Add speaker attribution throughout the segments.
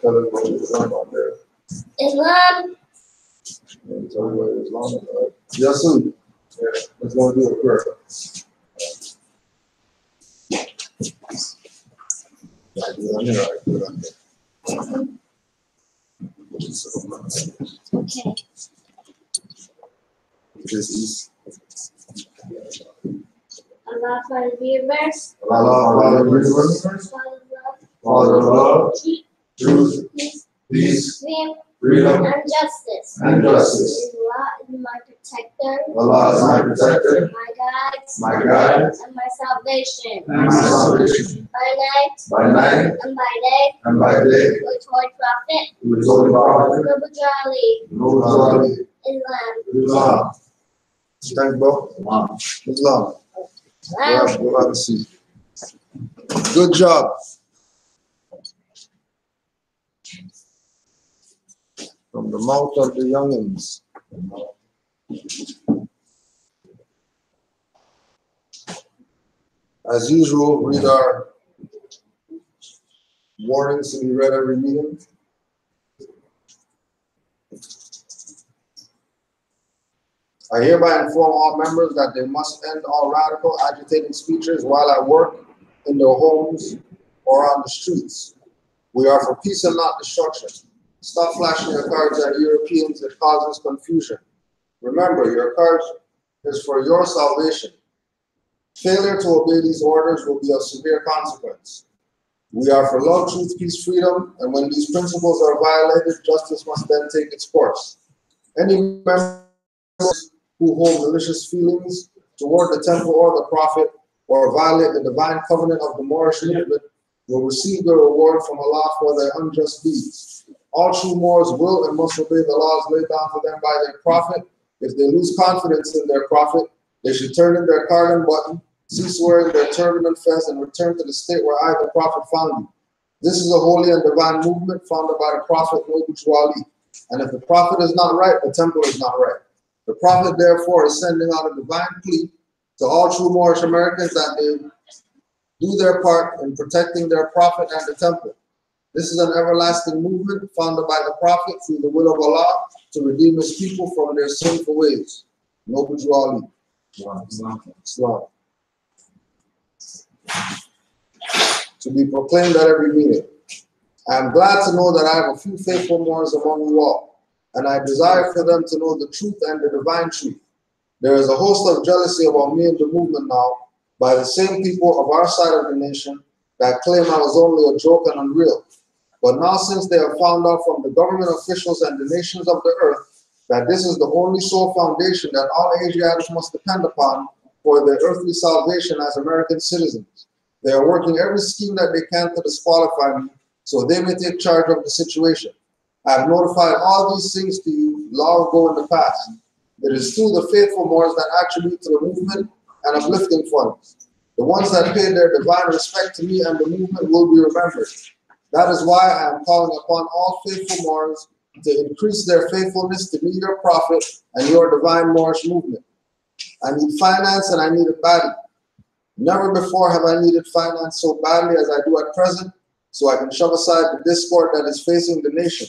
Speaker 1: tell us what Islam out there.
Speaker 2: Islam.
Speaker 1: Tell me what Islam is. Yes, sir. Yeah, let's go do a prayer.
Speaker 2: Okay. Allah for the viewers.
Speaker 1: Allah for the viewers. Father of love, truth, peace, freedom,
Speaker 2: and justice.
Speaker 1: And justice.
Speaker 2: Allah is my protector.
Speaker 1: Allah is my protector.
Speaker 2: My guide.
Speaker 1: And
Speaker 2: my salvation.
Speaker 1: By night.
Speaker 2: And by day. With Holy Prophet. Noble Jali. Islam.
Speaker 1: Thank bro. Islam. We'll have a seat. Good job. From the mouth of the youngins. As usual, read our warnings to be read every meeting. I hereby inform all members that they must end all radical, agitating speeches while at work, in their homes, or on the streets. We are for peace and not destruction. Stop flashing your cards at Europeans. It causes confusion. Remember, your card is for your salvation. Failure to obey these orders will be of severe consequence. We are for love, truth, peace, freedom, and when these principles are violated, justice must then take its course. Any members who hold malicious feelings toward the temple or the prophet, or violate the divine covenant of the Moorish movement, will receive the reward from Allah for their unjust deeds. All true Moors will and must obey the laws laid down for them by their prophet. If they lose confidence in their prophet, they should turn in their cardin button, cease wearing their turban and fez, and return to the state where I, the prophet, found you. This is a holy and divine movement founded by the prophet Noble. And if the prophet is not right, the temple is not right. The prophet, therefore, is sending out a divine plea to all true Moorish Americans that they do their part in protecting their prophet and the temple. This is an everlasting movement founded by the prophet through the will of Allah to redeem his people from their sinful ways. Noble Jawali. Islam. To be proclaimed at every meeting. I am glad to know that I have a few faithful Moors among you all, and I desire for them to know the truth and the divine truth. There is a host of jealousy about me and the movement now by the same people of our side of the nation that claim I was only a joke and unreal. But now, since they have found out from the government officials and the nations of the earth that this is the only sole foundation that all Asiatics must depend upon for their earthly salvation as American citizens, they are working every scheme that they can to disqualify me so they may take charge of the situation. I have notified all these things to you long ago in the past. It is through the faithful Moors that attribute to the movement and uplifting funds. The ones that pay their divine respect to me and the movement will be remembered. That is why I am calling upon all faithful Moors to increase their faithfulness to me, your prophet, and your divine Moorish movement. I need finance and I need it badly. Never before have I needed finance so badly as I do at present, so I can shove aside the discord that is facing the nation.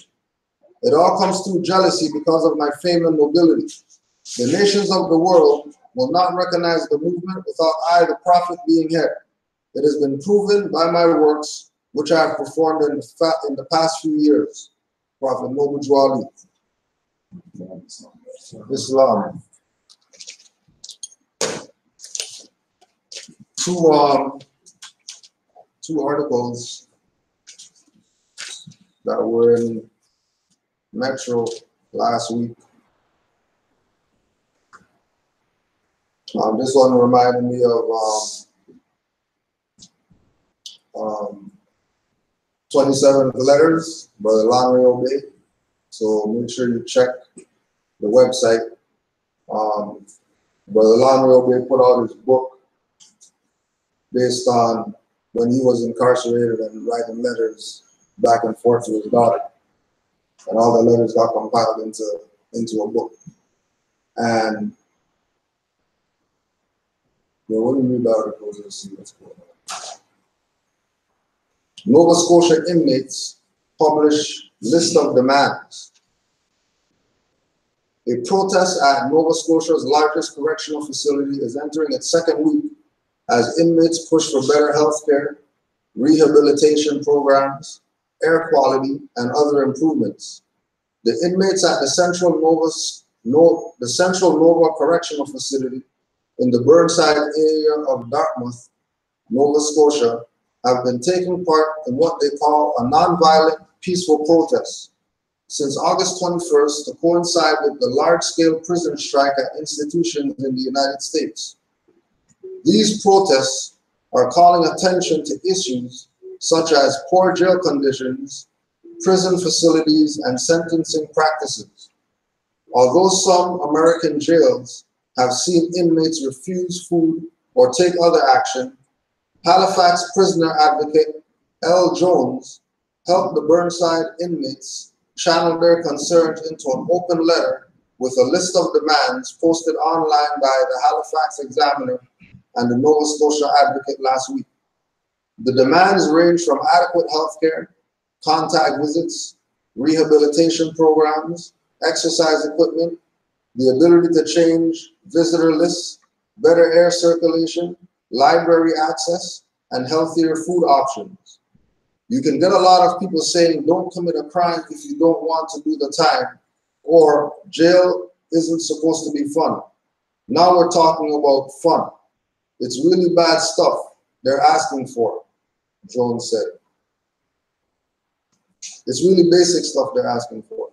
Speaker 1: It all comes through jealousy because of my fame and nobility. The nations of the world will not recognize the movement without I, the prophet, being here. It has been proven by my works, which I have performed in the past few years. Prophet Noble Jawali. Islam. Two articles that were in Metro last week. This one reminded me of 27 letters, Brother Lanre Obey. So make sure you check the website. Brother Lanre Obey put out his book based on when he was incarcerated and writing letters back and forth to his daughter. And all the letters got compiled into a book. And when you read the articles, you'll see what's going on. Nova Scotia inmates publish list of demands. A protest at Nova Scotia's largest correctional facility is entering its second week as inmates push for better health care, rehabilitation programs, air quality, and other improvements. The inmates at the Central Nova Correctional Facility in the Burnside area of Dartmouth, Nova Scotia, have been taking part in what they call a nonviolent, peaceful protest since August 21st to coincide with the large-scale prison strike at institutions in the United States. These protests are calling attention to issues such as poor jail conditions, prison facilities, and sentencing practices. Although some American jails have seen inmates refuse food or take other action, Halifax prisoner advocate L. Jones helped the Burnside inmates channel their concerns into an open letter with a list of demands posted online by the Halifax Examiner and the Nova Scotia Advocate last week. The demands range from adequate health care, contact visits, rehabilitation programs, exercise equipment, the ability to change visitor lists, better air circulation, library access, and healthier food options. You can get a lot of people saying don't commit a crime if you don't want to do the time, or jail isn't supposed to be fun. Now we're talking about fun. It's really bad stuff they're asking for, Jones said. It's really basic stuff they're asking for.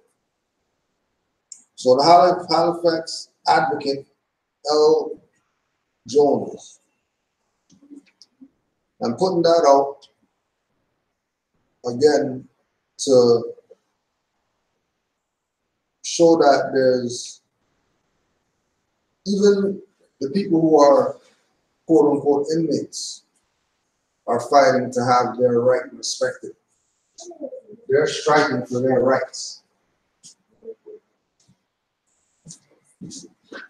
Speaker 1: So the Halifax Advocate, L. Jones, I'm putting that out again to show that there's even the people who are quote unquote inmates are fighting to have their right respected. They're striking for their rights.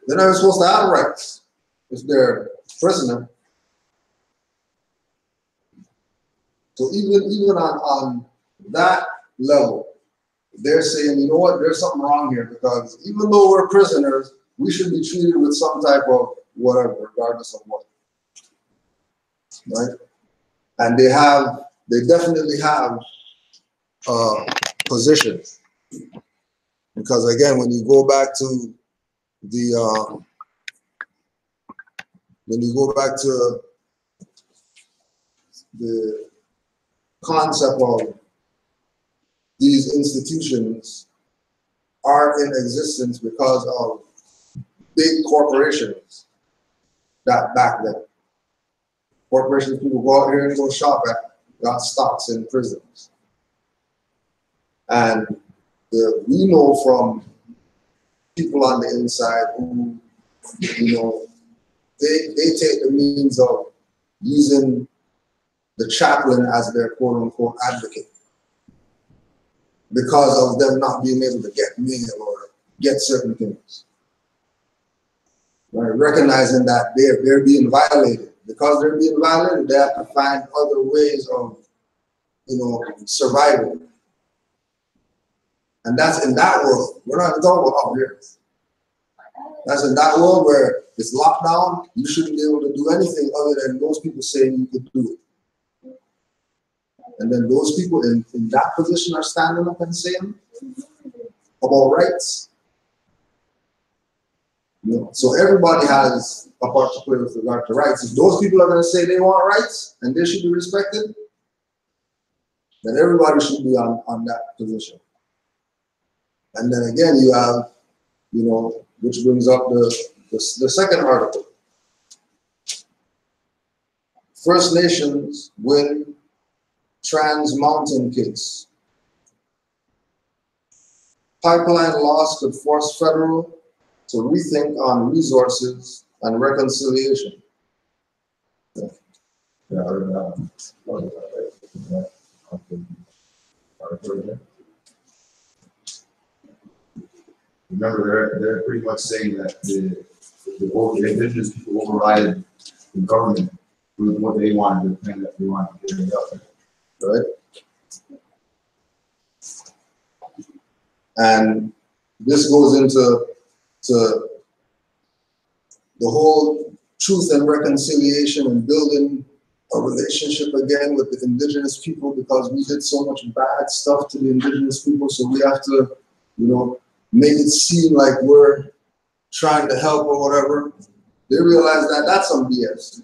Speaker 1: They're not supposed to have rights if they're a prisoner. So even on that level, they're saying, you know what, there's something wrong here, because even though we're prisoners, we should be treated with some type of whatever, regardless of what. Right? And they definitely have a position. Because again, when you go back to the concept of these institutions are in existence because of big corporations that back then. Corporations, people go out here and go shop at, got stocks in prisons. And we know from people on the inside who, you know, they take the means of using the chaplain as their quote unquote advocate because of them not being able to get mail or get certain things. Right? Recognizing that they're being violated. Because they're being violated, they have to find other ways of, you know, surviving. And that's in that world. We're not talking about out here. That's in that world where it's locked down. You shouldn't be able to do anything other than those people saying you could do it. And then those people in that position are standing up and saying about rights. You know, so everybody has a part to play with regard to rights. If those people are going to say they want rights and they should be respected, then everybody should be on that position. And then again, you have, you know, which brings up the second article. First Nations win Trans Mountain case. Pipeline loss could force federal to rethink on resources and reconciliation.
Speaker 3: Remember, they're pretty much saying that the indigenous people override the government with what they wanted, the thing that they wanted to carry out.
Speaker 1: Right? And this goes into the whole truth and reconciliation and building a relationship again with the indigenous people, because we did so much bad stuff to the indigenous people. So we have to, make it seem like we're trying to help or whatever. They realize that that's some BS.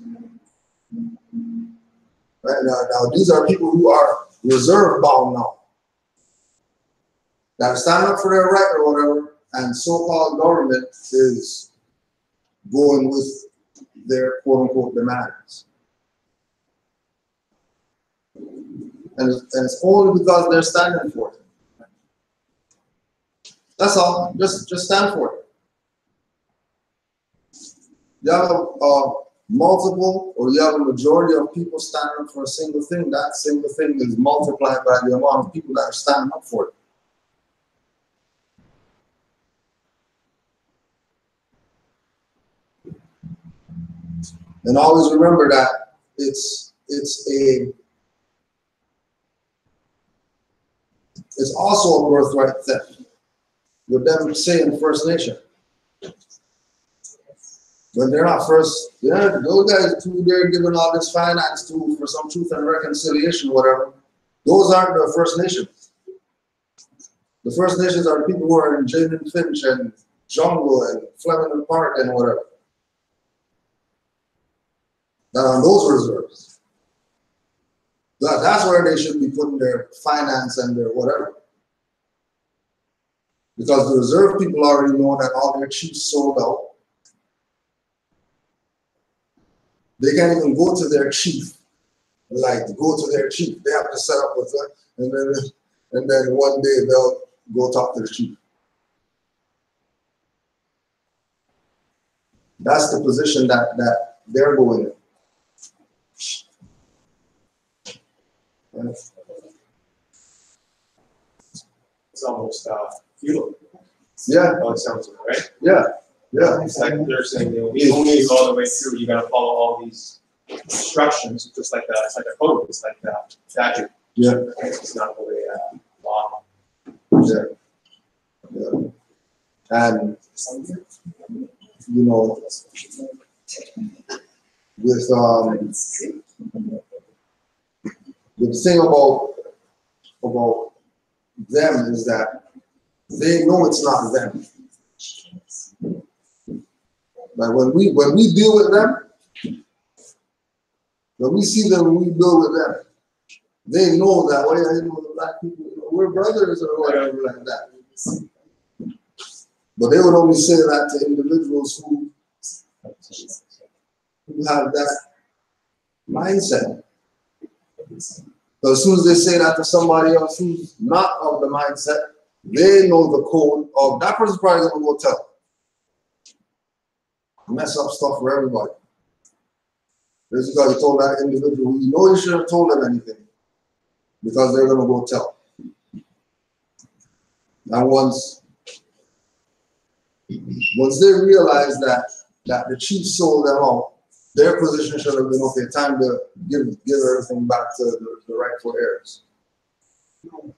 Speaker 1: Right now, these are people who are reserve bound now, that stand up for their right or whatever, and so-called government is going with their quote-unquote demands. And it's only because they're standing for it. That's all. Just stand for it. You have multiple, or you have a majority of people standing up for a single thing. That single thing is multiplied by the amount of people that are standing up for it. And always remember that it's also a birthright theft. With them saying First Nation. When they're not first, those guys who they're giving all this finance to for some truth and reconciliation, whatever, those aren't the First Nations. The First Nations are people who are in Jaden Finch and Jungle and Flemington Park and whatever. That are on those reserves. That's where they should be putting their finance and their whatever. Because the reserve people already know that all their chiefs sold out. They can't even go to their chief. They have to set up with them, and then one day they'll go talk to the chief. That's the position that they're going in. Right?
Speaker 4: It's almost feudal.
Speaker 1: Yeah.
Speaker 4: Oh, it sounds right.
Speaker 1: Yeah. Yeah.
Speaker 4: It's like they're saying, we only go all the way through. You got to follow all these instructions, just like that. It's like a code. It's like that statute.
Speaker 1: Yeah.
Speaker 4: It's not really law.
Speaker 1: Yeah. Yeah. And with the thing about them is that they know it's not them. Like when we deal with them, when we see them, when we deal with them, they know that the black people, we're brothers or whatever like that. But they would only say that to individuals who have that mindset. So as soon as they say that to somebody else who's not of the mindset, they know the code of that person's probably gonna go tell. Mess up stuff for everybody. This is because you told that individual who you know you shouldn't have told them anything, because they're gonna go tell. And once they realize that the chief sold them out, their position should have been, okay, time to give everything back to the rightful heirs.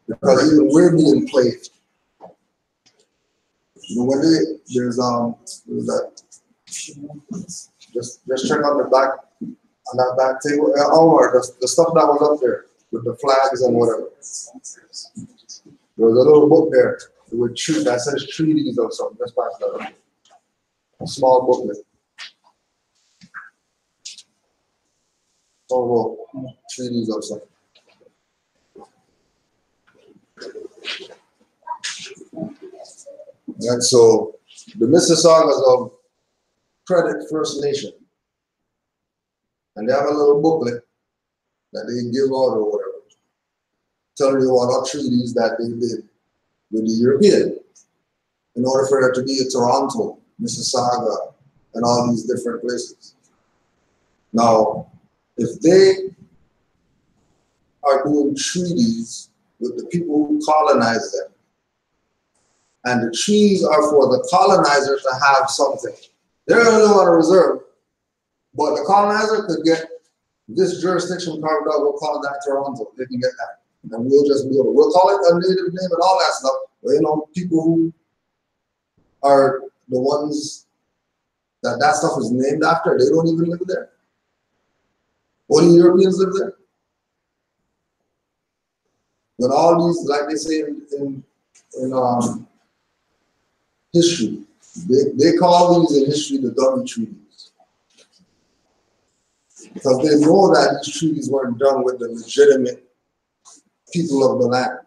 Speaker 1: Because even we're being played. When there's that, just check on that back table, or the stuff that was up there with the flags and whatever. There was a little book there with that says treaties or something. Just pass that up. A small booklet. Or treaties or something. And so the Mississaugas of Credit First Nation, and they have a little booklet that they give out or whatever, telling you what all treaties that they did with the European in order for there to be a Toronto, Mississauga, and all these different places. Now, if they are doing treaties with the people who colonize them, and the treaties are for the colonizer to have something, they're going to live on a reserve, but the colonizer could get this jurisdiction carved out, we'll call that Toronto, they can get that. And we'll call it a native name and all that stuff. But you know, people who are the ones that stuff is named after, they don't even live there. Only Europeans live there. But all these, like they say in history, they call these in history the dummy treaties. Because they know that these treaties weren't done with the legitimate people of the land.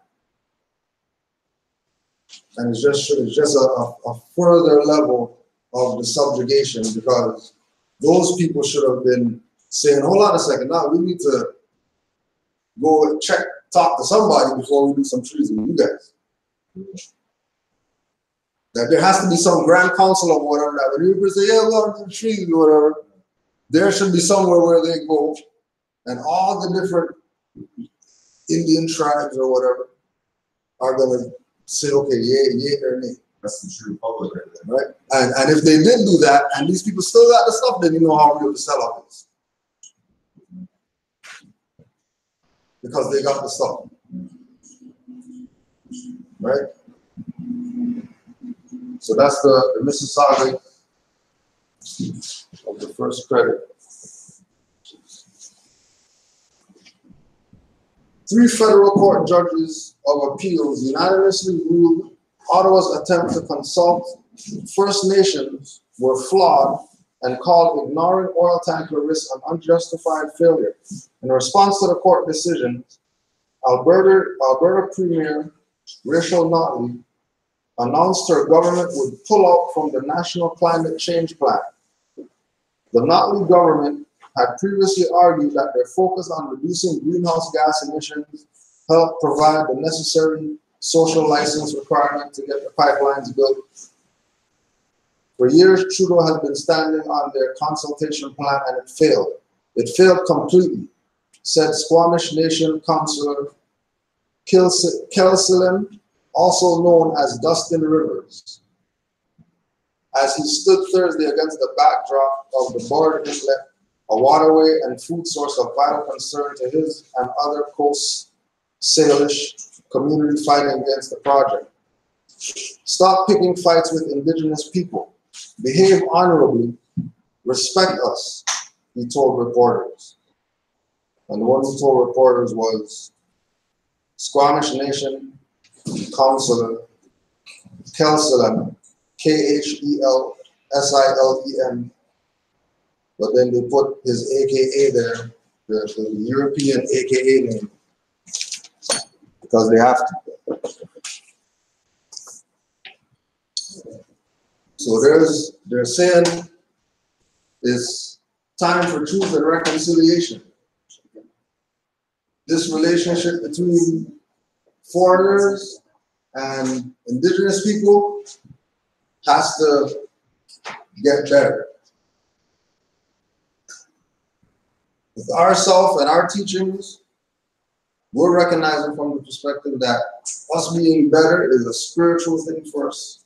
Speaker 1: And it's just a further level of the subjugation, because those people should have been saying, hold on a second, now we need to go and talk to somebody before we do some treason with you guys. That there has to be some grand council or whatever, that when you say, yeah, we're going to do treaty or whatever, there should be somewhere where they go and all the different Indian tribes or whatever are going to say, okay, yeah, or nay.
Speaker 3: That's the true republic right there.
Speaker 1: Right? And if they did do that, and these people still got the stuff, then you know how real the sellout is. Because they got the stuff. Right? So that's the Mississauga of the first credit. 3 federal court judges of appeals unanimously ruled Ottawa's attempt to consult First Nations were flawed and called ignoring oil tanker risk an unjustified failure. In response to the court decision, Alberta Premier Rachel Notley announced her government would pull out from the National Climate Change Plan. The Notley government had previously argued that their focus on reducing greenhouse gas emissions helped provide the necessary social license requirement to get the pipelines built. For years, Trudeau has been standing on their consultation plan, and it failed. It failed completely, said Squamish Nation Councillor Kelsilem, also known as Dustin Rivers, as he stood Thursday against the backdrop of the border inlet, a waterway and food source of vital concern to his and other Coast Salish community fighting against the project. Stop picking fights with Indigenous people. Behave honorably. Respect us, he told reporters. And the one who told reporters was Squamish Nation Councillor Kelsilem, Khelsilem, but then they put his AKA there, the European AKA name, because they have to. So they're saying it's time for truth and reconciliation. This relationship between foreigners and Indigenous people has to get better. With ourselves and our teachings, we're recognizing from the perspective that us being better is a spiritual thing for us.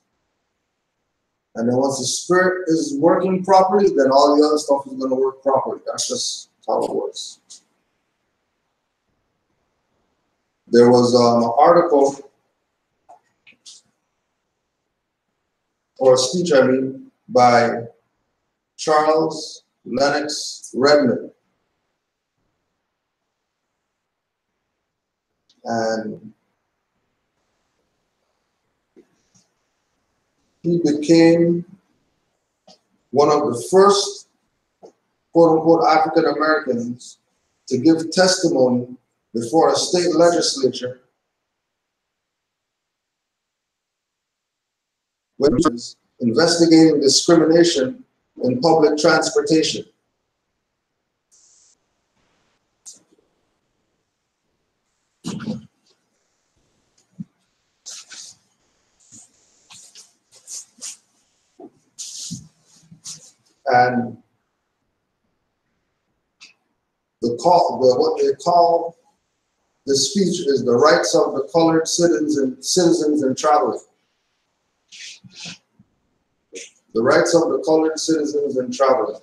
Speaker 1: And then once the spirit is working properly, then all the other stuff is going to work properly. That's just how it works. There was an article, or a speech, I mean, by Charles Lennox Redmond. And he became one of the first, quote unquote, African Americans to give testimony before a state legislature when investigating discrimination in public transportation. And what they call the speech is the rights of the colored citizens in traveling. The rights of the colored citizens in traveling.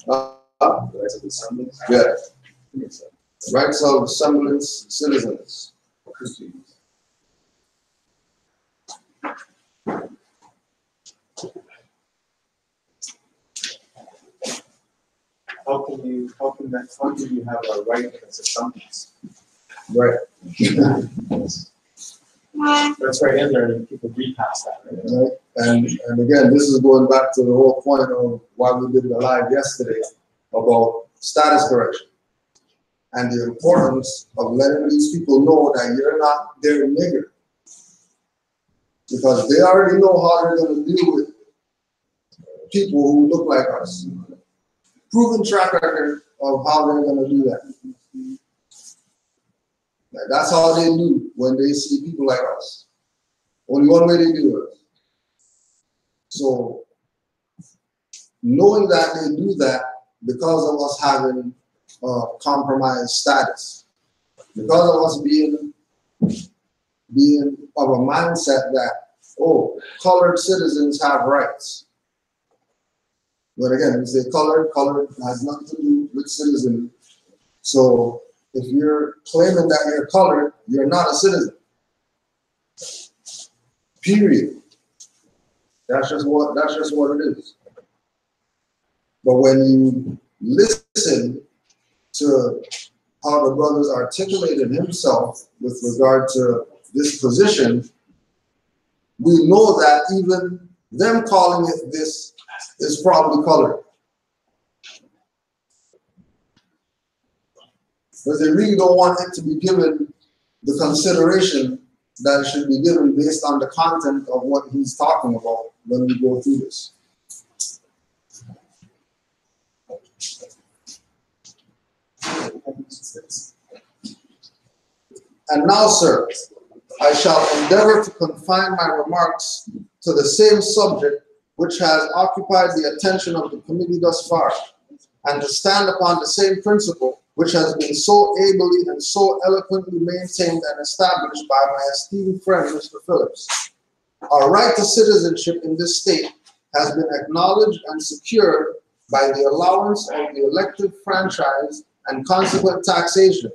Speaker 3: Rights of the semblance.
Speaker 1: Yeah. Rights of semblance citizens.
Speaker 3: Christians.
Speaker 4: How can you have a right against a semblance?
Speaker 1: Right.
Speaker 4: That's right in there, and people read past that, right?
Speaker 1: Right. And again, this is going back to the whole point of why we did the live yesterday about status correction and the importance of letting these people know that you're not their nigger. Because they already know how they're going to deal with people who look like us. Proven track record of how they're going to do that. Like, that's how they do when they see people like us. Only one way they do it. So, knowing that they do that because of us having compromised status, because of us being of a mindset that, oh, colored citizens have rights. But again, we say colored has nothing to do with citizen. So if you're claiming that you're colored, you're not a citizen. Period. That's just what it is. But when you listen to how the brothers articulated himself with regard to this position, we know that even them calling it this is probably colored. Because they really don't want it to be given the consideration that it should be given based on the content of what he's talking about when we go through this. And now, sir, I shall endeavor to confine my remarks to the same subject which has occupied the attention of the committee thus far, and to stand upon the same principle which has been so ably and so eloquently maintained and established by my esteemed friend, Mr. Phillips. Our right to citizenship in this state has been acknowledged and secured by the allowance of the elective franchise and consequent taxation.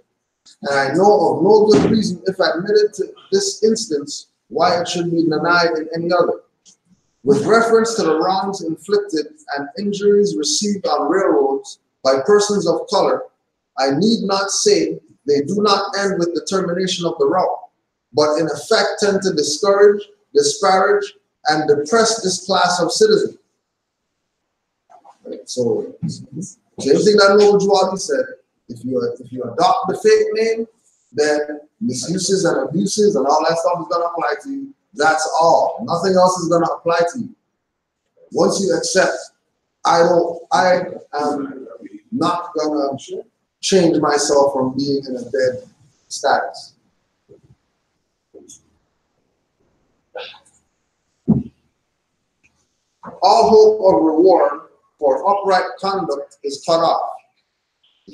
Speaker 1: And I know of no good reason, if admitted to this instance, why it should be denied in any other. With reference to the wrongs inflicted and injuries received on railroads by persons of color, I need not say they do not end with the termination of the route, but in effect tend to discourage, disparage, and depress this class of citizens. Right, so, same thing that Noble Juwali said. If you adopt the fake name, then misuses and abuses and all that stuff is going to apply to you. That's all. Nothing else is going to apply to you. Once you accept, I am not going to change myself from being in a dead status. All hope of reward for upright conduct is cut off.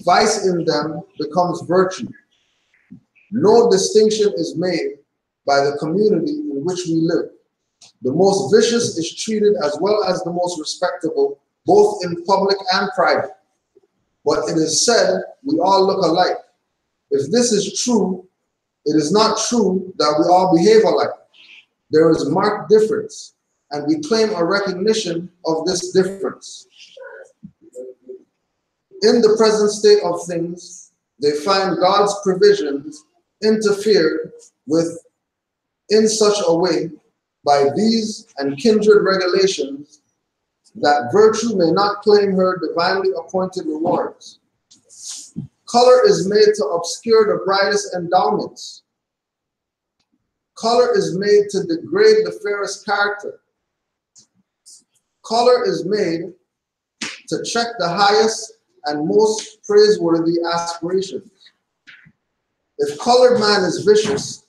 Speaker 1: Vice in them becomes virtue. No distinction is made by the community in which we live. The most vicious is treated as well as the most respectable, both in public and private. But it is said we all look alike. If this is true, it is not true that we all behave alike. There is marked difference, and we claim a recognition of this difference. In the present state of things, they find God's provisions interfered with in such a way by these and kindred regulations that virtue may not claim her divinely appointed rewards. Color is made to obscure the brightest endowments. Color is made to degrade the fairest character. Color is made to check the highest and most praiseworthy aspirations. If colored man is vicious,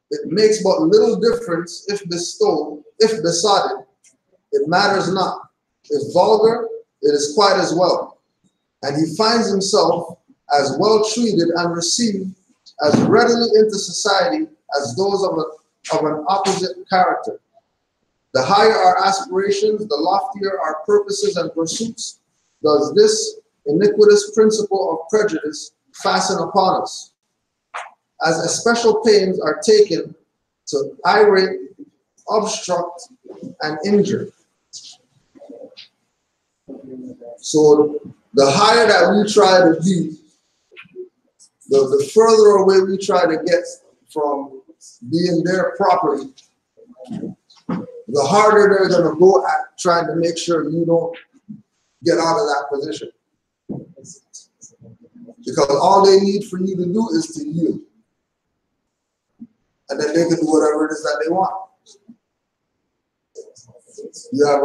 Speaker 1: it makes but little difference if bestowed, if besotted, it matters not. If vulgar, it is quite as well. And he finds himself as well treated and received as readily into society as those of an opposite character. The higher our aspirations, the loftier our purposes and pursuits, does this iniquitous principle of prejudice fasten upon us, as especial pains are taken to irate, obstruct, and injure. So the higher that we try to be, the further away we try to get from being their property, the harder they're going to go at trying to make sure you don't get out of that position. Because all they need for you to do is to yield. And then they can do whatever it is that they want. You have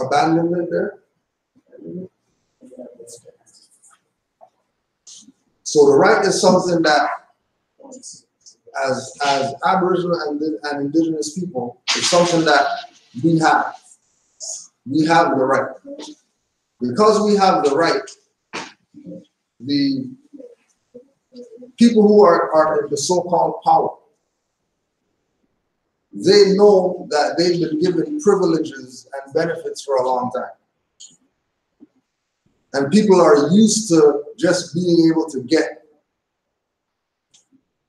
Speaker 1: abandonment there. So the right is something that, as Aboriginal and Indigenous people, it's something that we have. We have the right. Because we have the right, the people who are in the so-called power, they know that they've been given privileges and benefits for a long time. And people are used to just being able to get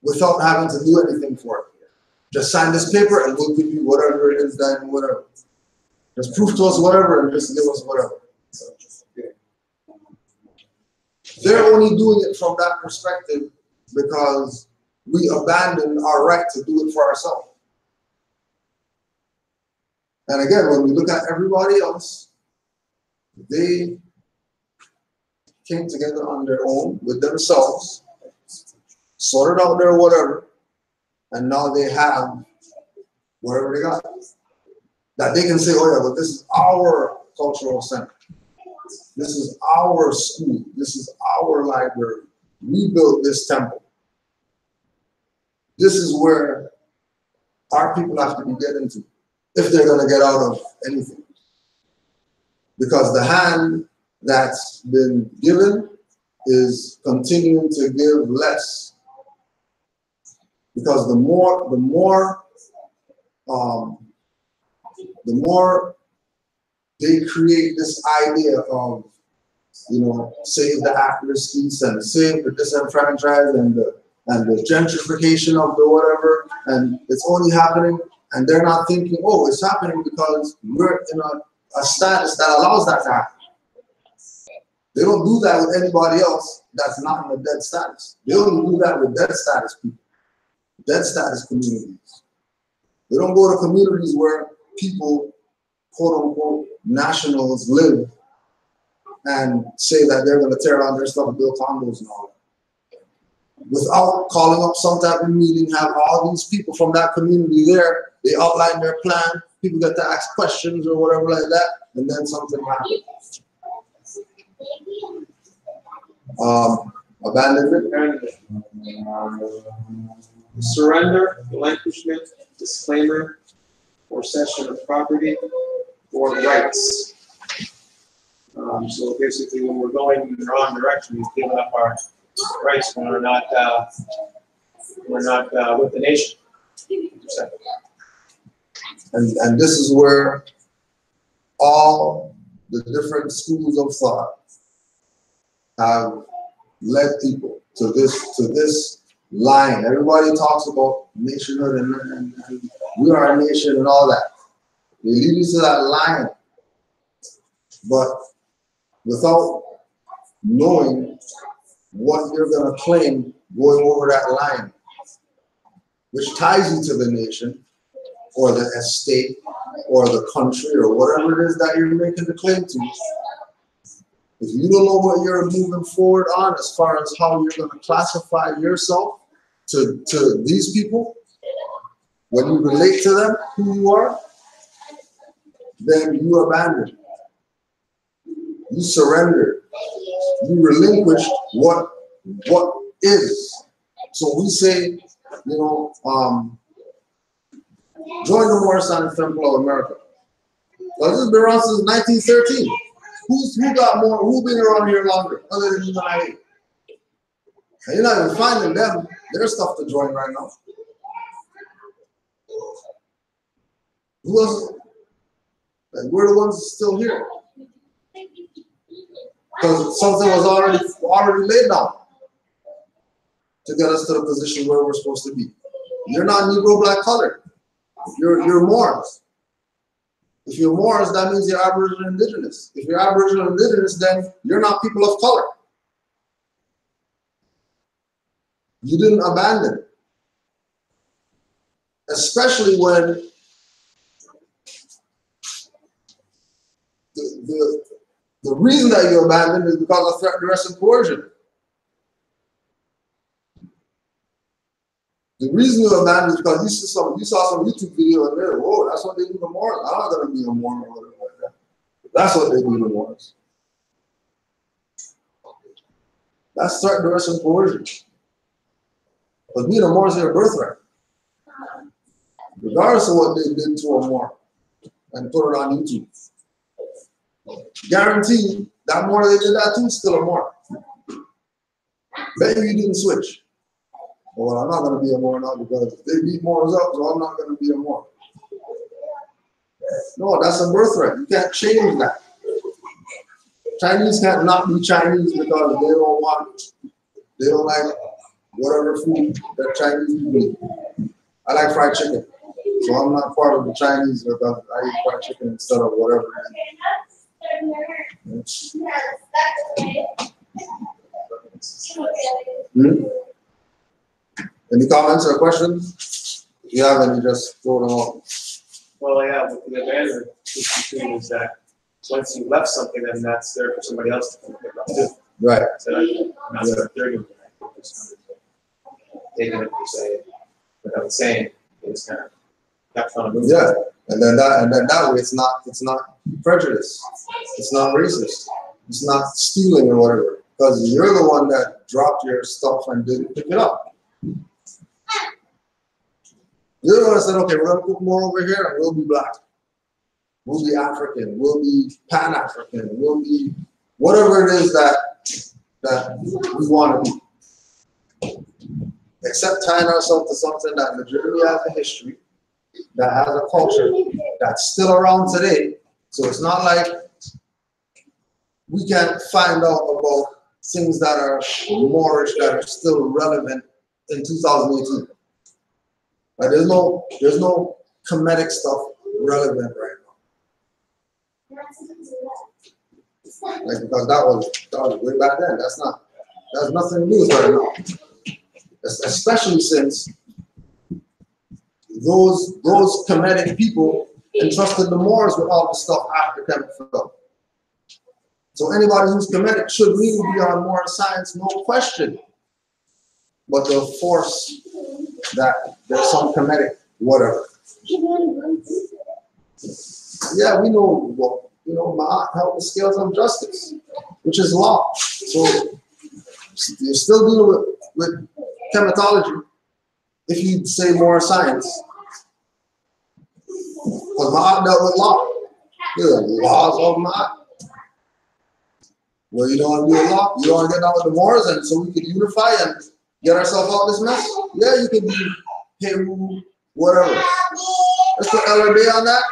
Speaker 1: without having to do anything for it. Just sign this paper and we'll give you whatever it is, then whatever. Just prove to us whatever and just give us whatever. They're only doing it from that perspective because we abandoned our right to do it for ourselves. And again, when we look at everybody else, they came together on their own with themselves, sorted out their whatever, and now they have whatever they got. That they can say, oh yeah, but this is our cultural center. This is our school. This is our library. We built this temple. This is where our people have to be getting to if they're going to get out of anything. Because the hand that's been given is continuing to give less. Because the more they create this idea of, you know, save the at-riskies and save the disenfranchised and the gentrification of the whatever, and it's only happening, and they're not thinking, oh, it's happening because we're in a status that allows that to happen. They don't do that with anybody else that's not in a dead status. They only do that with dead status people, dead status communities. They don't go to communities where people, quote unquote, nationals live and say that they're going to tear down their stuff and build condos and all that. Without calling up some type of meeting, have all these people from that community there, they outline their plan, people get to ask questions or whatever like that, and then something happens. Abandonment.
Speaker 4: Surrender, relinquishment, disclaimer, or cession of property, or rights. So basically, when we're going in the wrong direction, we've given up our rights when we're not with the nation.
Speaker 1: And this is where all the different schools of thought have led people to this line. Everybody talks about nationhood and we are a nation and all that. They lead you to that line, but without knowing what you're going to claim going over that line, which ties you to the nation or the estate or the country or whatever it is that you're making the claim to. If you don't know what you're moving forward on as far as how you're going to classify yourself to these people, when you relate to them, who you are, then you abandon. You surrender. You relinquish what is. So we say, you know, join the Moorish Temple of America. Well, this has been around since 1913. Who got more? Who been around here longer, other than you and I? And you're not even finding them. There's stuff to join right now. Who else? Like, we're the ones still here. Because something was already laid down to get us to the position where we're supposed to be. You're not Negro black colored. You're Moors. If you're Moors, that means you're Aboriginal Indigenous. If you're Aboriginal Indigenous, then you're not people of color. You didn't abandon. Especially when the reason that you abandoned is because of threat, duress, and coercion. The reason you abandoned is because you saw some YouTube video and there, whoa, that's what they do to Moors. I'm not going to be a Moor or whatever like that. That's what they do to Moors. That's threat, duress, and coercion. But being a Moor is your birthright. Regardless of what they did to a Moor and put it on YouTube. Guaranteed that Moor they did that to is still a Moor. Bet you didn't switch. Well, I'm not going to be a Moor now because if they beat Moors up, so I'm not going to be a Moor. No, that's a birthright. You can't change that. Chinese can't not be Chinese because they don't like whatever food that Chinese people eat. I like fried chicken. So I'm not part of the Chinese because I eat fried chicken instead of whatever it is. Any comments or questions? If you have any, just throw them out.
Speaker 4: Well, yeah, but the advantage is that once you left something, then that's there for somebody else to pick up too.
Speaker 1: Right.
Speaker 4: So I'm not sure if they're doing it. Just taking it per se without saying it's kind of kept trying to move.
Speaker 1: Yeah, and then that way it's not prejudice. It's not racist. It's not stealing or whatever. Because you're the one that dropped your stuff and didn't pick it up. You're the one that said, okay, we're going to put more over here and we'll be black. We'll be African. We'll be Pan-African. We'll be whatever it is that we want to be. Except tying ourselves to something that legitimately has a history, that has a culture, that's still around today. So it's not like we can't find out about things that are Moorish that are still relevant in 2018. Like there's no Kemetic stuff relevant right now. Like because that was way back then. That's nothing new right now. Especially since those Kemetic people entrusted the Moors with all the stuff after Kemet fell. So anybody who's Kemetic should really be on Moorish science, no question. But they'll force that there's some Kemetic whatever. Yeah, we know what Ma'at held the scales of justice, which is law. So you're still dealing with chematology if you say more science. Because Ma'at dealt with law. There are laws of Ma'at. Well, you don't want to do a law, you don't want to get down with the Moors, and so we can unify and get ourselves out of this mess. Yeah, you can be Peru, whatever. Let's put LRD on that,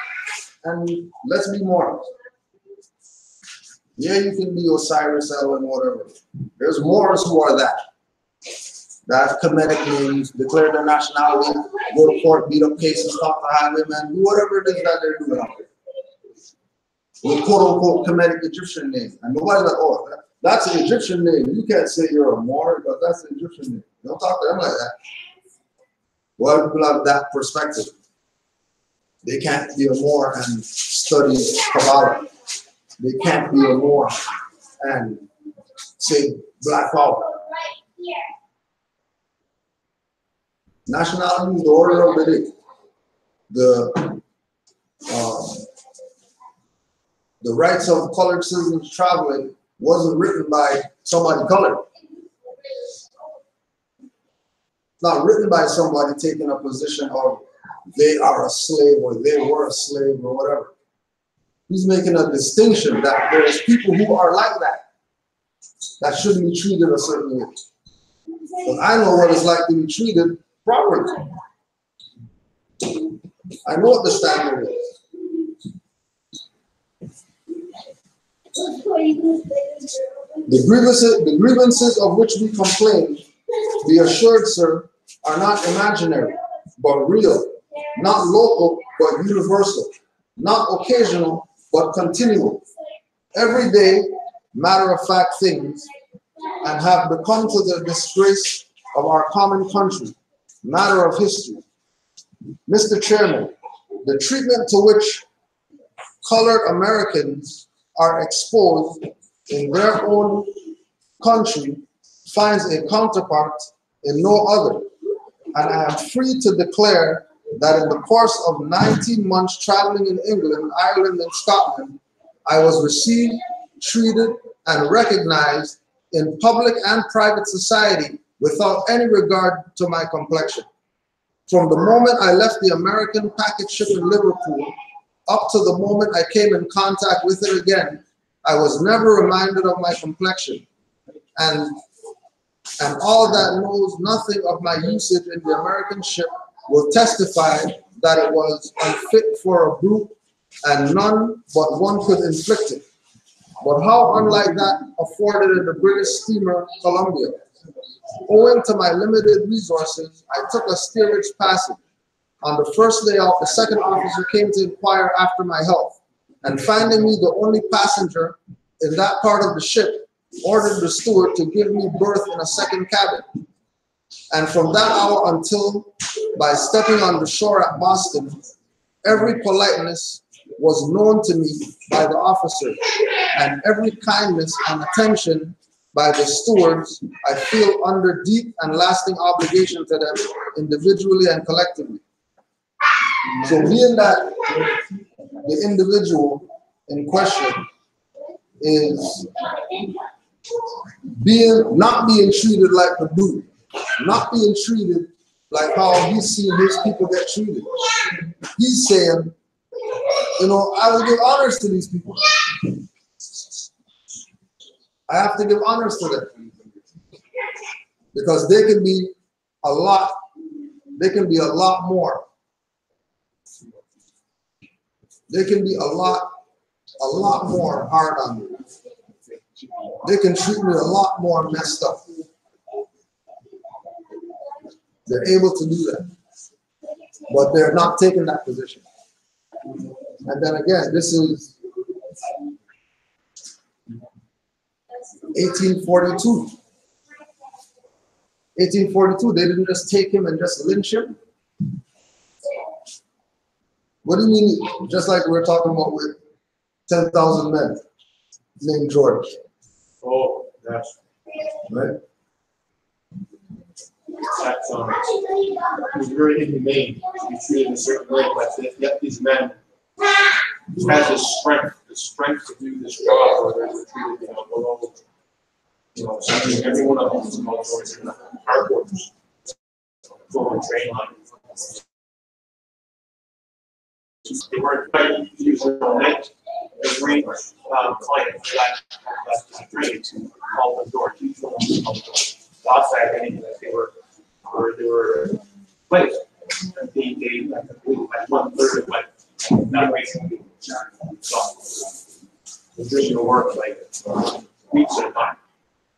Speaker 1: and let's be Moors. Yeah, you can be Osiris, Ellen, whatever. There's Moors who are that. That have Kemetic names, declare their nationality, go to court, beat up cases, talk to highwaymen, do whatever it is that they're doing out there. With quote-unquote Kemetic Egyptian name. And nobody's like, oh, that's an Egyptian name. You can't say you're a Moor because that's an Egyptian name. Don't talk to them like that. Well, people have that perspective. They can't be a Moor and study Kabbalah. They can't be a Moor and say Black Power. Nationality is the order of the day. The rights of colored citizens traveling wasn't written by somebody colored. It's not written by somebody taking a position of they are a slave or they were a slave or whatever. He's making a distinction that there's people who are like that shouldn't be treated a certain way. But I know what it's like to be treated properly. I know what the standard is. The grievances of which we complain, be assured, sir, are not imaginary, but real, not local, but universal, not occasional, but continual, everyday, matter-of-fact things, and have become to the disgrace of our common country, matter of history. Mr. Chairman, the treatment to which colored Americans are exposed in their own country finds a counterpart in no other, and I am free to declare that in the course of 19 months traveling in England, Ireland, and Scotland, I was received, treated, and recognized in public and private society without any regard to my complexion. From the moment I left the American packet ship in Liverpool up to the moment I came in contact with it again, I was never reminded of my complexion, and all that knows nothing of my usage in the American ship will testify that it was unfit for a brute, and none but one could inflict it. But how unlike that afforded in the British steamer Columbia. Owing to my limited resources, I took a steerage passage. On the first day out, the second officer came to inquire after my health, and finding me the only passenger in that part of the ship, ordered the steward to give me berth in a second cabin. And from that hour until, by stepping on the shore at Boston, every politeness was known to me by the officers, and every kindness and attention by the stewards I feel under deep and lasting obligation to them individually and collectively. So being that the individual in question is not being treated like the brute, not being treated like how he's seen his people get treated. He's saying, you know, I will give honors to these people. I have to give honors to them because they can be a lot more. They can be a lot more hard on me. They can treat me a lot more messed up. They're able to do that, but they're not taking that position. And then again, this is 1842. 1842, they didn't just take him and just lynch him. What do you mean, just like we're talking about with 10,000 men named George?
Speaker 4: Oh, yes.
Speaker 1: Right?
Speaker 4: That's, it was very inhumane to be treated in a certain way, but yet these men had the strength to do this job, where they were treated, you know, below, you know, something, every one of them was involved in our quarters, forward train line. They weren't fighting to use their own net. Every client left train to call the door, to call the door. Outside, meaning that they were placed. And they like 1/3 of like that racing. So the traditional work like weeks at a time.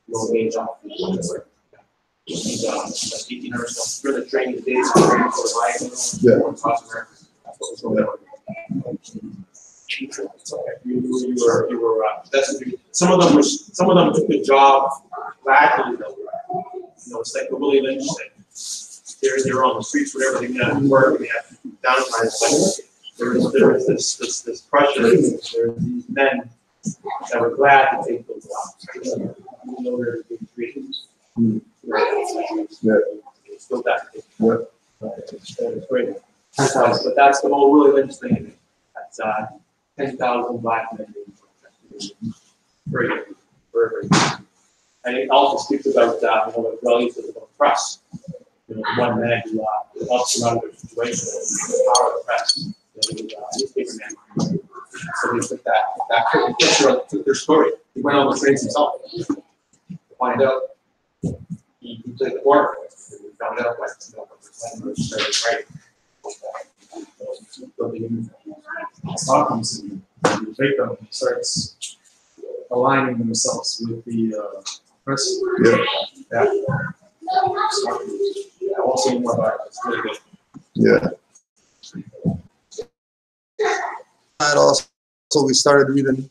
Speaker 4: No days off. Like 1800 stuff. For the training days, training for the life.
Speaker 1: Yeah.
Speaker 4: That's what was going on. You were that's some of them took the job gladly though. You know, it's like the Willie Lynch thing. They're on the streets, whatever, they have to work, they have downtime. Like there was this pressure. There were these men that were glad to take those jobs. Even though they're being treated.
Speaker 1: Yeah.
Speaker 4: Still that. It's great. But that's the whole Willie Lynch thing. That's 10,000 black men. Very good. Very, very good. And it also speaks about what Welly says about press. You know, one man who helps them out of their situation, the power of the press. Newspaper man. So they took that picture, took their story. He went on the trains himself to find out. He played the part. We found out like right. Stockholm's the victim starts aligning themselves with the press.
Speaker 1: Yeah.
Speaker 4: Yeah. I won't say more about it. It's really good.
Speaker 1: Yeah. And also, we started reading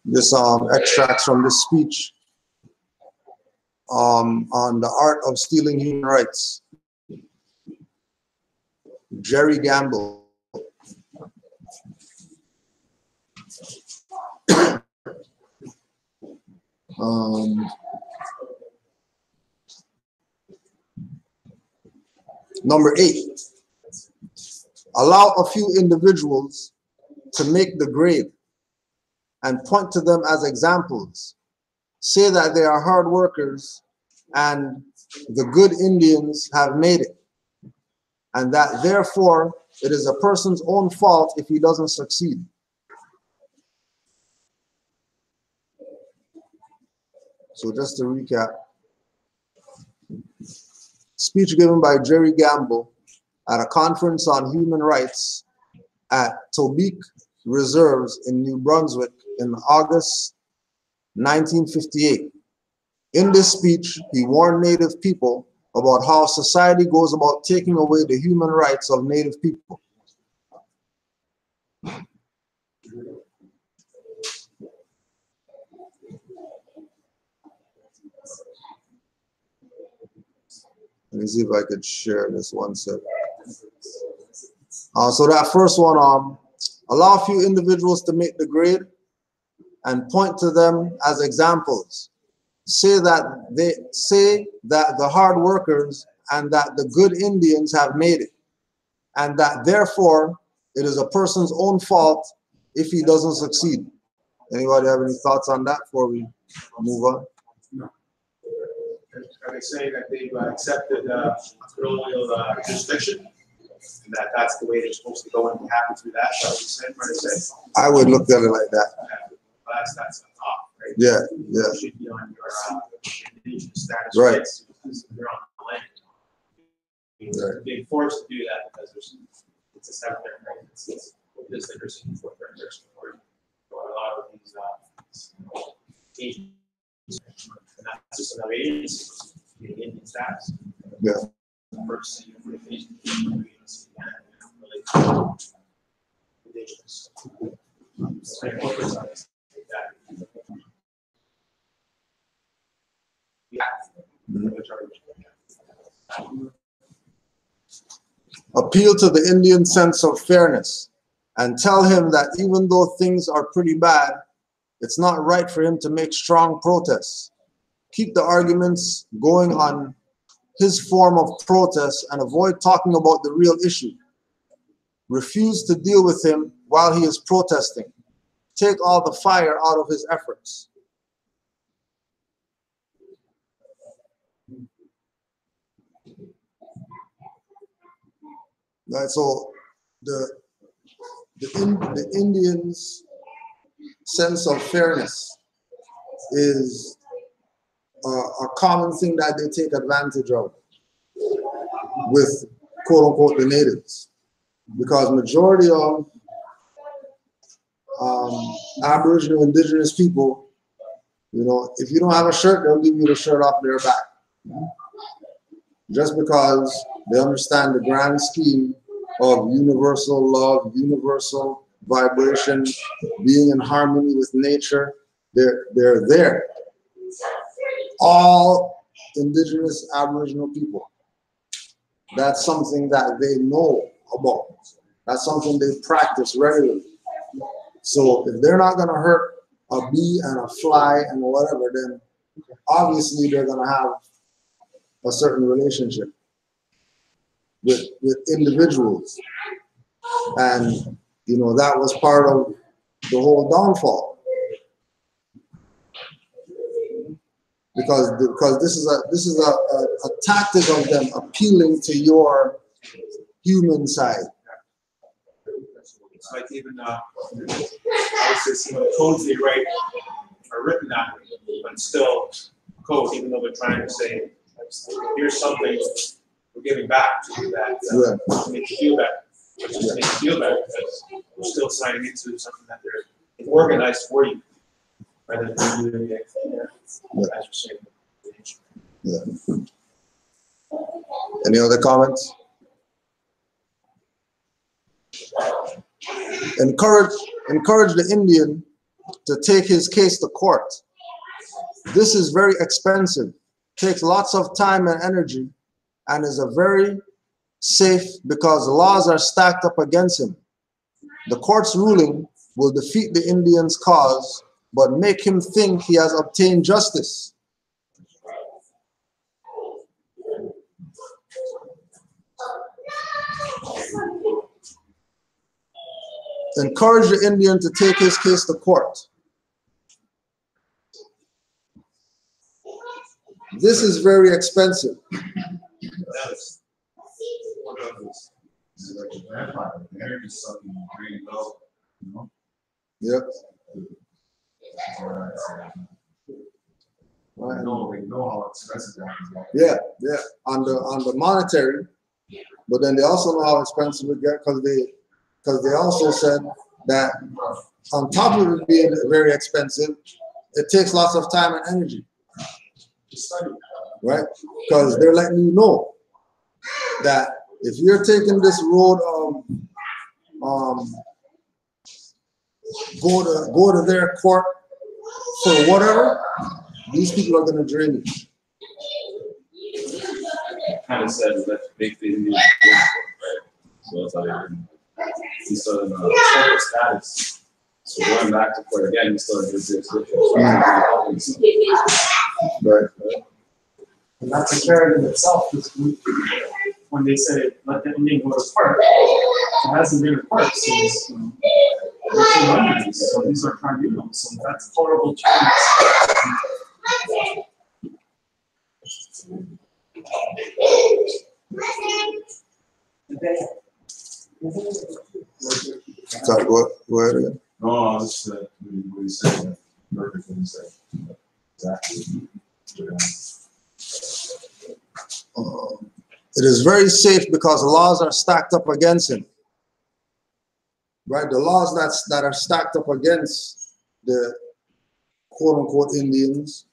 Speaker 1: this extracts from this speech on the art of stealing human rights. Jerry Gamble. Number 8, allow a few individuals to make the grade and point to them as examples. Say that they are hard workers and the good Indians have made it, and that therefore it is a person's own fault if he doesn't succeed. So just to recap, speech given by Jerry Gamble at a conference on human rights at Tobique Reserves in New Brunswick in August 1958. In this speech, he warned Native people about how society goes about taking away the human rights of Native people. Let me see if I could share this one second. So that first one, allow a few individuals to make the grade and point to them as examples. Say that the hard workers and that the good Indians have made it, and that therefore it is a person's own fault if he doesn't succeed. Anybody have any thoughts on that before we move on?
Speaker 4: No. Are they saying that they've accepted colonial jurisdiction, and that's the way they're supposed to go and be happy through that? That's what you're saying?
Speaker 1: I would look at it like that.
Speaker 4: Well, that's the top, right?
Speaker 1: Yeah, yeah.
Speaker 4: You should be on your indigenous status
Speaker 1: Right.
Speaker 4: rights because you're on the land.
Speaker 1: Right.
Speaker 4: You're being forced to do that because it's a separate right? It's this that you're seeking for a lot of these agencies. And that's just another agency, the Indian status.
Speaker 1: Yeah.
Speaker 4: First, indigenous.
Speaker 1: Appeal to the Indian sense of fairness and tell him that even though things are pretty bad, it's not right for him to make strong protests. Keep the arguments going on his form of protest and avoid talking about the real issue. Refuse to deal with him while he is protesting. Take all the fire out of his efforts. Right, so the Indians' sense of fairness is a common thing that they take advantage of with quote unquote the natives, because majority of Aboriginal indigenous people, you know, if you don't have a shirt, they'll give you the shirt off their back, just because they understand the grand scheme of universal love, universal vibration, being in harmony with nature. They're there. All indigenous Aboriginal people, that's something that they know about. That's something they practice regularly. So if they're not gonna hurt a bee and a fly and whatever, then obviously they're gonna have a certain relationship with individuals. And you know, that was part of the whole downfall. Because this is a tactic of them appealing to your human side.
Speaker 4: It's like even obviously some of the codes they write are written that way, but still code, even though they're trying to say, here's something we're giving back to you that make you feel better. But just make you feel better because we're still signing into something that they're organized for you. rather than doing the
Speaker 1: Any other comments? Encourage the Indian to take his case to court. This is very expensive, takes lots of time and energy, and is a very safe because the laws are stacked up against him. The court's ruling will defeat the Indian's cause, but make him think he has obtained justice. Encourage the Indian to take his case to court. This is very expensive.
Speaker 3: It's like a vampire. The energy sucking really low, you know?
Speaker 1: Yep.
Speaker 3: We know how expensive that is.
Speaker 1: Yeah, yeah. On the monetary, but then they also know how expensive it gets because they also said that on top of it being very expensive, it takes lots of time and energy. Right? Because they're letting you know that if you're taking this road go to their court for whatever, these people are going to drain you.
Speaker 5: Kind of says that make the Indian right? So it's like he's still in a status. So going back to court again, he's still in his jurisdiction.
Speaker 1: Right.
Speaker 4: And that's a carrot in itself. When they say let the Indian go to court, it hasn't been a court since the 1800s. So these are tribunals. So that's horrible change.
Speaker 1: Sorry, go ahead again.
Speaker 3: No, I was just what he said. Perfect what he said. Exactly.
Speaker 1: It is very safe because the laws are stacked up against him. Right? The laws that are stacked up against the quote-unquote Indians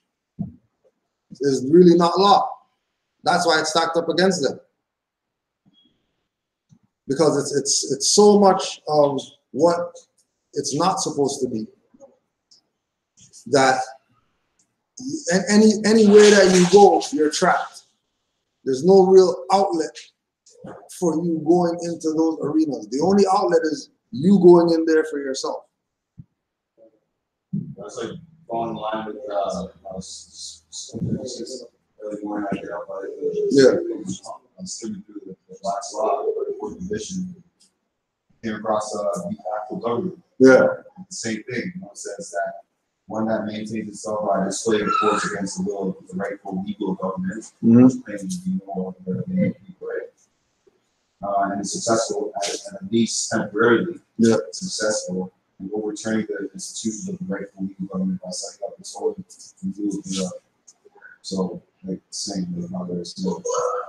Speaker 1: is really not law. That's why it's stacked up against them. Because it's so much of what it's not supposed to be that anywhere that you go, you're trapped. There's no real outlet for you going into those arenas. The only outlet is you going in there for yourself.
Speaker 3: That's like falling in line with early morning. I get up by I'm skimming through the Black's Law, the fourth edition. Came across actual government.
Speaker 1: Yeah.
Speaker 3: The same thing. You know, it says that one that maintains itself by displaying force against the will of the rightful legal government, claiming to be more of the main people, right? And is successful at least temporarily successful in overturning the institutions of the rightful legal government by setting up its own legal. So, like saying that now there's no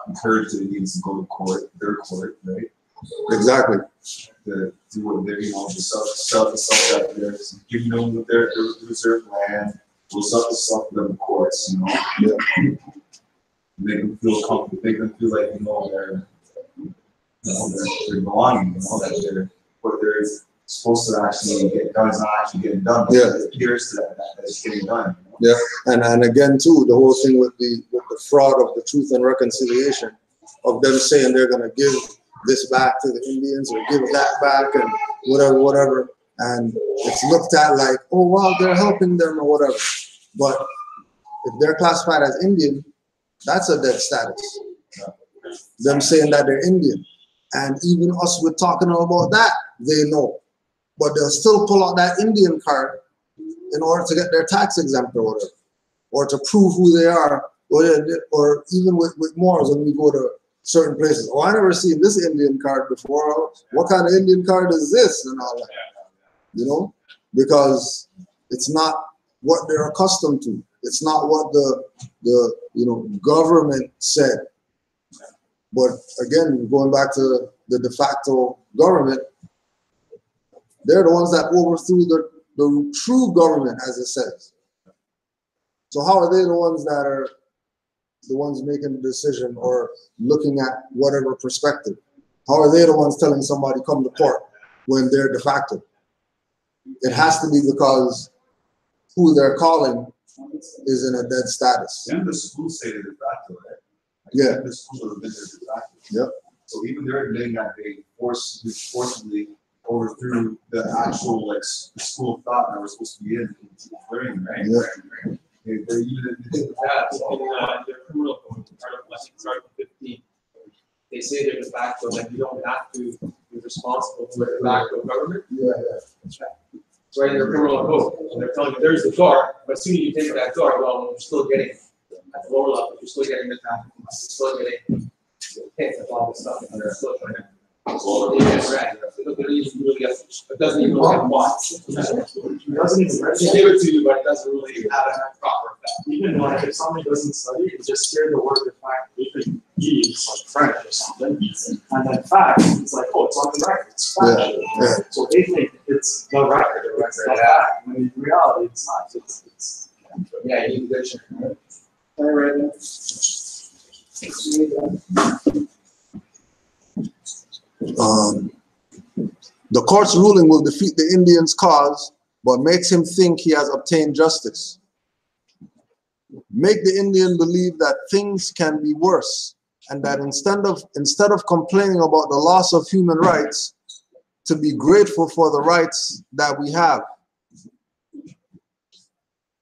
Speaker 3: encourage the Indians to go to court, their court, right?
Speaker 1: Exactly.
Speaker 3: To do what they're, you know, the stuff out there, giving them their reserved land, we'll stuff the stuff for them in courts, you know. Yeah. Make them feel comfortable, make them feel like, you know, they're belonging, you know, that they're what they're supposed to actually get done is not actually getting done. But it appears that it's getting done. You know?
Speaker 1: Yeah, and again too, the whole thing with the fraud of the Truth and Reconciliation, of them saying they're gonna give this back to the Indians or give that back and whatever, and it's looked at like, oh well, they're helping them or whatever. But if they're classified as Indian, that's a dead status. Them saying that they're Indian, and even us with talking about that, they know, but they'll still pull out that Indian card in order to get their tax exempt or whatever, or to prove who they are, or even with Moors when we go to certain places. Oh, I never seen this Indian card before. What kind of Indian card is this? And all that. You know, because it's not what they're accustomed to. It's not what the government said. But again, going back to the de facto government, they're the ones that overthrew the true government, as it says. So how are they the ones that are the ones making the decision or looking at whatever perspective? How are they the ones telling somebody come to court when they're de facto? It has to be because who they're calling is in a dead status.
Speaker 3: And the schools say they're de facto, right?
Speaker 1: Yeah.
Speaker 3: The schools are de facto.
Speaker 1: Yep.
Speaker 3: So even they're admitting that they forcibly overthrew the actual the school of thought that we're supposed to be in learning, right?
Speaker 1: Yep.
Speaker 3: They're even
Speaker 4: Yeah, so in their criminal code, Article 15, they say they're de facto, that you don't have to be responsible for a de facto government.
Speaker 1: Yeah.
Speaker 4: That's right. It's right in their criminal code. And they're telling you there's the door, but as soon as you take that door, well, you're still getting at the lower level, you're still getting the tax, you're still getting hits of all this stuff, and they're still trying to. Yeah, right. It doesn't even look at once. It doesn't even give it to you, but it doesn't really have a proper effect.
Speaker 6: Even like if somebody doesn't study, it just hear the word the fact they could use like French or something, and then fact, it's like, oh, it's on the record, it's fact.
Speaker 1: Yeah.
Speaker 6: So they think it's the record, or it's the fact. When in reality, it's not. It's
Speaker 4: Yeah, you need the dictionary.
Speaker 1: The court's ruling will defeat the Indian's cause, but makes him think he has obtained justice. Make the Indian believe that things can be worse, and that instead of complaining about the loss of human rights, to be grateful for the rights that we have.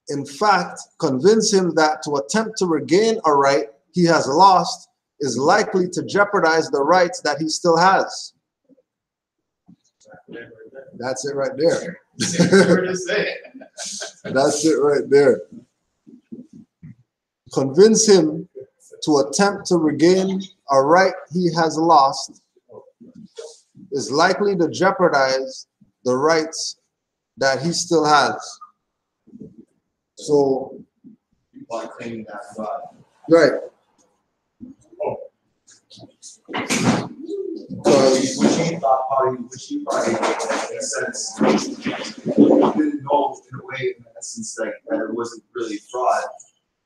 Speaker 1: In fact, convince him that to attempt to regain a right he has lost is likely to jeopardize the rights that he still has. That's it right there. That's it right there. Convince him to attempt to regain a right he has lost is likely to jeopardize the rights that he still has. So,
Speaker 3: people are claiming that God.
Speaker 1: right.
Speaker 3: Which he probably, in a sense, didn't know in a way, in essence, that it wasn't really fraud,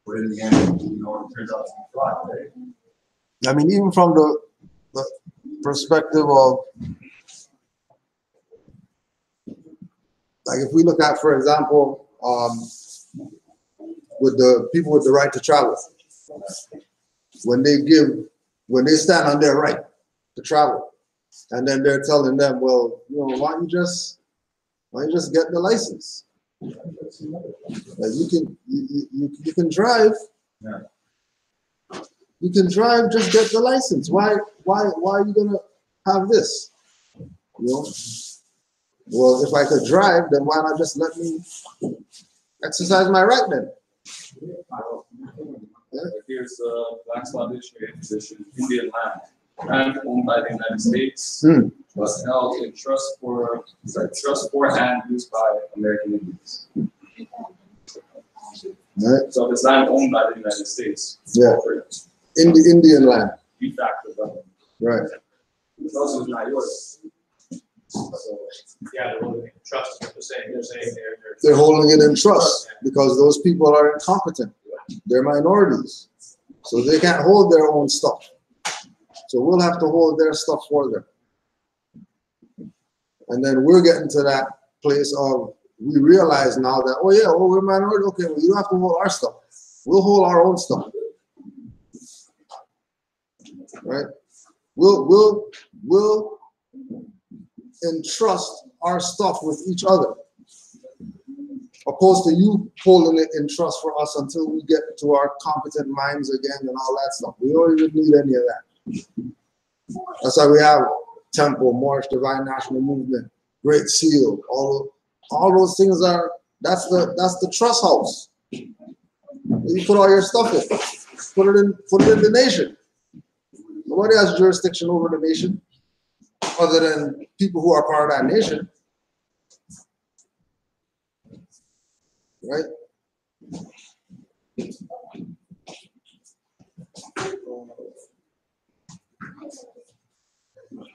Speaker 3: but in the end, it turns out to be fraud, right?
Speaker 1: I mean, even from the perspective of, like, if we look at, for example, with the people with the right to travel, when they stand on their right to travel, and then they're telling them, well, why don't you just get the license? Like you can drive.
Speaker 3: Yeah.
Speaker 1: You can drive, just get the license. Why are you gonna have this? Well, if I could drive, then why not just let me exercise my right then?
Speaker 5: Here's the Black Law Dictionary definition: Indian land owned by the United States, was held in trust for hand used by American Indians.
Speaker 1: Right.
Speaker 5: So if it's land owned by the United States, it's
Speaker 1: Yeah.
Speaker 5: corporate.
Speaker 1: In the Indian land.
Speaker 5: De facto government.
Speaker 1: Right.
Speaker 5: It's also not yours. So,
Speaker 4: Yeah, they're holding it in trust, is what they're saying. They're saying
Speaker 1: They're holding it in trust because those people are incompetent. They're minorities. So they can't hold their own stuff. So we'll have to hold their stuff for them. And then we're getting to that place of, we realize now that, we're minority. Okay, well, you don't have to hold our stuff. We'll hold our own stuff. Right? We'll entrust our stuff with each other, opposed to you holding it in trust for us until we get to our competent minds again and all that stuff. We don't even need any of that. That's why we have Temple, Moorish, Divine National Movement, Great Seal. All those things that's the trust house. You put all your stuff in. Put it in the nation. Nobody has jurisdiction over the nation other than people who are part of that nation. Right?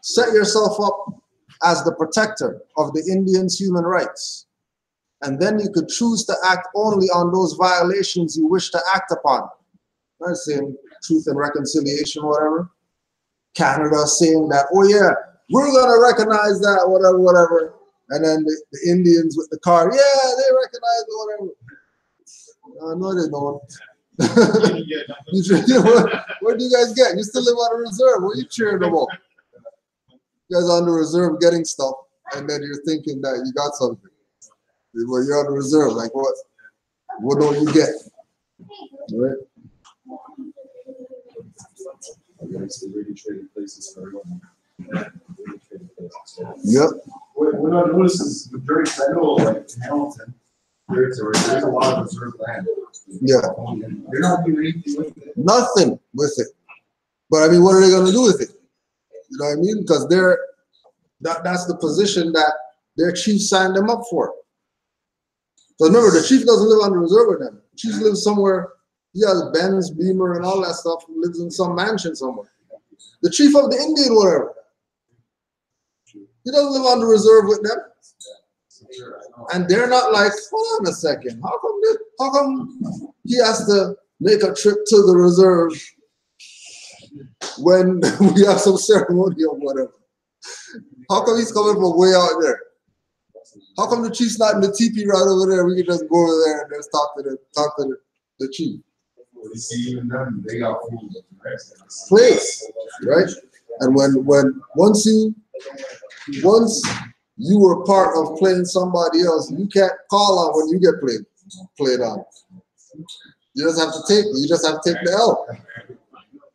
Speaker 1: Set yourself up as the protector of the Indians' human rights. and then you could choose to act only on those violations you wish to act upon. I'm saying truth and reconciliation, whatever. Canada saying that, oh yeah, we're gonna recognize that, whatever, whatever. And then the Indians with the card, yeah, they recognize it, whatever. No, they don't. What do you guys get? You still live on the reserve. What are you cheering about? You guys are on the reserve getting stuff, and then you're thinking that you got something. Well, you're on the reserve. Like what? What don't you get? Right?
Speaker 3: Really trading places for everyone.
Speaker 1: Yep.
Speaker 3: What I noticed is during federal, like in Hamilton, there's a lot of reserve land.
Speaker 1: Yeah.
Speaker 3: They're not doing anything with it.
Speaker 1: Nothing with it. But I mean, what are they going to do with it? You know what I mean? Because that's the position that their chief signed them up for. So remember, the chief doesn't live on the reserve with them. The chief lives somewhere. He has Benz, Beamer, and all that stuff. He lives in some mansion somewhere. The chief of the Indian, whatever. He doesn't live on the reserve with them. And they're not like, hold on a second. How come he has to make a trip to the reserve when we have some ceremony or whatever? How come he's coming from way out there? How come the chief's not in the teepee right over there? We can just go over there and just talk to the chief.
Speaker 3: Even them, they got food.
Speaker 1: Place, right? And once you were part of playing somebody else, you can't call on when you get played on. You just have to take the L.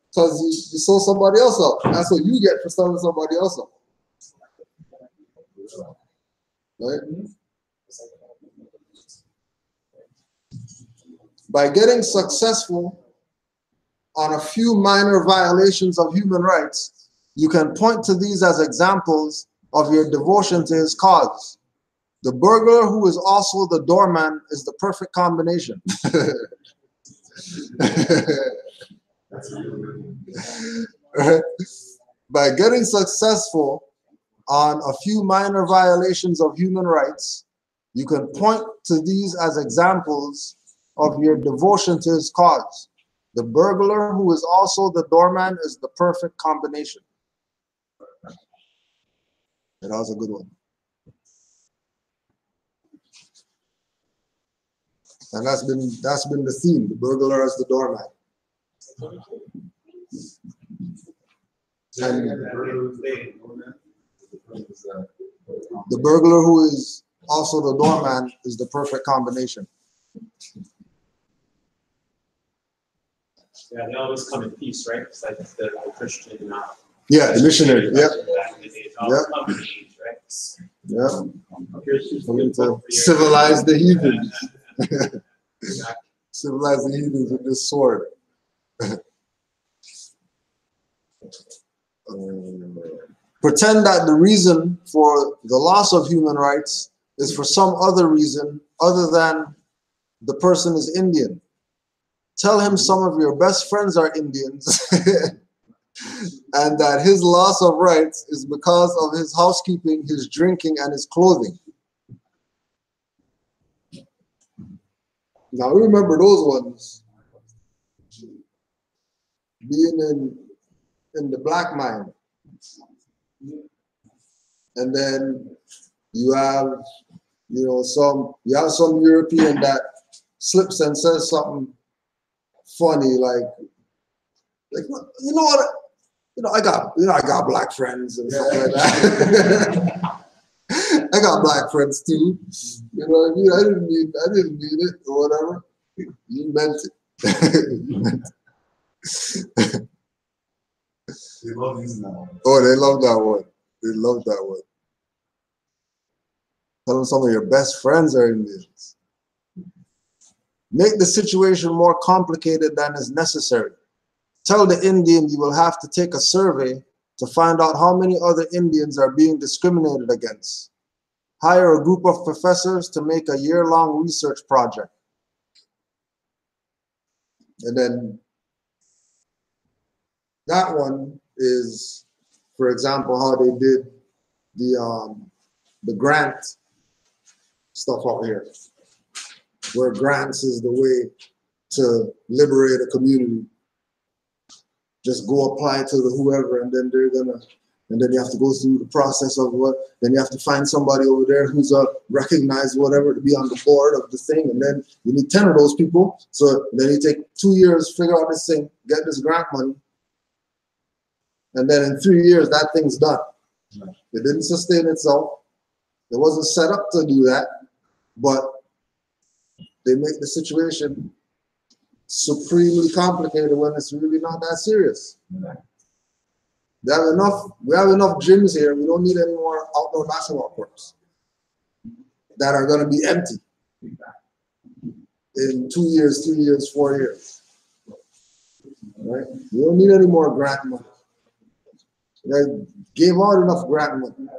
Speaker 1: Because you sold somebody else up. That's what you get for selling somebody else up. Right? By getting successful on a few minor violations of human rights, you can point to these as examples of your devotion to his cause. The burglar who is also the doorman is the perfect combination. By getting successful on a few minor violations of human rights, you can point to these as examples of your devotion to his cause. The burglar who is also the doorman is the perfect combination. That was a good one. And that's been the theme, the burglar as the doorman. And the burglar who is also the doorman is the perfect combination.
Speaker 6: Yeah, they always come in peace, right? It's like the Christian.
Speaker 1: Yeah, the missionary. Yep.
Speaker 6: Yep.
Speaker 1: Yep. Coming to civilize the heathens. Civilize the heathens with this sword. Pretend that the reason for the loss of human rights is for some other reason other than the person is Indian. Tell him some of your best friends are Indians and that his loss of rights is because of his housekeeping, his drinking, and his clothing. Now remember those ones. Being in the black mine. And then you have some European that slips and says something funny like I got black friends and stuff like that. I got black friends too. You know what I mean? I didn't mean it or whatever. You meant it. You meant it.
Speaker 3: They love using that one.
Speaker 1: Oh, they love that one. They love that one. Tell them some of your best friends are Indians. Make the situation more complicated than is necessary. Tell the Indian you will have to take a survey to find out how many other Indians are being discriminated against. Hire a group of professors to make a year-long research project. And then that one is, for example, how they did the grant stuff out here, where grants is the way to liberate a community. Just go apply to the whoever, and then they're gonna, and then you have to go through the process of what, then you have to find somebody over there who's a recognized whatever to be on the board of the thing, and then you need 10 of those people. So then you take 2 years to figure out this thing, get this grant money, and then in 3 years that thing's done. It didn't sustain itself. It wasn't set up to do that, but they make the situation supremely complicated when it's really not that serious. We have enough gyms here. We don't need any more outdoor basketball courts that are going to be empty in 2 years, 3 years, 4 years. Right? We don't need any more grant money. They gave out enough grant money.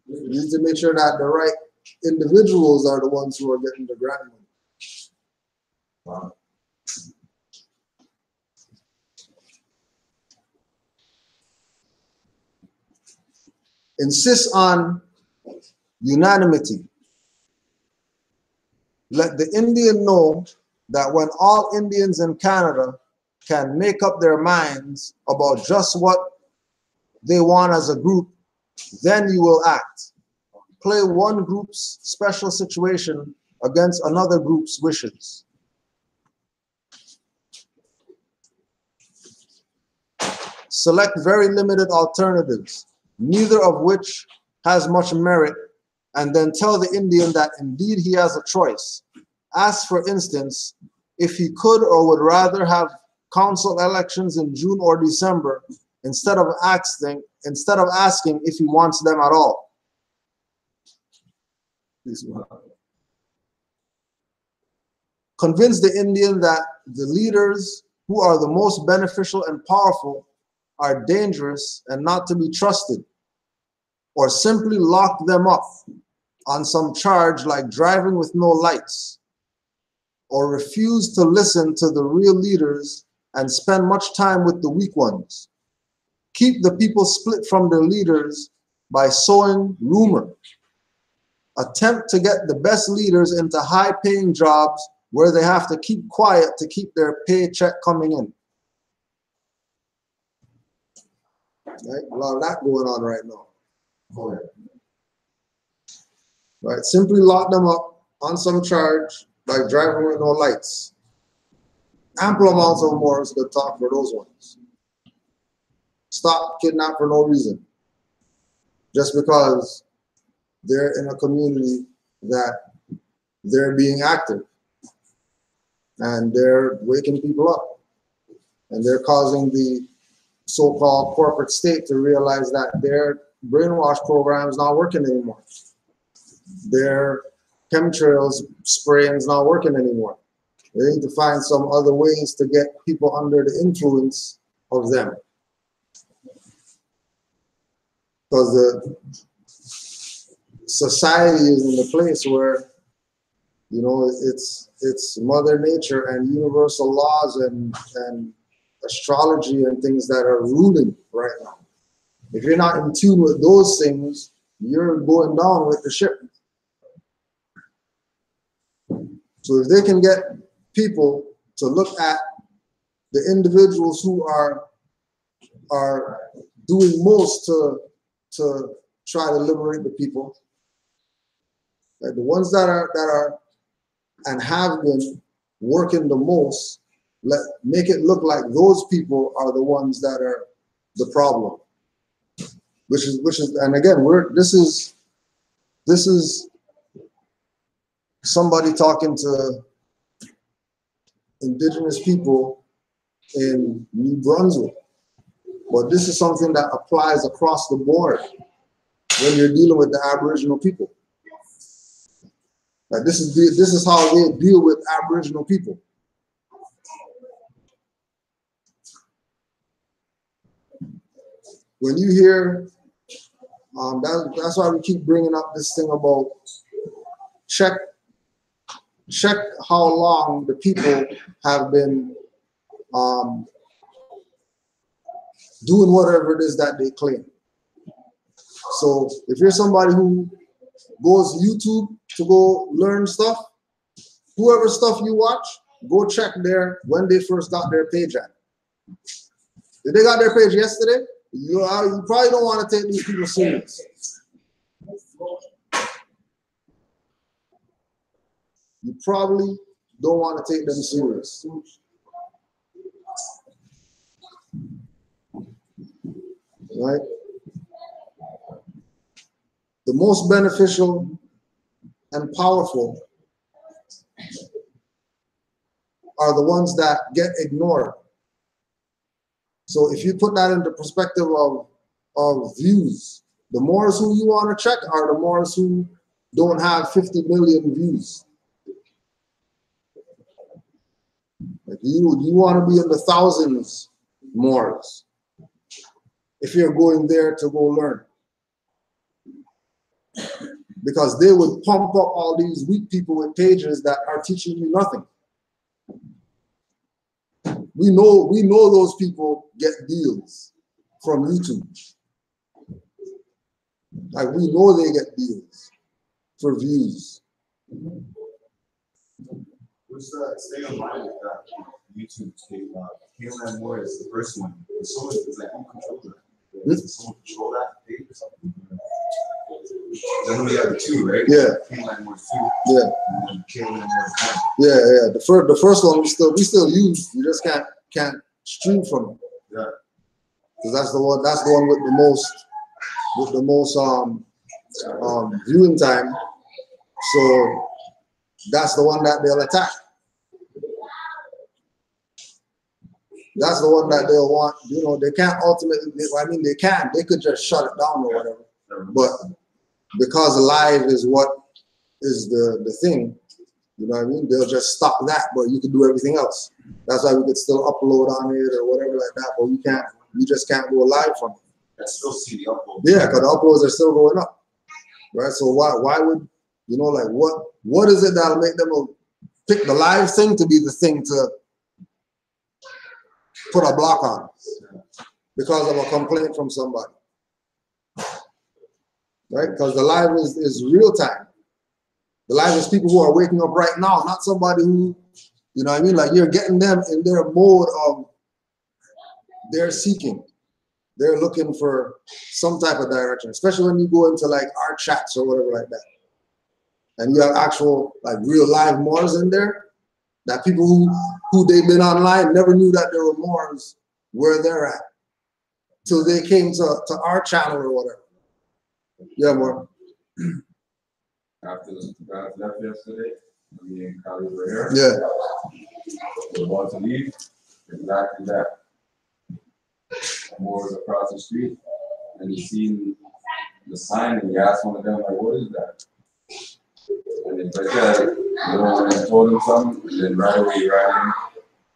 Speaker 1: We need to make sure that the right individuals are the ones who are getting the grant money. Wow. Insist on unanimity. Let the Indian know that when all Indians in Canada can make up their minds about just what they want as a group, then you will act. Play one group's special situation against another group's wishes. Select very limited alternatives, neither of which has much merit, and then tell the Indian that indeed he has a choice. Ask, for instance, if he could or would rather have council elections in June or December instead of asking if he wants them at all. Convince the Indian that the leaders who are the most beneficial and powerful are dangerous and not to be trusted, or simply lock them up on some charge like driving with no lights, or refuse to listen to the real leaders and spend much time with the weak ones. Keep the people split from their leaders by sowing rumor. Attempt to get the best leaders into high-paying jobs where they have to keep quiet to keep their paycheck coming in. Right? A lot of that going on right now. Right? Simply lock them up on some charge like driving with no lights. Ample amounts of morals to talk for those ones. Stop kidnapping for no reason. Just because they're in a community that they're being active and they're waking people up and they're causing the so-called corporate state to realize that their brainwash program is not working anymore. Their chemtrails spraying is not working anymore. They need to find some other ways to get people under the influence of them. Because the society is in the place where, you know, it's Mother Nature and universal laws and astrology and things that are ruling right now. If you're not in tune with those things, you're going down with the ship. So if they can get people to look at the individuals who are doing most to try to liberate the people, the ones that are and have been working the most, make it look like those people are the ones that are the problem. Which is, and again, this is somebody talking to indigenous people in New Brunswick. But this is something that applies across the board when you're dealing with the Aboriginal people. Like this is how they deal with Aboriginal people. When you hear, that's why we keep bringing up this thing about check how long the people have been doing whatever it is that they claim. So if you're somebody who goes YouTube to go learn stuff, whoever stuff you watch, go check there when they first got their page at. If they got their page yesterday, you probably don't want to take these people serious. You probably don't want to take them serious. Right? The most beneficial and powerful are the ones that get ignored. So if you put that into perspective of views, the Moors who you want to check are the Moors who don't have 50 million views. Like you want to be in the thousands Moors if you're going there to go learn. Because they would pump up all these weak people with pages that are teaching you nothing. We know those people get deals from YouTube. Like we know they get deals for views.
Speaker 3: Stay on line with that YouTube tape. Canaanland Moore is the first one. Someone is like, who controls that? Does someone control that tape or something? Then we have the two, right?
Speaker 1: Yeah.
Speaker 3: Canaanland Moore 2.
Speaker 1: Yeah.
Speaker 3: And then Canaanland Moore 1.
Speaker 1: Yeah. The first one we still use. You just can't stream from it.
Speaker 3: Yeah.
Speaker 1: Because that's the one with the most viewing time. So that's the one that they'll attack. That's the one that they'll want. You know, they can't ultimately. They can. They could just shut it down or whatever. But because live is what is the thing, you know what I mean? They'll just stop that, but you can do everything else. That's why we could still upload on it or whatever like that, but we just can't go live from it.
Speaker 3: I still see the upload.
Speaker 1: Yeah, because the uploads are still going up, right? So why would, you know, like what is it that'll make them pick the live thing to be the thing to put a block on because of a complaint from somebody, right? Because the live is real time. The live is people who are waking up right now, not somebody who, you know what I mean? Like you're getting them in their mode of they're seeking. They're looking for some type of direction, especially when you go into like our chats or whatever like that. And you have actual like real live Moors in there, that people who they've been online never knew that there were Moors where they're at till they came to our channel or whatever. Yeah, Moor.
Speaker 5: After the guys left yesterday, me and Kali were here.
Speaker 1: Yeah.
Speaker 5: We're about to leave. Exactly that. Moore was across the street, and he seen the sign, and he asked one of them, like, what is that? And it's like, yeah, you know, and told him something, and then right away he ran in,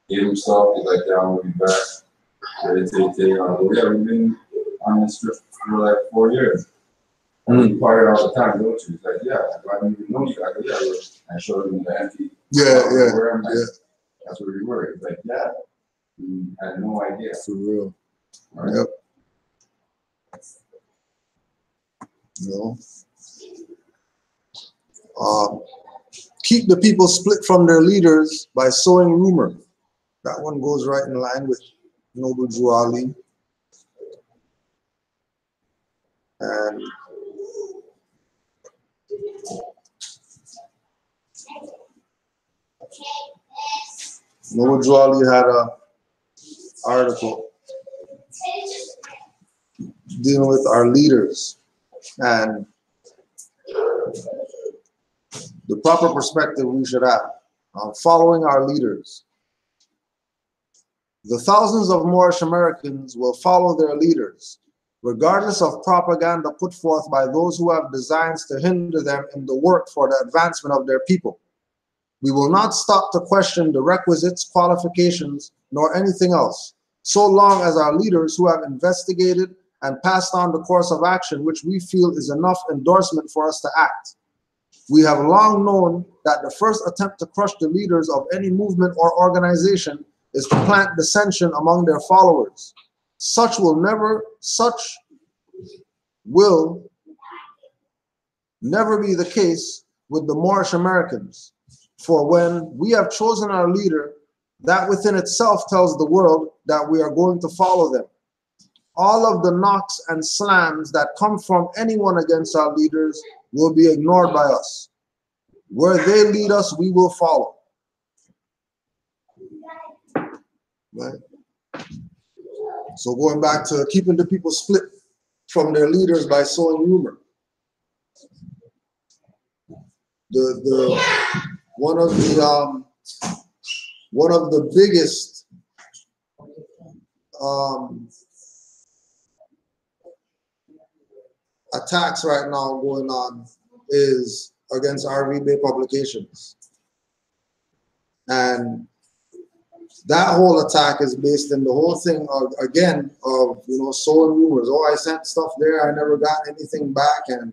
Speaker 5: gave himself, he's like, yeah, I'm gonna be back. Ready to take yeah, we've been on this trip for like 4 years. And you party all the time, don't you? He's like, yeah, I don't even know you. I go, yeah, I showed him the empty.
Speaker 1: Yeah.
Speaker 5: That's where we were. He's like, yeah. I had no idea.
Speaker 1: For real.
Speaker 5: Right?
Speaker 1: Yep. No. Keep the people split from their leaders by sowing rumor. That one goes right in line with Noble Drew Ali. And Noble Drew Ali had an article dealing with our leaders and the proper perspective we should have on following our leaders. The thousands of Moorish Americans will follow their leaders, regardless of propaganda put forth by those who have designs to hinder them in the work for the advancement of their people. We will not stop to question the requisites, qualifications, nor anything else, so long as our leaders who have investigated and passed on the course of action which we feel is enough endorsement for us to act. We have long known that the first attempt to crush the leaders of any movement or organization is to plant dissension among their followers. Such will never be the case with the Moorish Americans. For when we have chosen our leader, that within itself tells the world that we are going to follow them. All of the knocks and slams that come from anyone against our leaders will be ignored by us. Where they lead us, we will follow. Right? So going back to keeping the people split from their leaders by sowing rumor. One of the biggest attacks right now going on is against RV Bay Publications. And that whole attack is based in the whole thing of, again, of, you know, sowing rumors. Oh, I sent stuff there, I never got anything back, and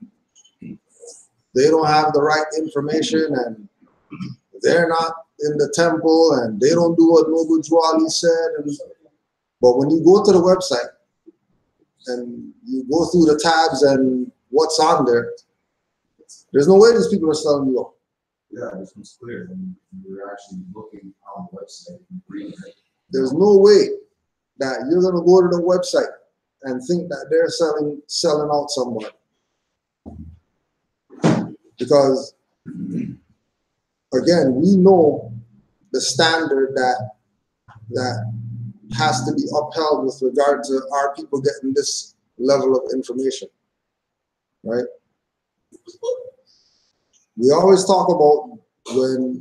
Speaker 1: they don't have the right information, and they're not in the temple, and they don't do what Noble Juali said. But when you go to the website and you go through the tabs and what's on there, there's no way these people are selling you out.
Speaker 3: Yeah, this one's clear. And we're actually looking on the website and reading it.
Speaker 1: There's no way that you're gonna go to the website and think that they're selling out somebody. Because again, we know the standard that has to be upheld with regard to our people getting this level of information, right? We always talk about when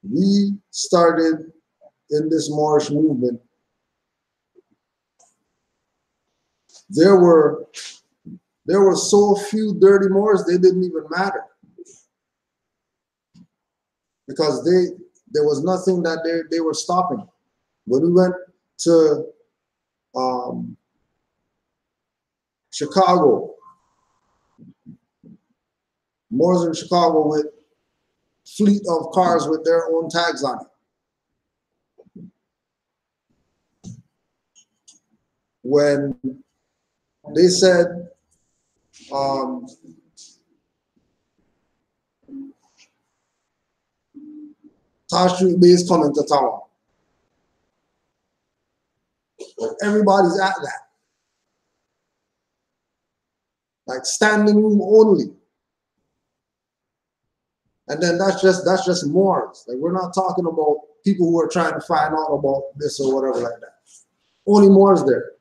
Speaker 1: we started in this Moorish movement, there were so few dirty Moors, they didn't even matter. Because there was nothing that they were stopping. When we went to Chicago, Moors in Chicago with fleet of cars with their own tags on it. When they said Taj Street Bay is coming to town, everybody's at that. Like standing room only. And then that's just Moors. Like, we're not talking about people who are trying to find out about this or whatever like that. Only Moors there.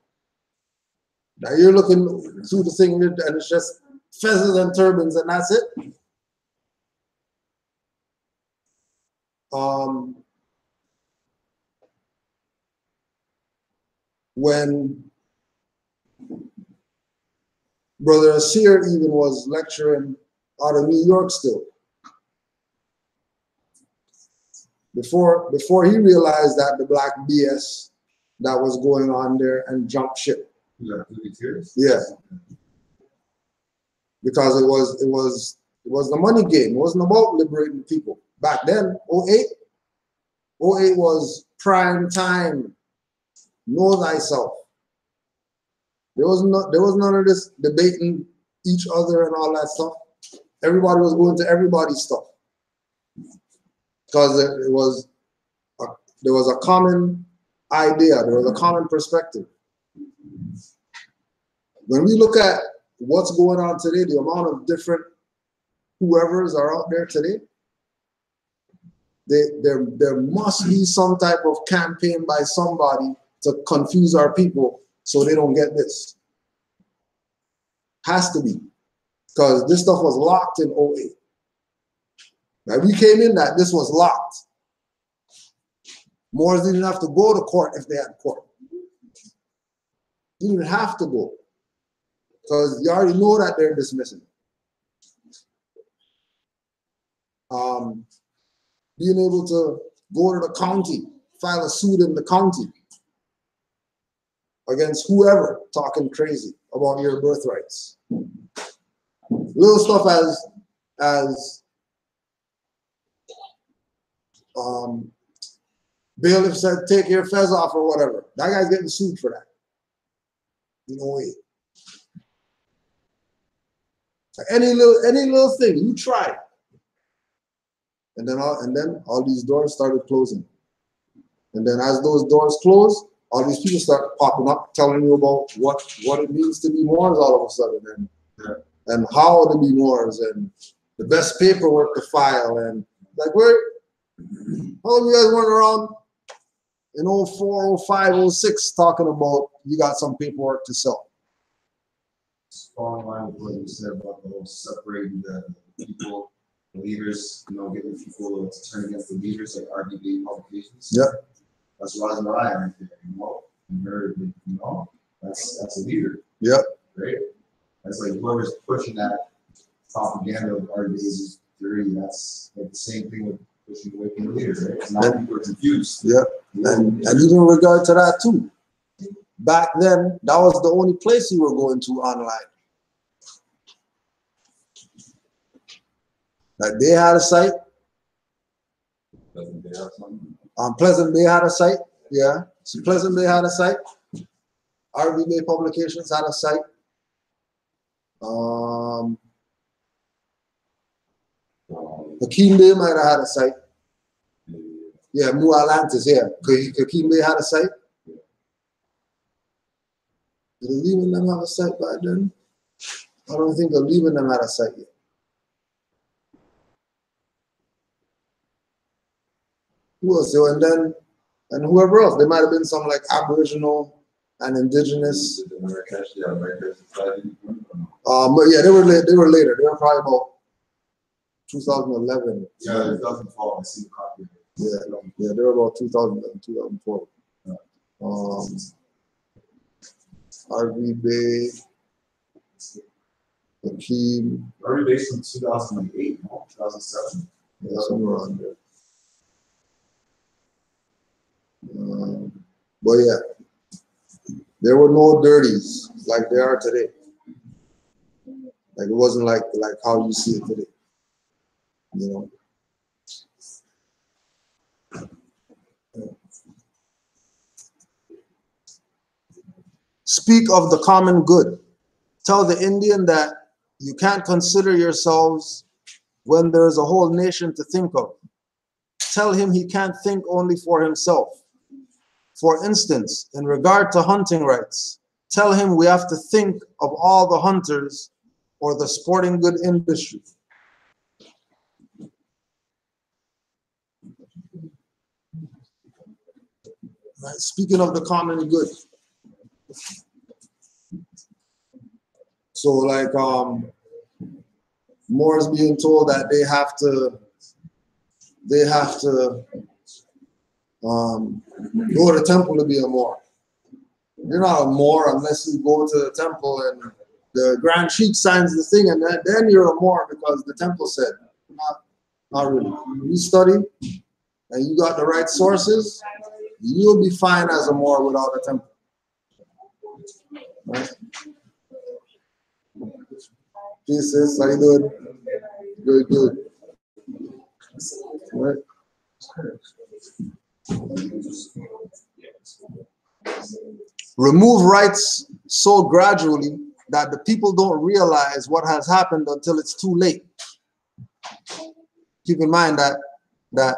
Speaker 1: Now you're looking through the thing and it's just feathers and turbans and that's it. When Brother Asir even was lecturing out of New York still, before he realized that the black BS that was going on there and jumped ship. Yeah. Because it was the money game. It wasn't about liberating people. Back then, 08 was prime time. Know thyself. There was none of this debating each other and all that stuff. Everybody was going to everybody's stuff. Because there was a common idea, there was a common perspective. When we look at what's going on today, the amount of different whoever's are out there today, there must be some type of campaign by somebody to confuse our people so they don't get this. Has to be. Because this stuff was locked in 08. Now, we came in that this was locked. Moors didn't have to go to court if they had court. You didn't have to go. Because you already know that they're dismissing. Being able to go to the county, file a suit in the county against whoever talking crazy about your birthrights. Little stuff as bailiff said, take your fez off or whatever. That guy's getting sued for that. No way. Any little thing, you try. And then all these doors started closing. And then as those doors close, all these people start popping up, telling you about what it means to be Moors all of a sudden, and how to be Moors, and the best paperwork to file, and like how you guys went around in 04, 05, 06 talking about you got some paperwork to sell.
Speaker 3: Following line with what you said about the whole separating the people, the leaders, getting people to turn against the leaders, like RBB publications.
Speaker 1: Yeah.
Speaker 3: That's Rise and Ryan right there, that's a leader.
Speaker 1: Yeah.
Speaker 3: Right? That's like whoever's pushing that propaganda of RBB's theory, that's like the same thing with pushing away from the leader, right? Now people are confused.
Speaker 1: Yeah. And even in regard to that too. Back then, that was the only place you were going to online. Like they had a site. Pleasant Bay had a site. Yeah. So Pleasant Bay had a site. RV Bay Publications had a site. Hakeem Bay might have had a site. Yeah, New Atlantis, yeah. Hakeem Bay had a site. Did Leaving Them have a site back then? I don't think Leaving Them had a site yet. Who else? And whoever else. There might have been some like Aboriginal and Indigenous. But yeah, they were later. They were probably about 2011.
Speaker 3: Yeah, 2012. I see the copy.
Speaker 1: Yeah, they were about 2011, 2012. RV Bay, Hakeem.
Speaker 3: RV Bay from 2008, no? 2007.
Speaker 1: Yeah, somewhere around there. But yeah, there were no dirties like there are today. Like it wasn't like how you see it today. Speak of the common good. Tell the Indian that you can't consider yourselves when there is a whole nation to think of. Tell him he can't think only for himself. For instance, in regard to hunting rights, tell him we have to think of all the hunters or the sporting good industry. Right. Speaking of the common good. So like Moors being told that they have to go to the temple to be a Moor. You're not a Moor unless you go to the temple and the Grand Sheikh signs the thing, and then you're a Moor because the temple said. Not really. You study and you got the right sources, you'll be fine as a Moor without a temple. Right? Jesus, how you doing? Good. Right? Remove rights so gradually that the people don't realize what has happened until it's too late. Keep in mind that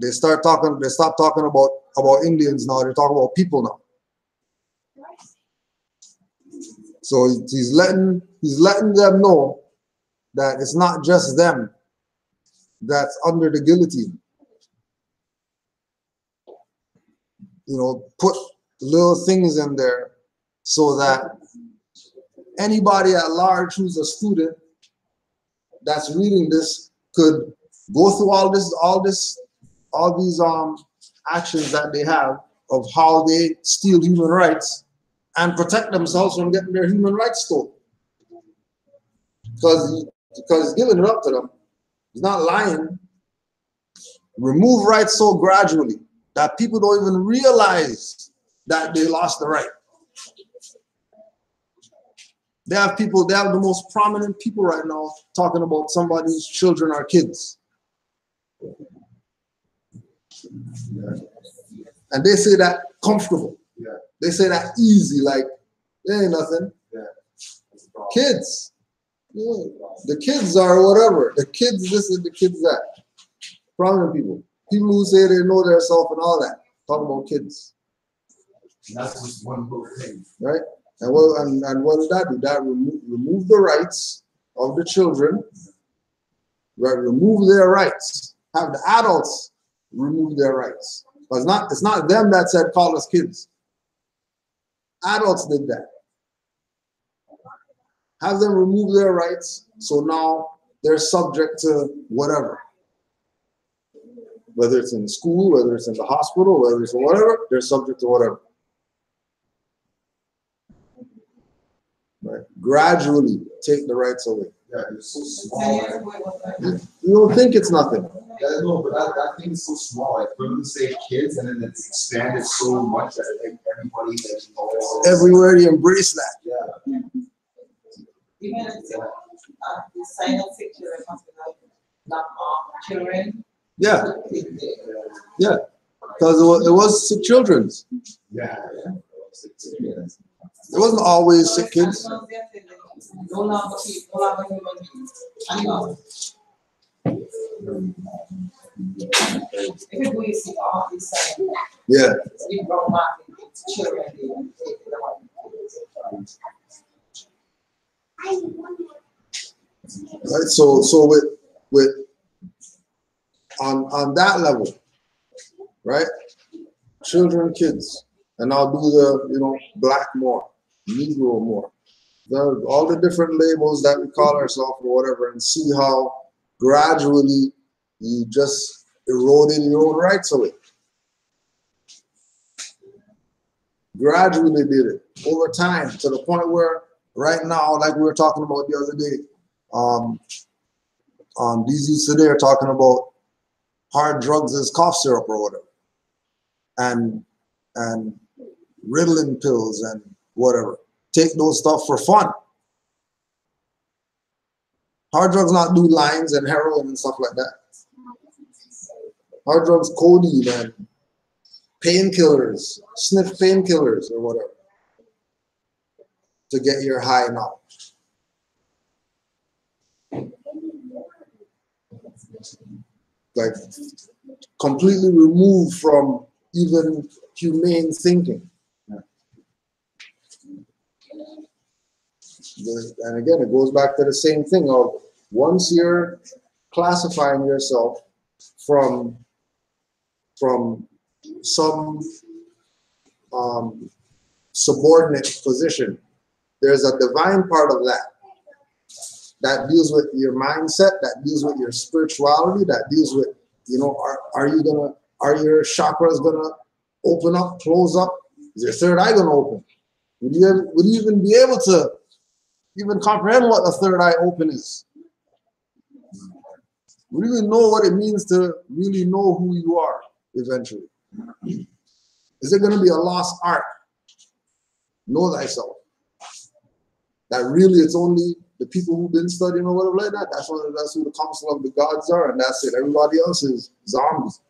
Speaker 1: they stop talking about Indians now, they're talking about people now. So he's letting them know that it's not just them that's under the guillotine. Put little things in there so that anybody at large who's a student that's reading this could go through all these actions that they have of how they steal human rights and protect themselves from getting their human rights stolen. Because he's giving it up to them. He's not lying. Remove rights so gradually that people don't even realize that they lost the right. They have the most prominent people right now talking about somebody's children are kids. And they say that comfortable.
Speaker 3: Yeah.
Speaker 1: They say that easy, like, there ain't nothing.
Speaker 3: Yeah.
Speaker 1: Kids. Yeah. The kids are whatever. The kids this and the kids that. Prominent people. People who say they know their self and all that. Talk about kids.
Speaker 3: And that's just one little thing.
Speaker 1: Right? And what did that do? That remove the rights of the children. Right? Remove their rights. Have the adults remove their rights. But it's not them that said call us kids. Adults did that. Have them remove their rights, so now they're subject to whatever. Whether it's in school, whether it's in the hospital, whether it's whatever, they're subject to whatever. Right? Gradually take the rights away.
Speaker 3: Yeah, it's so small.
Speaker 1: You don't think it's nothing.
Speaker 3: Yeah, no, but that thing is so small. Like, for them to say kids, and then it's expanded so much that like everybody that knows.
Speaker 1: Everywhere you embrace that.
Speaker 3: Yeah.
Speaker 7: Even if the sign of security must be not children.
Speaker 1: Yeah. Yeah. Because it was sick children's.
Speaker 3: Yeah.
Speaker 1: It wasn't always sick kids.
Speaker 7: No longer people, no longer human beings. Animals. If you see all these signs,
Speaker 1: Yeah.
Speaker 7: we brought back into children, they take the one.
Speaker 1: Right. So with on that level, right? Children, kids, and I'll do the black more, Negro more, all the different labels that we call ourselves or whatever, and see how gradually you just eroded your own rights away. Gradually did it over time to the point where right now, like we were talking about the other day, these youths today are talking about hard drugs as cough syrup or whatever, and Ritalin pills and whatever. Take those stuff for fun. Hard drugs not do lines and heroin and stuff like that. Hard drugs, codeine and painkillers, sniff painkillers or whatever, to get your high now. Like completely removed from even humane thinking. And again, it goes back to the same thing of once you're classifying yourself from some subordinate position, there's a divine part of that deals with your mindset, that deals with your spirituality, that deals with, are your chakras gonna open up, close up? Is your third eye gonna open? Would you even be able to even comprehend what a third eye open is? Would you even know what it means to really know who you are eventually? Is it gonna be a lost art? Know thyself. That really it's only the people who've been studying or whatever like that. That's who the council of the gods are, and that's it. Everybody else is zombies.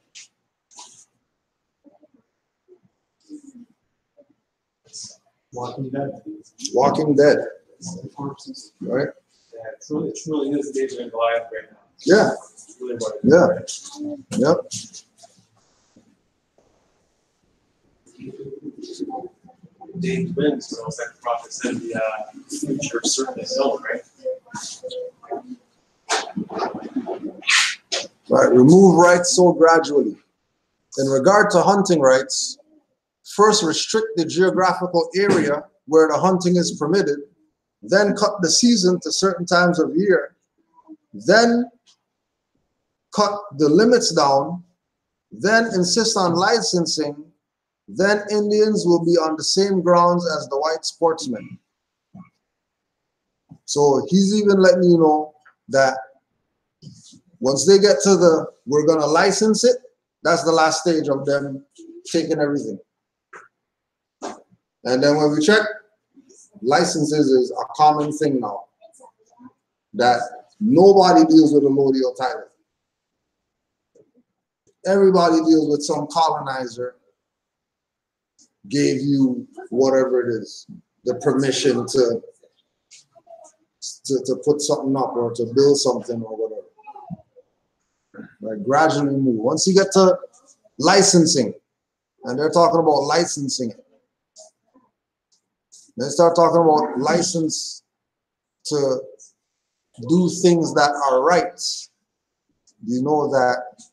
Speaker 6: Walking Dead.
Speaker 1: Walking Dead. Right?
Speaker 4: Yeah, it truly is David and Goliath right now.
Speaker 1: Yeah.
Speaker 4: It's really what it is,
Speaker 1: Yeah.
Speaker 4: right?
Speaker 1: Yep.
Speaker 4: James wins, so it's like the prophet said, the future certainly known, right?
Speaker 1: Right. Remove rights so gradually. In regard to hunting rights, first restrict the geographical area where the hunting is permitted, then cut the season to certain times of year, then cut the limits down, then insist on licensing, then Indians will be on the same grounds as the white sportsmen. So he's even letting you know that once they get to we're gonna license it, that's the last stage of them taking everything. And then when we check, licenses is a common thing now. That nobody deals with a Lodial title. Everybody deals with some colonizer gave you whatever it is, the permission to put something up or to build something or whatever. Right? Gradually move. Once you get to licensing, and they're talking about licensing it, they start talking about license to do things that are rights. You know that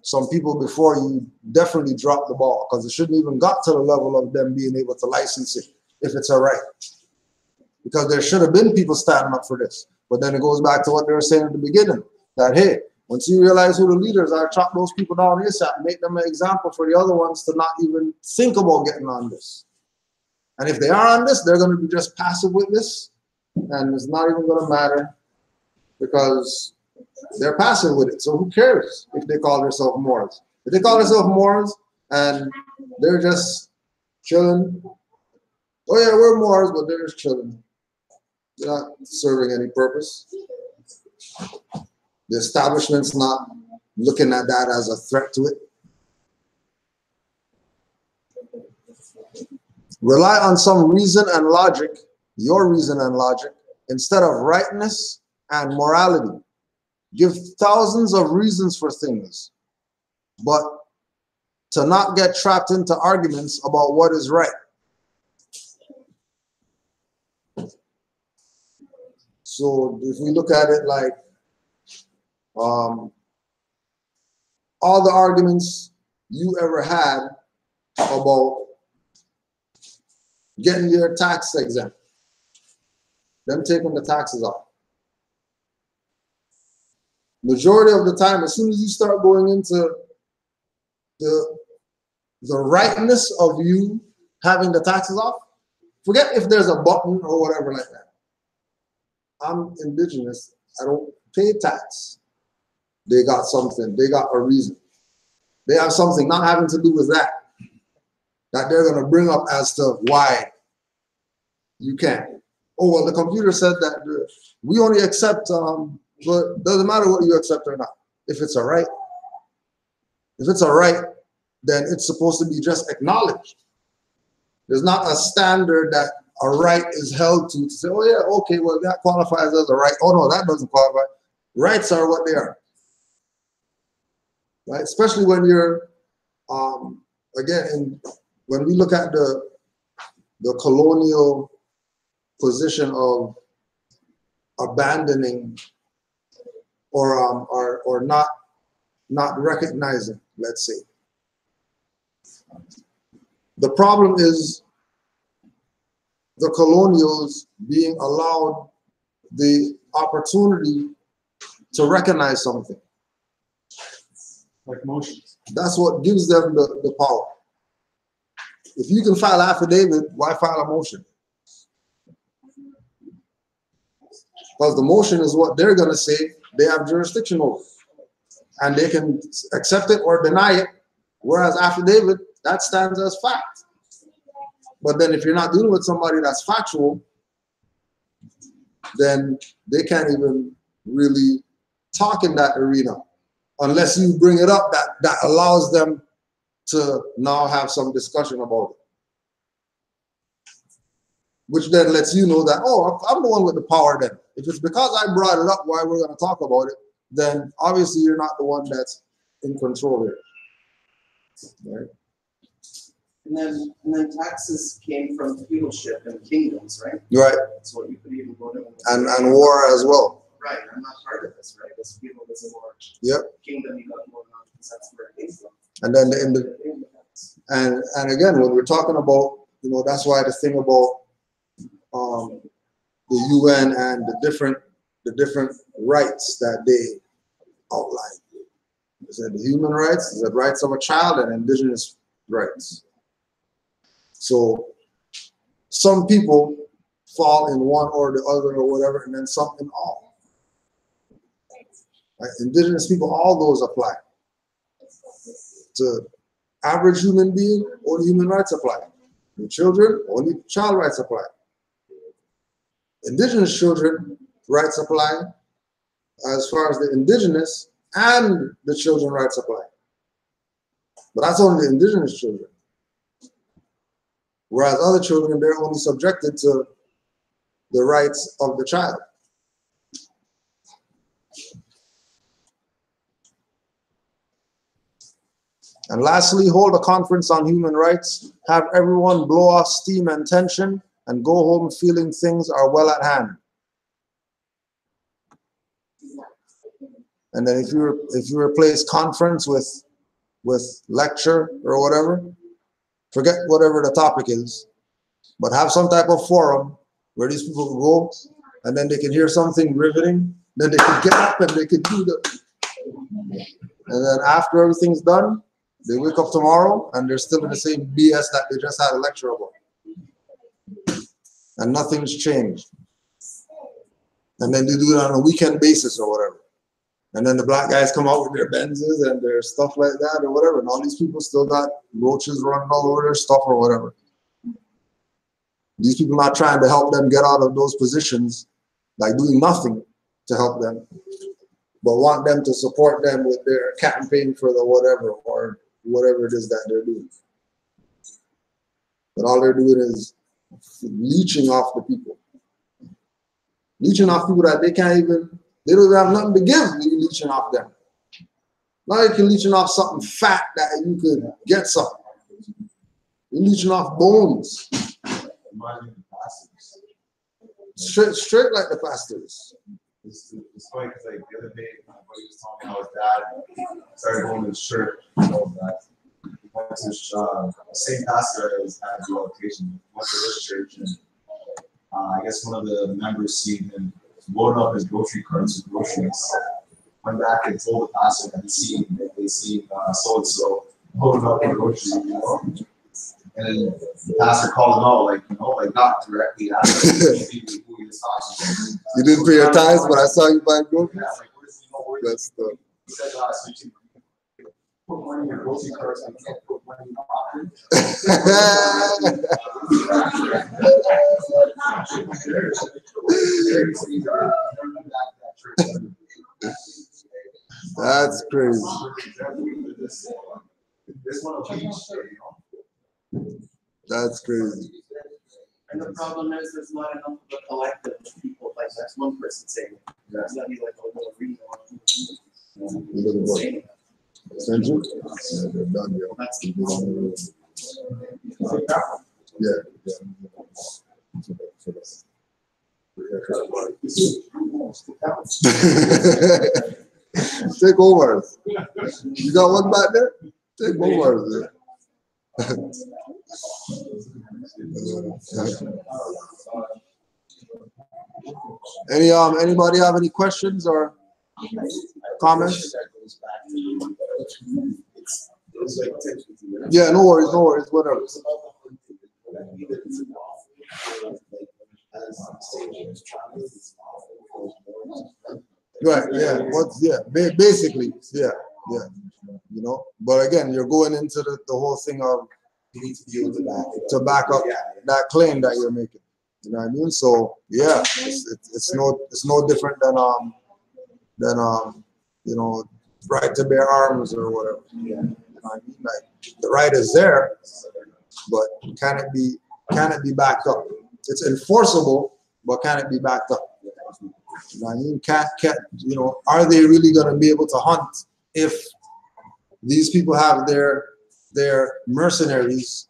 Speaker 1: some people before you definitely dropped the ball because it shouldn't even got to the level of them being able to license it if it's a right. Because there should have been people standing up for this. But then it goes back to what they were saying at the beginning, that hey, once you realize who the leaders are, chop those people down ASAP, make them an example for the other ones to not even think about getting on this. And if they are on this, they're going to be just passive with this, and it's not even going to matter because they're passive with it. So who cares if they call themselves Moors? If they call themselves Moors and they're just chilling, oh yeah, we're Moors, but they're just chilling. They're not serving any purpose. The establishment's not looking at that as a threat to it. Rely on some reason and logic, your reason and logic, instead of rightness and morality. Give thousands of reasons for things, but to not get trapped into arguments about what is right. So if we look at it like all the arguments you ever had about getting your tax exempt, them taking the taxes off. Majority of the time, as soon as you start going into the rightness of you having the taxes off, forget if there's a button or whatever like that. I'm indigenous, I don't pay tax. They got something, they got a reason. They have something not having to do with that they're going to bring up as to why you can't. Oh, well, the computer said that we only accept, but doesn't matter what you accept or not. If it's a right, then it's supposed to be just acknowledged. There's not a standard that a right is held to say, oh yeah, okay, well that qualifies as a right. Oh no, that doesn't qualify. Rights are what they are. Right? Especially when you're, when we look at the colonial position of abandoning or not recognizing, let's say. The problem is the colonials being allowed the opportunity to recognize something.
Speaker 6: Like motions.
Speaker 1: That's what gives them the power. If you can file an affidavit, why file a motion? Because the motion is what they're going to say they have jurisdiction over. And they can accept it or deny it, whereas affidavit, that stands as fact. But then if you're not dealing with somebody that's factual, then they can't even really talk in that arena unless you bring it up that allows them to now have some discussion about it. Which then lets you know that, oh, I'm the one with the power then. If it's because I brought it up why we're going to talk about it, then obviously you're not the one that's in control here. Right?
Speaker 8: And then taxes came from feudalship and kingdoms, right?
Speaker 1: Right.
Speaker 8: So you could even go to
Speaker 1: and war as well.
Speaker 8: Right. I'm not part of this, right? This feudalism or
Speaker 1: Yep.
Speaker 8: kingdom you got more on because that's where it came from.
Speaker 1: And then and again, when we're talking about, that's why the thing about the UN and the different rights that they outline. Is that the human rights, is the rights of a child, and indigenous rights. So some people fall in one or the other or whatever, and then some in all. Right? Indigenous people, all those apply. To average human being, only human rights apply. To children, only child rights apply. Indigenous children rights apply as far as the indigenous, and the children rights apply. But that's only the indigenous children. Whereas other children, they're only subjected to the rights of the child. And lastly, hold a conference on human rights. Have everyone blow off steam and tension and go home feeling things are well at hand. And then if you replace conference with lecture or whatever, forget whatever the topic is, but have some type of forum where these people can go and then they can hear something riveting, then they can get up and they can do the, and then after everything's done, they wake up tomorrow and they're still in the same BS that they just had a lecture about. And nothing's changed. And then they do it on a weekend basis or whatever. And then the black guys come out with their Benzes and their stuff like that or whatever. And all these people still got roaches running all over their stuff or whatever. These people not trying to help them get out of those positions, like doing nothing to help them, but want them to support them with their campaign for the whatever or whatever it is that they're doing. But all they're doing is leeching off the people. Leeching off people that they can't even, they don't have nothing to give. You leeching off them. Now you can leeching off something fat that you could get something. You're leeching off bones. Straight like the pastors.
Speaker 3: It's funny because like the other day, my buddy was telling me how his dad started going to church. You know, that he went to the same pastor as at the location. Went to this church, and I guess one of the members seen him loading up his grocery carts with groceries. Went back and told the pastor that they seen so and so loading up their groceries. You know? And then the pastor called him out, like, you know, like not directly asking who he was talking to.
Speaker 1: You didn't pay your tithes, but I saw you buy groceries.
Speaker 3: Yeah, like,
Speaker 1: That's the.
Speaker 3: He said, so you can put money in your grocery carts and you can't put money in your pocket.
Speaker 1: That's crazy.
Speaker 3: This one will be, you know.
Speaker 1: That's crazy.
Speaker 8: And the problem is there's not enough of a collective of people, like that's one person saying it. There's not like a little reason.
Speaker 1: Essential? Yeah, they're done, yeah.
Speaker 8: That's the
Speaker 1: Take over. You got one back there? Take over. Anybody have any questions or comments? Yeah, no worries, whatever. Right, basically, yeah. You know, but again, you're going into the whole thing of you need to be able to back up that claim that you're making. You know what I mean? So yeah, it's no different than you know, right to bear arms or whatever. You know what I mean? Like the right is there, but can it be backed up? It's enforceable, but can it be backed up? You know what I mean? You know, are they really going to be able to hunt if these people have their mercenaries,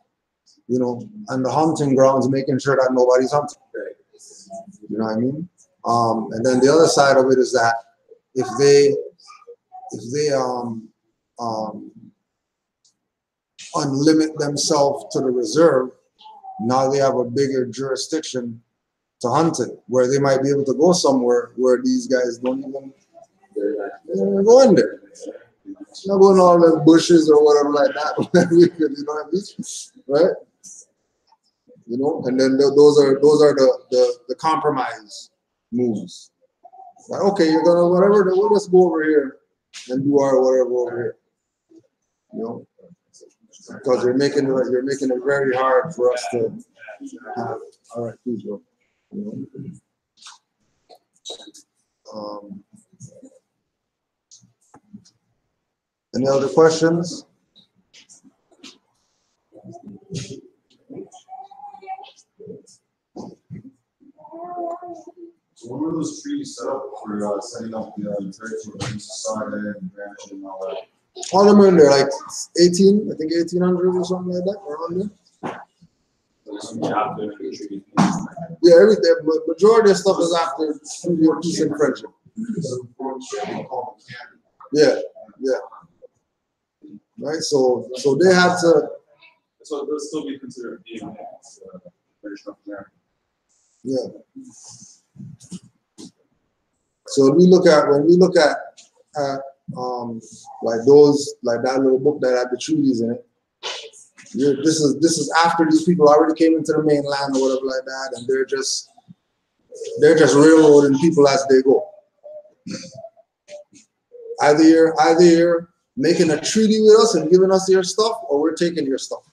Speaker 1: you know, and the hunting grounds, making sure that nobody's hunting? You know what I mean? And then the other side of it is that if they unlimit themselves to the reserve, now they have a bigger jurisdiction to hunt it, where they might be able to go somewhere where these guys don't even go in there. Not going all the bushes or whatever like that. You know what I mean? Right? You know, and then those are the compromise moves. Like, okay, you're gonna whatever. We'll just go over here and do our whatever over here. You know, because you're making it very hard for us to have. All right, please, bro. You know? Any other questions?
Speaker 3: what were those treaties set up for setting up the territory of Mississauga and Greenwich and all that?
Speaker 1: All of them are in there, like 18, I think 1800 or something like that, around there. Yeah, everything, but majority of stuff is after Treaty of Peace and Friendship. Yeah, yeah. Right, so they had to.
Speaker 5: So they'll still be considered being British North America.
Speaker 1: Yeah. So when we look at like those, like that little book that had the treaties in it, this is after these people already came into the mainland or whatever like that, and they're just railroading people as they go. Either you're making a treaty with us and giving us your stuff, or we're taking your stuff.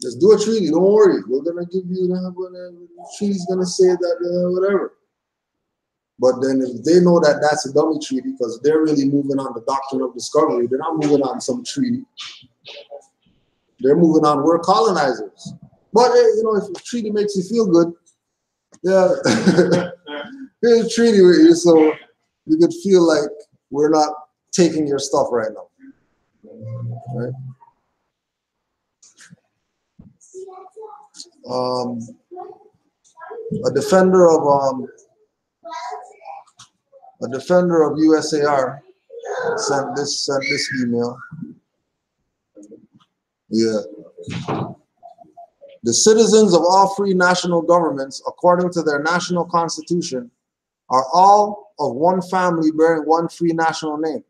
Speaker 1: Just do a treaty, don't worry. We're gonna give you the treaty's gonna say that whatever. But then if they know that that's a dummy treaty because they're really moving on the doctrine of discovery, they're not moving on some treaty. They're moving on, we're colonizers. But you know, if the treaty makes you feel good, yeah, here's a treaty with you, so you could feel like we're not taking your stuff right now. Right? A defender of USAR sent this email. Yeah. The citizens of all free national governments, according to their national constitution, are all of one family bearing one free national name.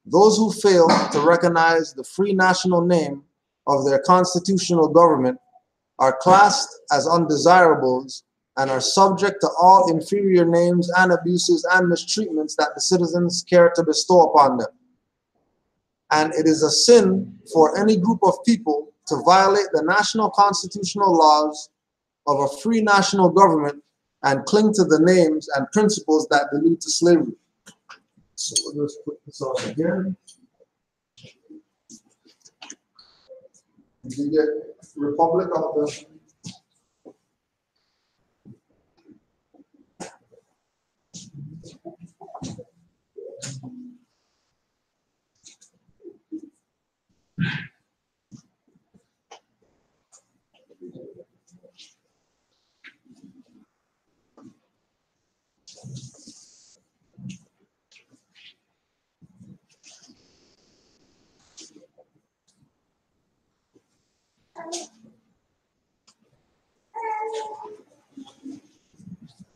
Speaker 1: Those who fail to recognize the free national name of their constitutional government are classed as undesirables and are subject to all inferior names and abuses and mistreatments that the citizens care to bestow upon them. And it is a sin for any group of people to violate the national constitutional laws of a free national government and cling to the names and principles that lead to slavery. So we'll just put this on again. Did you get Republic of the...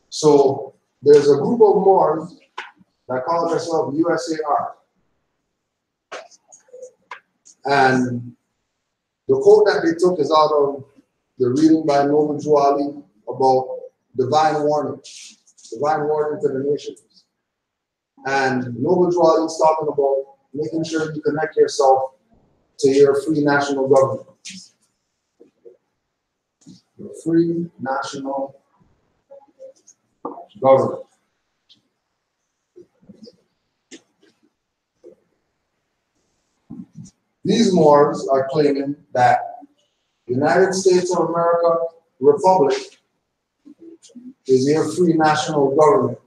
Speaker 1: So there's a group of Moors that call themselves USAR. And the quote that they took is out of the reading by Noble Juali about divine warning to the nations. And Noble Juali is talking about making sure you connect yourself to your free national government. Your free national government. These Moors are claiming that the United States of America Republic is your free national government.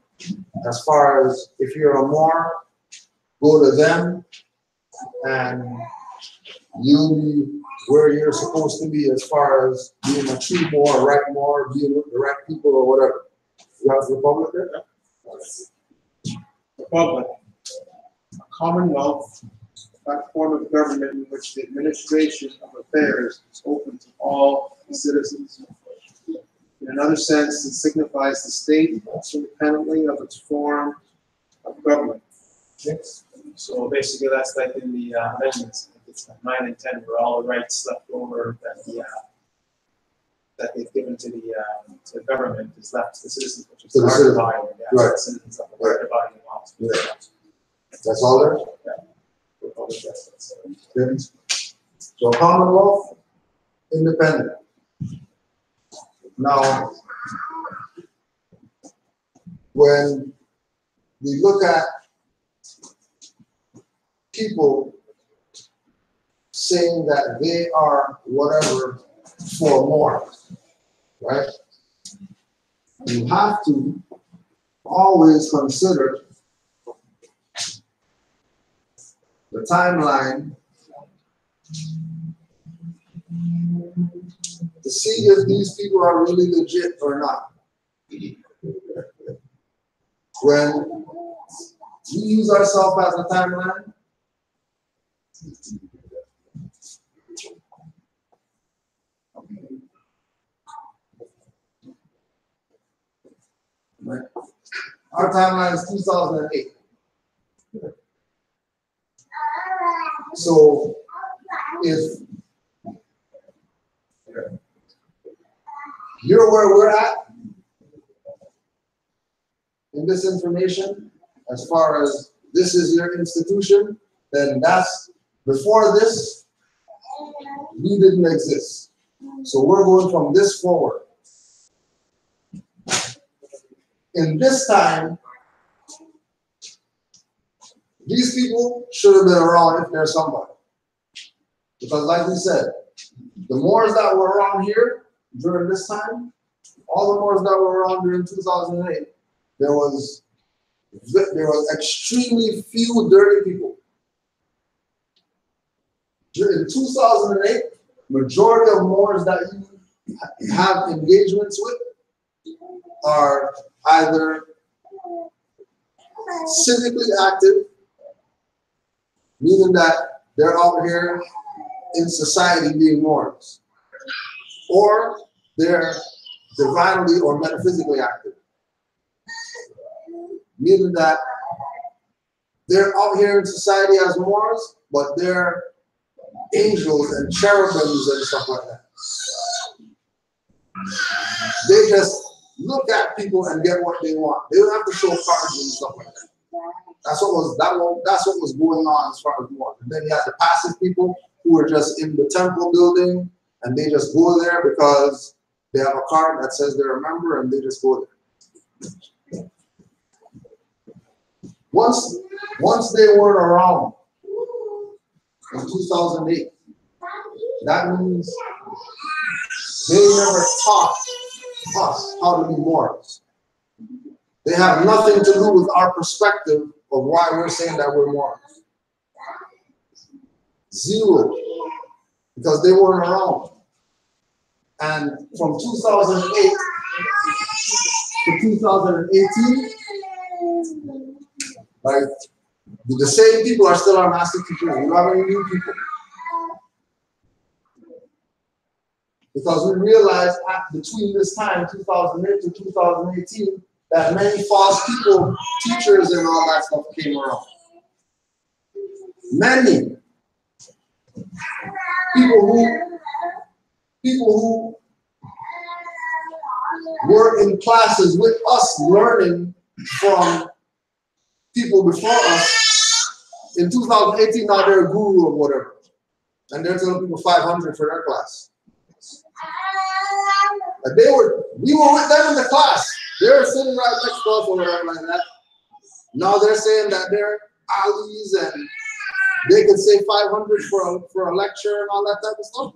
Speaker 1: As far as if you're a Moor, go to them and you where you're supposed to be as far as being a true Moor, a right Moor, being with the right people or whatever. You got the Republic there?
Speaker 8: Republic, a commonwealth, that form of government in which the administration of affairs is open to all citizens. In another sense, it signifies the state independently of its form of government.
Speaker 1: Yes.
Speaker 4: So basically, that's like in the amendments. It's 9 and 10, where all the rights left over that they've given to the government is left to the citizens, which is
Speaker 1: To the
Speaker 4: our dividing,
Speaker 1: right.
Speaker 4: the citizens of the dividing laws.
Speaker 1: Yeah. That's all there?
Speaker 4: Republic, yes,
Speaker 1: Okay. So Commonwealth, independent. Now, when we look at people saying that they are whatever for more, right? You have to always consider the timeline to see if these people are really legit or not. When we use ourselves as a timeline, right? Our timeline is 2008. So if you're where we're at in this information, as far as this is your institution, then that's before this, we didn't exist. So we're going from this forward. In this time, these people should have been around if there's somebody. Because like we said, the Moors that were around here during this time, all the Moors that were around during 2008, there was extremely few dirty people. In 2008, majority of Moors that you have engagements with are either civically active, meaning that they're out here in society being Moors, or they're divinely or metaphysically active, meaning that they're out here in society as Moors, but they're angels and cherubims and stuff like that. They just look at people and get what they want. They don't have to show cards and stuff like that. That's what was going on as far as Moors. And then you had the passive people who were just in the temple building and they just go there because they have a card that says they're a member and they just go there. Once they weren't around in 2008, that means they never taught us how to be Moors. They have nothing to do with our perspective of why we're saying that we're Moors. Zero. Because they weren't around. And from 2008 to 2018, like, the same people are still our master teachers. We don't have any new people. Because we realized between this time, 2008 to 2018, that many false people, teachers and all that stuff came around. Many people who were in classes with us learning from people before us, in 2018 now they're a guru or whatever. And they're telling people 500 for their class. And we were with them in the class. They were sitting right next to us or whatever like that. Now they're saying that they're allies and they can say 500 for a lecture and all that type of stuff.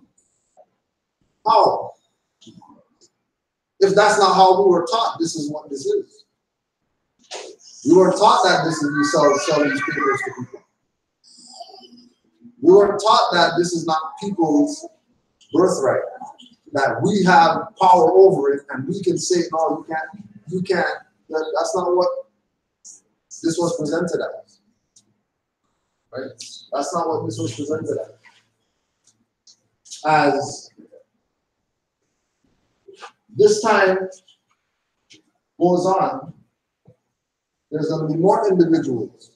Speaker 1: How? If that's not how we were taught, this is what this is. We weren't taught that this is you sell these papers to people. We weren't taught that this is not people's birthright, that we have power over it and we can say, no, you can't. That's not what this was presented as. Right? That's not what this was presented as. As this time goes on, there's going to be more individuals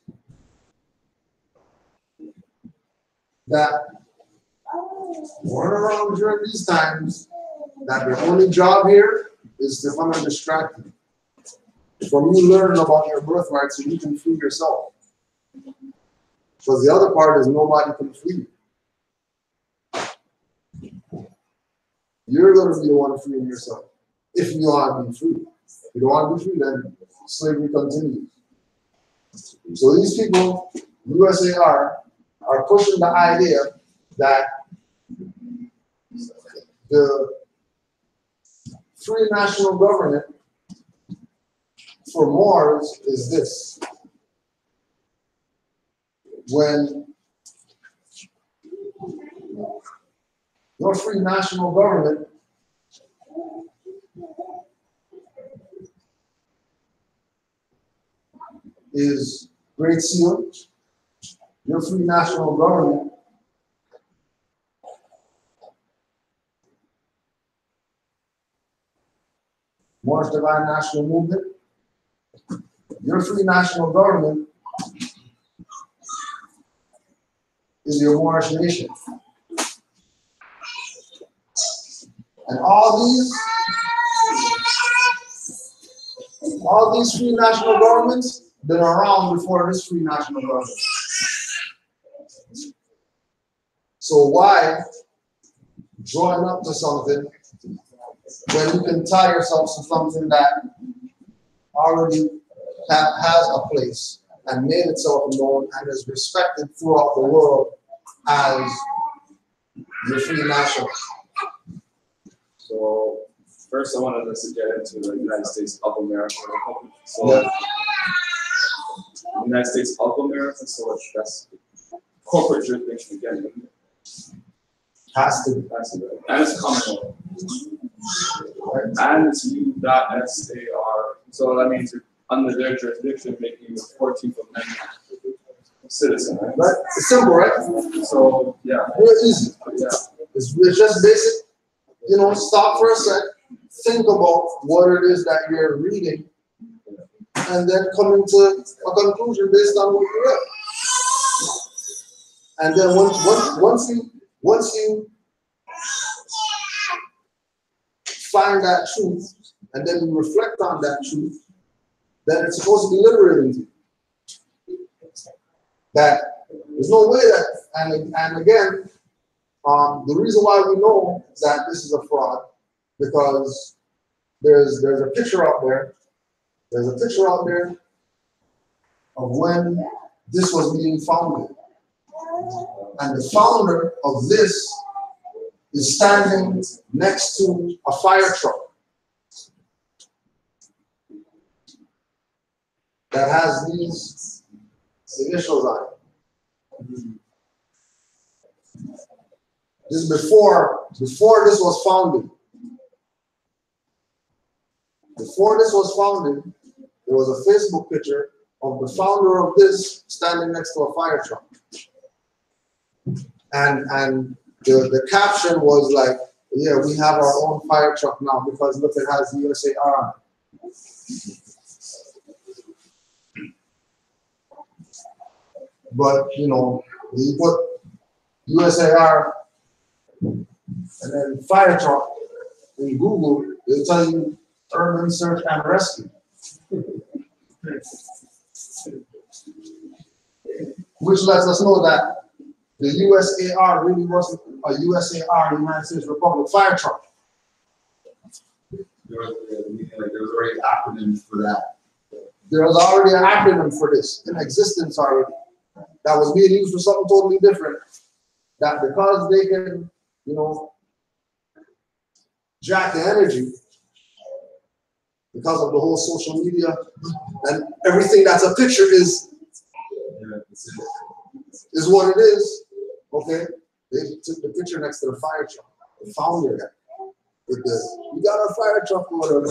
Speaker 1: that weren't around during these times, that their only job here is to come and distract you from you learning about your birthright so you can free yourself. Because the other part is nobody can free you. You're going to be the one freeing yourself if you want to be free. If you don't want to be free, then slavery continues. So these people, USAR, are pushing the idea that the free national government for Moors is this. When your free national government is Great Seal, your free national government Moorish Divine National Movement, your free national government is your Moorish nation. And all these free national governments been around before this free national government. So why join up to something when you can tie yourself to something that already has a place and made itself known and is respected throughout the world as the free national?
Speaker 5: So first I wanted us to get into the United States of America. So
Speaker 1: Yeah.
Speaker 5: United States of America, so that's corporate jurisdiction again.
Speaker 1: Has to be.
Speaker 5: And it's Commonwealth. And it's U.SAR. So that means you're under their jurisdiction, making you a 14th Amendment citizen, right?
Speaker 1: Right? It's simple, right?
Speaker 5: So, yeah.
Speaker 1: Real easy.
Speaker 5: Yeah.
Speaker 1: It's just basic. You know, stop for a sec, think about what it is that you're reading, and then come into a conclusion based on what you read. And then once you find that truth, and then you reflect on that truth, then it's supposed to be liberating to you. That there's no way that, and again, the reason why we know that this is a fraud, because there's a picture out there. There's a picture out there of when this was being founded. And the founder of this is standing next to a fire truck that has these initials on it. This is before this was founded. Before this was founded, there was a Facebook picture of the founder of this standing next to a fire truck. And the caption was like, yeah, we have our own fire truck now because look, it has USAR on it. But, you know, you put USAR and then fire truck in Google, it'll tell you urban search and rescue. Which lets us know that the USAR really wasn't a USAR, United States Republic fire truck.
Speaker 3: There was already an acronym for that.
Speaker 1: There was already an acronym for this in existence already. That was being used for something totally different. That because they can, you know, jack the energy because of the whole social media and everything that's a picture is what it is. Okay, they took the picture next to the fire truck. The founder with this, we got our fire truck or whatever.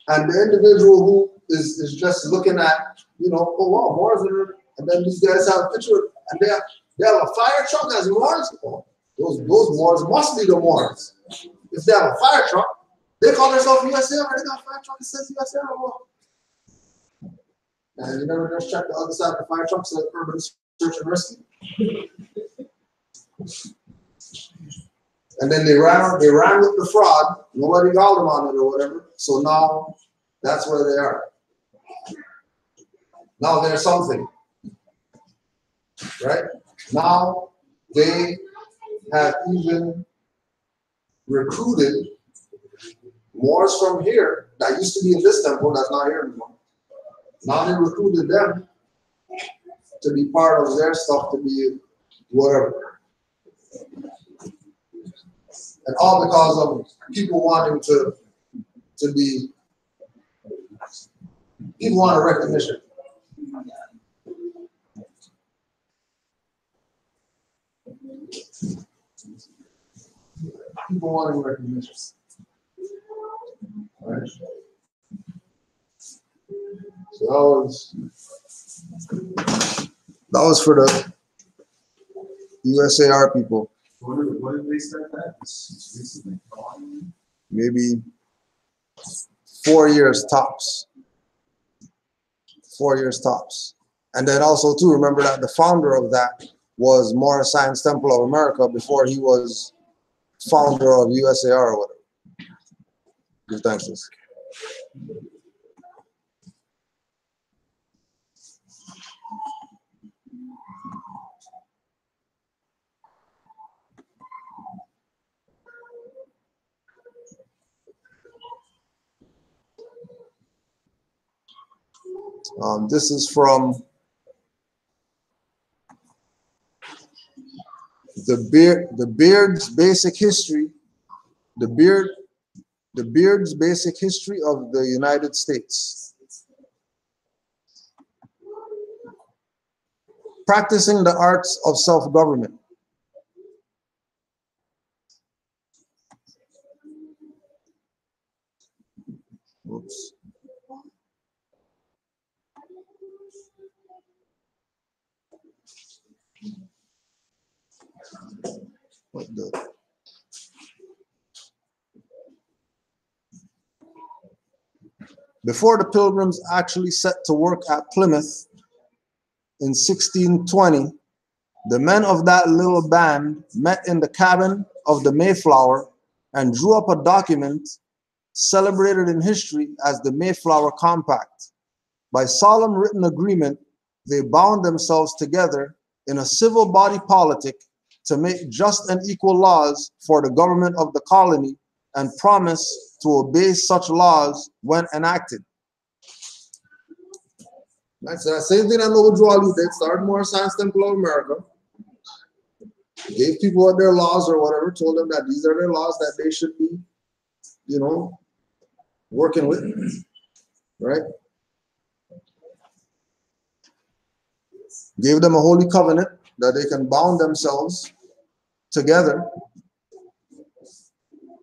Speaker 1: And the individual who is just looking at, you know, oh wow, Mars, and then these guys have a picture, and they have a fire truck as Mars. Oh, those Mars must be the Mars. If they have a fire truck, they call themselves USAR. They got a fire truck that says USAR. Well, and you never just check the other side of the fire truck, says urban search and rescue. And then they ran with the fraud. Nobody called them on it or whatever. So now that's where they are. Now there's something, right? Now they have even recruited Moors from here that used to be in this temple that's not here anymore. Now they recruited them to be part of their stuff, to be whatever. And all because of people wanting to be, people want recognition. People wanting recognition. Right? So that was for the USAR people.
Speaker 3: What did they start that? Recently.
Speaker 1: Maybe 4 years tops. 4 years tops. And then also too, remember that the founder of that was Moorish Temple of America before he was founder of USAR or whatever. Give thanks to this. This is from the Beard's Basic History. The Beard's Basic History of the United States. Practicing the arts of self-government. Oops. What the? Before the Pilgrims actually set to work at Plymouth in 1620, the men of that little band met in the cabin of the Mayflower and drew up a document celebrated in history as the Mayflower Compact. By solemn written agreement, they bound themselves together in a civil body politic to make just and equal laws for the government of the colony and promise to obey such laws when enacted. That's the same thing that Noble Drew did. Started Moorish Temple of America. Gave people what their laws or whatever, told them that these are their laws that they should be, you know, working with, right? Gave them a holy covenant that they can bound themselves together,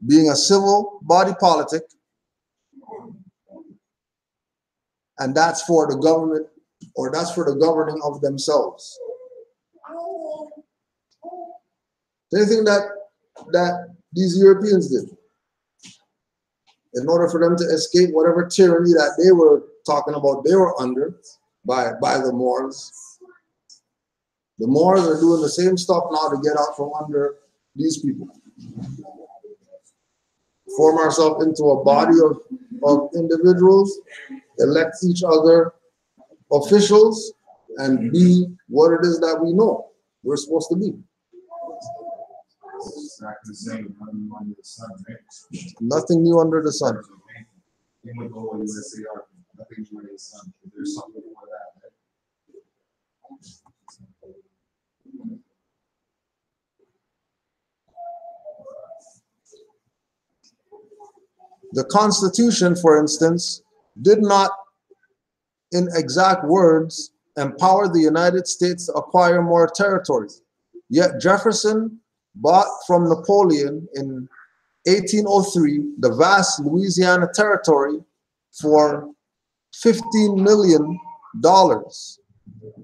Speaker 1: being a civil body politic, and that's for the government, or that's for the governing of themselves. Same thing that these Europeans did. In order for them to escape whatever tyranny that they were talking about they were under by the Moors. The Moors are doing the same stuff now to get out from under these people. Form ourselves into a body of individuals, elect each other officials, and be what it is that we know we're supposed to be.
Speaker 3: Exactly the same, nothing under the sun, right?
Speaker 1: Nothing new under the sun.
Speaker 3: Even with the whole USAR, nothing's new under the sun. There's something for that, right?
Speaker 1: The Constitution, for instance, did not, in exact words, empower the United States to acquire more territories. Yet Jefferson bought from Napoleon in 1803 the vast Louisiana territory for $15 million,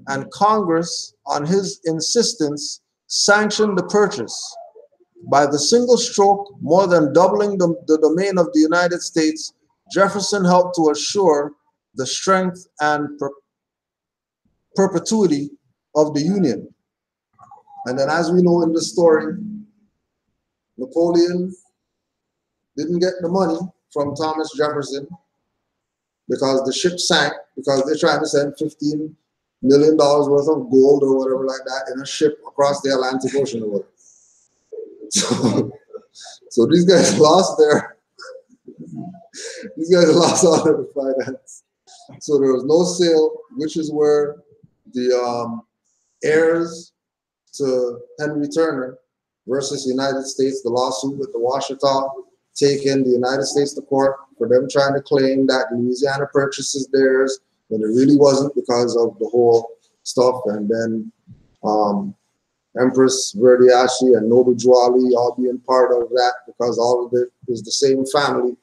Speaker 1: and Congress, on his insistence, sanctioned the purchase. By the single stroke, more than doubling the domain of the United States, Jefferson helped to assure the strength and perpetuity of the Union. And then, as we know in the story, Napoleon didn't get the money from Thomas Jefferson because the ship sank, because they're trying to send $15 million worth of gold or whatever like that in a ship across the Atlantic Ocean or whatever. So these guys lost all their finance. So there was no sale, which is where the heirs to Henry Turner versus the United States, the lawsuit with the Washita taking the United States to court for them trying to claim that Louisiana Purchase is theirs, but it really wasn't because of the whole stuff. And then Empress Verdiachi and Noble Juali all being part of that because all of it is the same family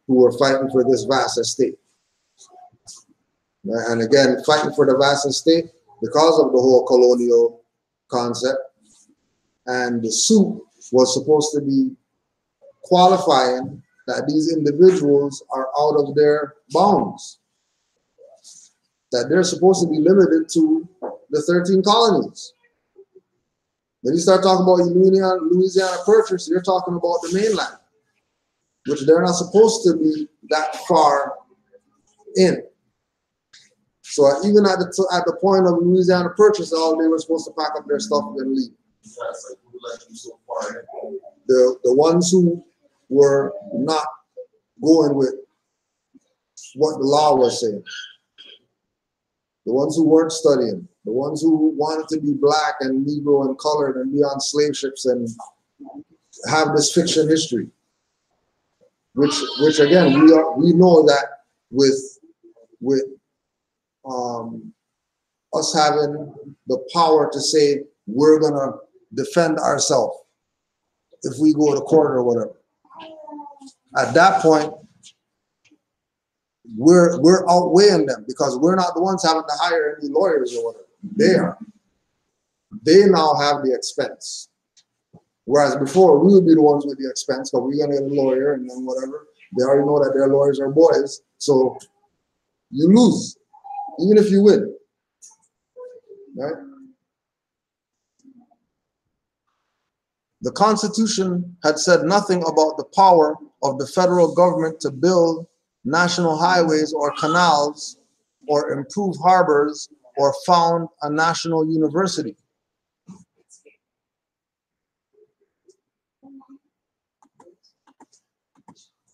Speaker 1: who were fighting for this vast estate. And again, fighting for the vast estate because of the whole colonial concept. And the suit was supposed to be qualifying that these individuals are out of their bounds, that they're supposed to be limited to the 13 colonies. When you start talking about Louisiana Purchase, you're talking about the mainland, which they're not supposed to be that far in. So even at the point of Louisiana Purchase, all they were supposed to pack up their stuff and leave. The ones who were not going with what the law was saying, the ones who weren't studying, the ones who wanted to be black and Negro and colored and be on slave ships and have this fiction history, which again we know that with us having the power to say we're gonna defend ourselves if we go to court or whatever. At that point, we're outweighing them because we're not the ones having to hire any lawyers or whatever. They are. They now have the expense. Whereas before, we would be the ones with the expense, but we're gonna get a lawyer and then whatever. They already know that their lawyers are boys, so you lose, even if you win, right? The Constitution had said nothing about the power of the federal government to build national highways or canals or improve harbors or found a national university.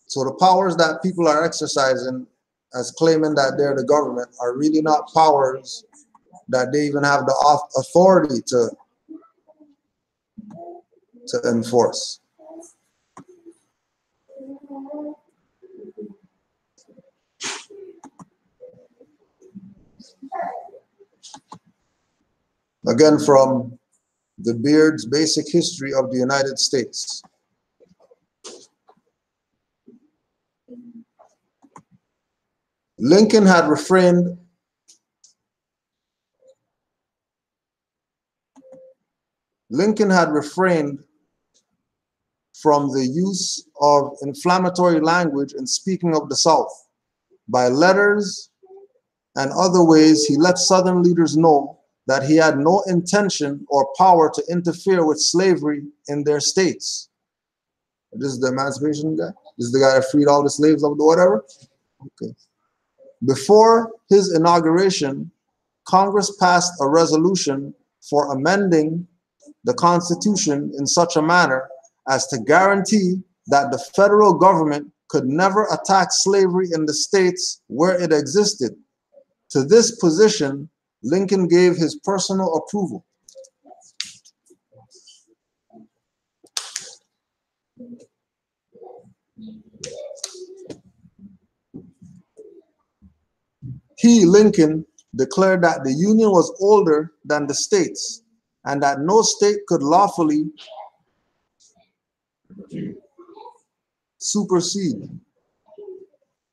Speaker 1: So the powers that people are exercising as claiming that they're the government are really not powers that they even have the authority to enforce. Again, from the Beard's Basic History of the United States. Lincoln had refrained from the use of inflammatory language in speaking of the South. By letters and other ways, he let Southern leaders know that he had no intention or power to interfere with slavery in their states. This is the emancipation guy? This is the guy that freed all the slaves of the whatever? Okay. Before his inauguration, Congress passed a resolution for amending the Constitution in such a manner as to guarantee that the federal government could never attack slavery in the states where it existed. To this position, Lincoln gave his personal approval. He, Lincoln, declared that the Union was older than the states and that no state could lawfully supersede.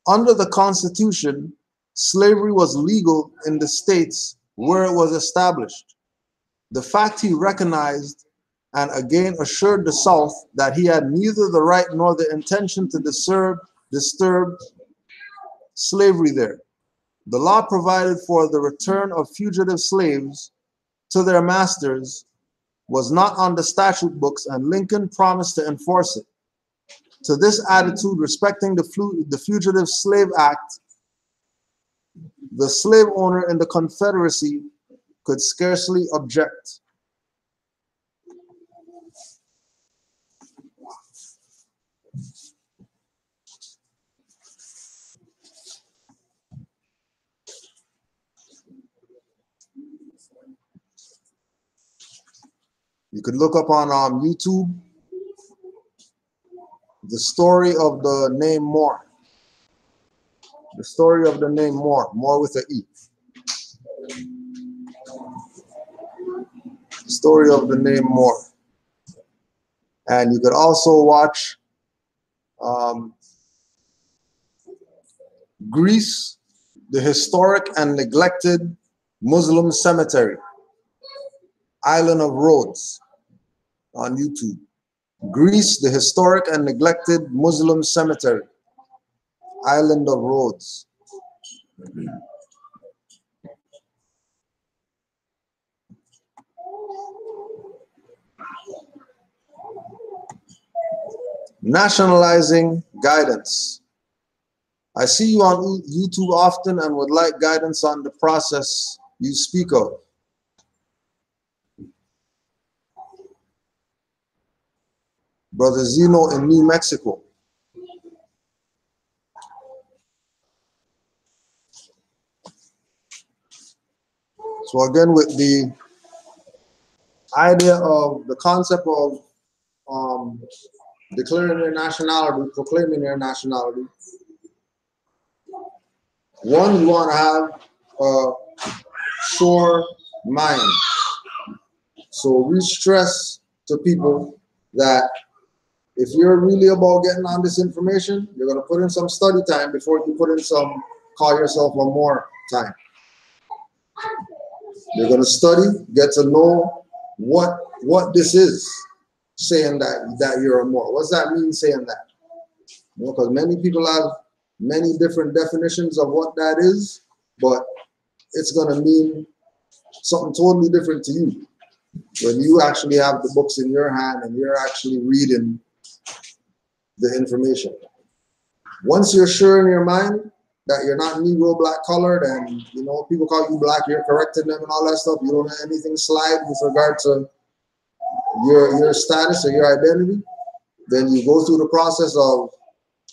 Speaker 1: Under the Constitution, slavery was legal in the states where it was established. The fact he recognized and again assured the South that he had neither the right nor the intention to disturb slavery there. The law provided for the return of fugitive slaves to their masters was not on the statute books, and Lincoln promised to enforce it. To this attitude respecting the Fugitive Slave Act, the slave owner in the Confederacy could scarcely object. You could look up on YouTube the story of the name Moor. The story of the name Moor, Moor with an E. The story of the name Moor. And you could also watch Greece, the historic and neglected Muslim cemetery, Island of Rhodes, on YouTube. Greece, the historic and neglected Muslim cemetery, Island of Rhodes. Nationalizing guidance. I see you on YouTube often and would like guidance on the process you speak of. Brother Zeno in New Mexico. So again, with the idea of the concept of declaring their nationality, proclaiming their nationality, one, you want to have a sure mind. So we stress to people that if you're really about getting on this information, you're going to put in some study time before you put in some call yourself a Moor time. You're going to study, get to know what this is, saying that you're a Moor. What's that mean, saying that? Because many people have many different definitions of what that is, but it's going to mean something totally different to you when you actually have the books in your hand and you're actually reading the information. Once you're sure in your mind that you're not Negro, black, colored, and people call you black, you're correcting them and all that stuff, you don't let anything slide with regard to your status or your identity, then you go through the process of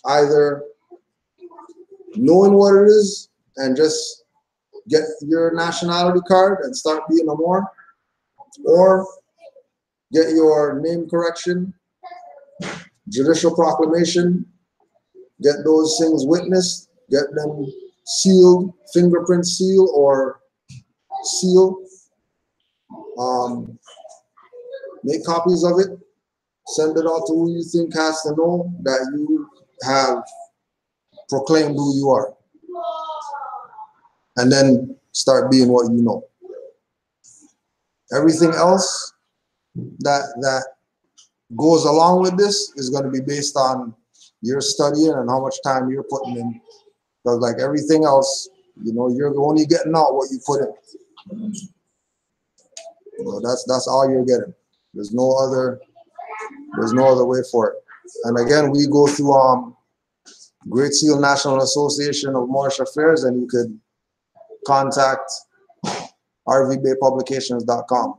Speaker 1: either knowing what it is and just get your nationality card and start being a Moor, or get your name correction, judicial proclamation, get those things witnessed, get them sealed, fingerprint seal or seal, make copies of it, send it out to who you think has to know that you have proclaimed who you are, and then start being what you know. Everything else that goes along with this is going to be based on your studying and how much time you're putting in. Because like everything else, you're only getting out what you put in. That's all you're getting. There's no other way for it. And again, we go through Great Seal National Association of Moorish Affairs, and you could contact rvbaypublications.com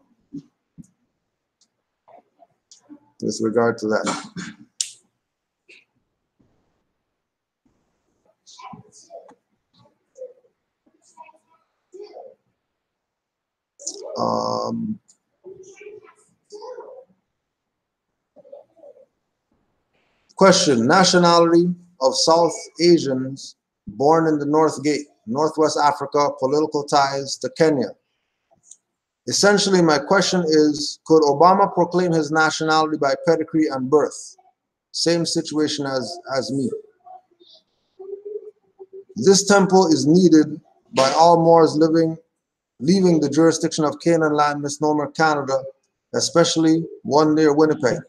Speaker 1: with regard to that. Question: nationality of South Asians born in the North Gate, Northwest Africa, political ties to Kenya. Essentially, my question is, could Obama proclaim his nationality by pedigree and birth? Same situation as me. This temple is needed by all Moors leaving the jurisdiction of Canaanland, misnomer Canada, especially one near Winnipeg.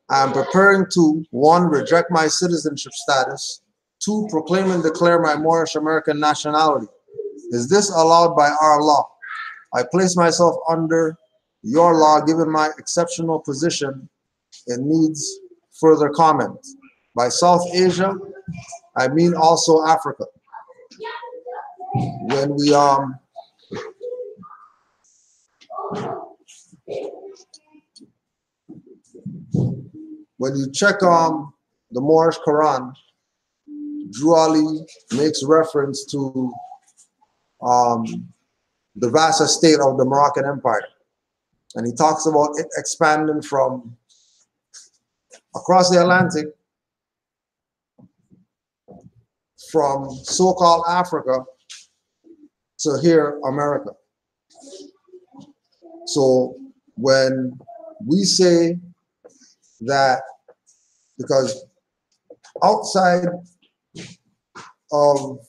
Speaker 1: I am preparing to, 1, reject my citizenship status, 2, proclaim and declare my Moorish American nationality. Is this allowed by our law? I place myself under your law given my exceptional position. It needs further comment. By South Asia, I mean also Africa. When we when you check the Moorish Quran, Drew Ali makes reference to the vast estate of the Moroccan Empire. And he talks about it expanding from across the Atlantic, from so-called Africa to here, America. So when we say that, because outside of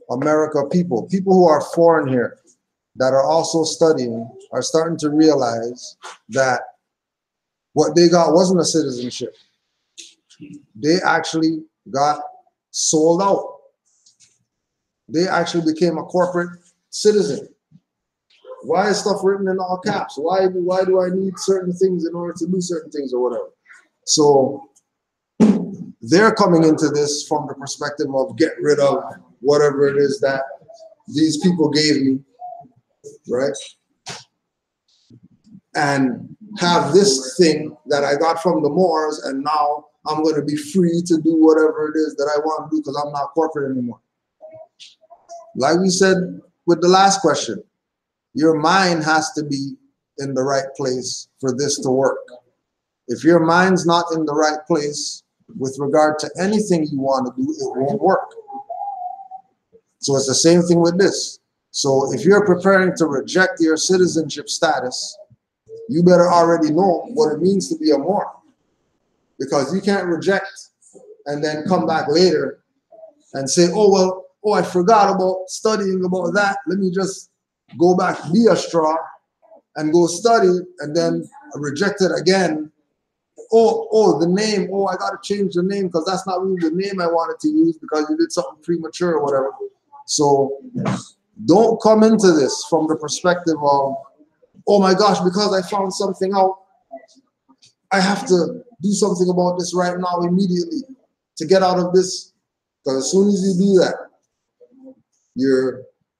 Speaker 1: America, people who are foreign here that are also studying are starting to realize that what they got wasn't a citizenship. They actually got sold out. They actually became a corporate citizen. Why is stuff written in all caps? Why do I need certain things in order to do certain things or whatever? So they're coming into this from the perspective of get rid of whatever it is that these people gave me, right? And have this thing that I got from the Moors, and now I'm going to be free to do whatever it is that I want to do because I'm not corporate anymore. Like we said with the last question, your mind has to be in the right place for this to work. If your mind's not in the right place with regard to anything you want to do, it won't work. So it's the same thing with this. So if you're preparing to reject your citizenship status, you better already know what it means to be a Moor. Because you can't reject and then come back later and say, oh, I forgot about studying about that. Let me just go back, be a straw, and go study, and then reject it again. Oh, the name. Oh, I got to change the name because that's not really the name I wanted to use because you did something premature or whatever. So don't come into this from the perspective of, oh my gosh, because I found something out, I have to do something about this right now immediately to get out of this. Because as soon as you do that,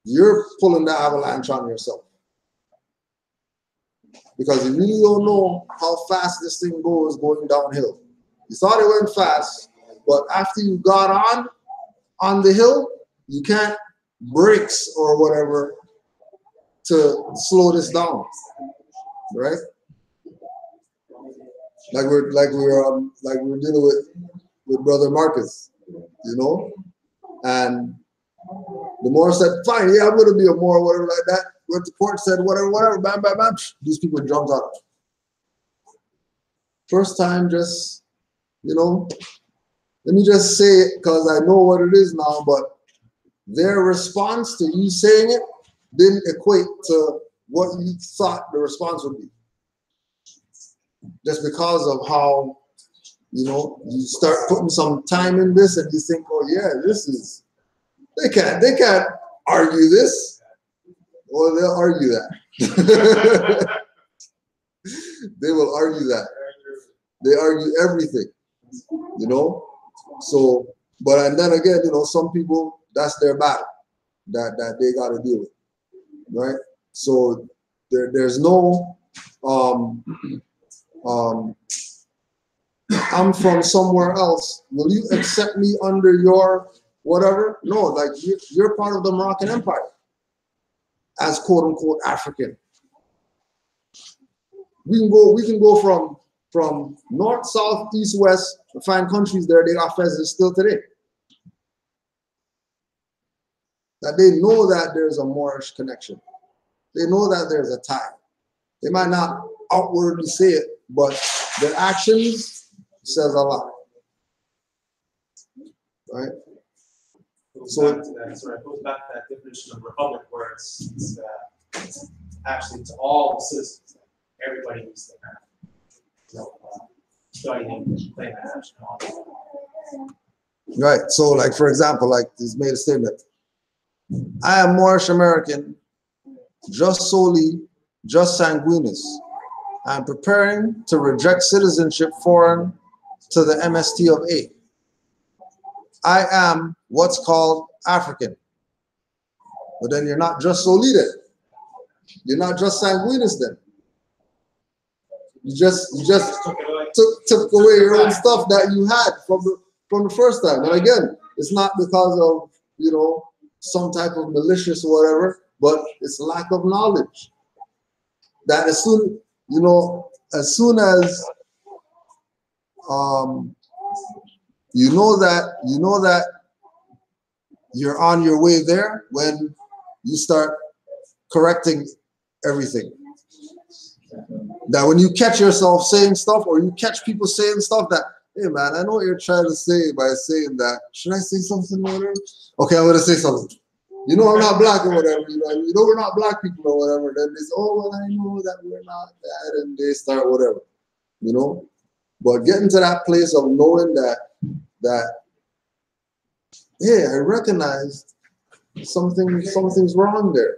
Speaker 1: you're pulling the avalanche on yourself. Because you really don't know how fast this thing goes going downhill. You thought it went fast, but after you got on the hill, you can't brakes or whatever to slow this down, right? Like we're dealing with Brother Marcus, you know, and the Moor said, "Fine, yeah, I'm gonna be a Moor," whatever like that. Went to court, said whatever, bam, bam, bam. These people jumped out. First time, just let me just say it because I know what it is now, but their response to you saying it didn't equate to what you thought the response would be. Just because of how, you start putting some time in this and you think, oh yeah, this is, they can't argue this. Well, they'll argue that. They will argue that. They argue everything, So, and then again, some people, that's their battle that they got to deal with, right? So there's no, I'm from somewhere else. Will you accept me under your whatever? No, like you're part of the Moroccan Empire as quote unquote African. We can go from north, south, east, west, to find countries there. They got pheasants still today. That they know that there's a Moorish connection. They know that there's a tie. They might not outwardly say it, but their actions says a lot. Right?
Speaker 6: So it goes back to that definition of republic where it's actually to all the citizens. Everybody needs to have study English, play match, and all that.
Speaker 1: Right. So like for example, like he's made a statement. I am Moorish American, just sanguinis. I am preparing to reject citizenship foreign to the MST of A. I am what's called African. But then you're not just soli then. You're not just sanguinis then. You just took away your own stuff that you had from the first time. And again, it's not because of some type of malicious or whatever, but it's lack of knowledge. that as soon, as soon as you know that you're on your way there when you start correcting everything. That when you catch yourself saying stuff, or you catch people saying stuff that, hey man, I know what you're trying to say by saying that. Should I say something or whatever? Okay, I'm gonna say something. I'm not black or whatever. We're not black people or whatever. Then they say, oh well, I know that we're not that, and they start whatever. But getting to that place of knowing that hey, I recognize something's wrong there.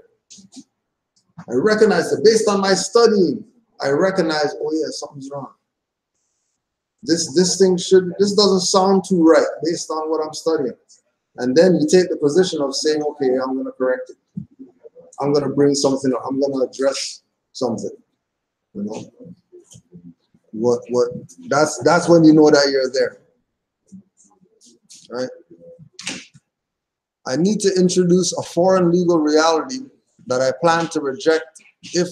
Speaker 1: I recognize that based on my studying, I recognize, oh yeah, something's wrong. This doesn't sound too right based on what I'm studying. And then you take the position of saying, okay, I'm gonna correct it. I'm gonna bring something up. I'm gonna address something. That's when you know that you're there. Right? I need to introduce a foreign legal reality that I plan to reject if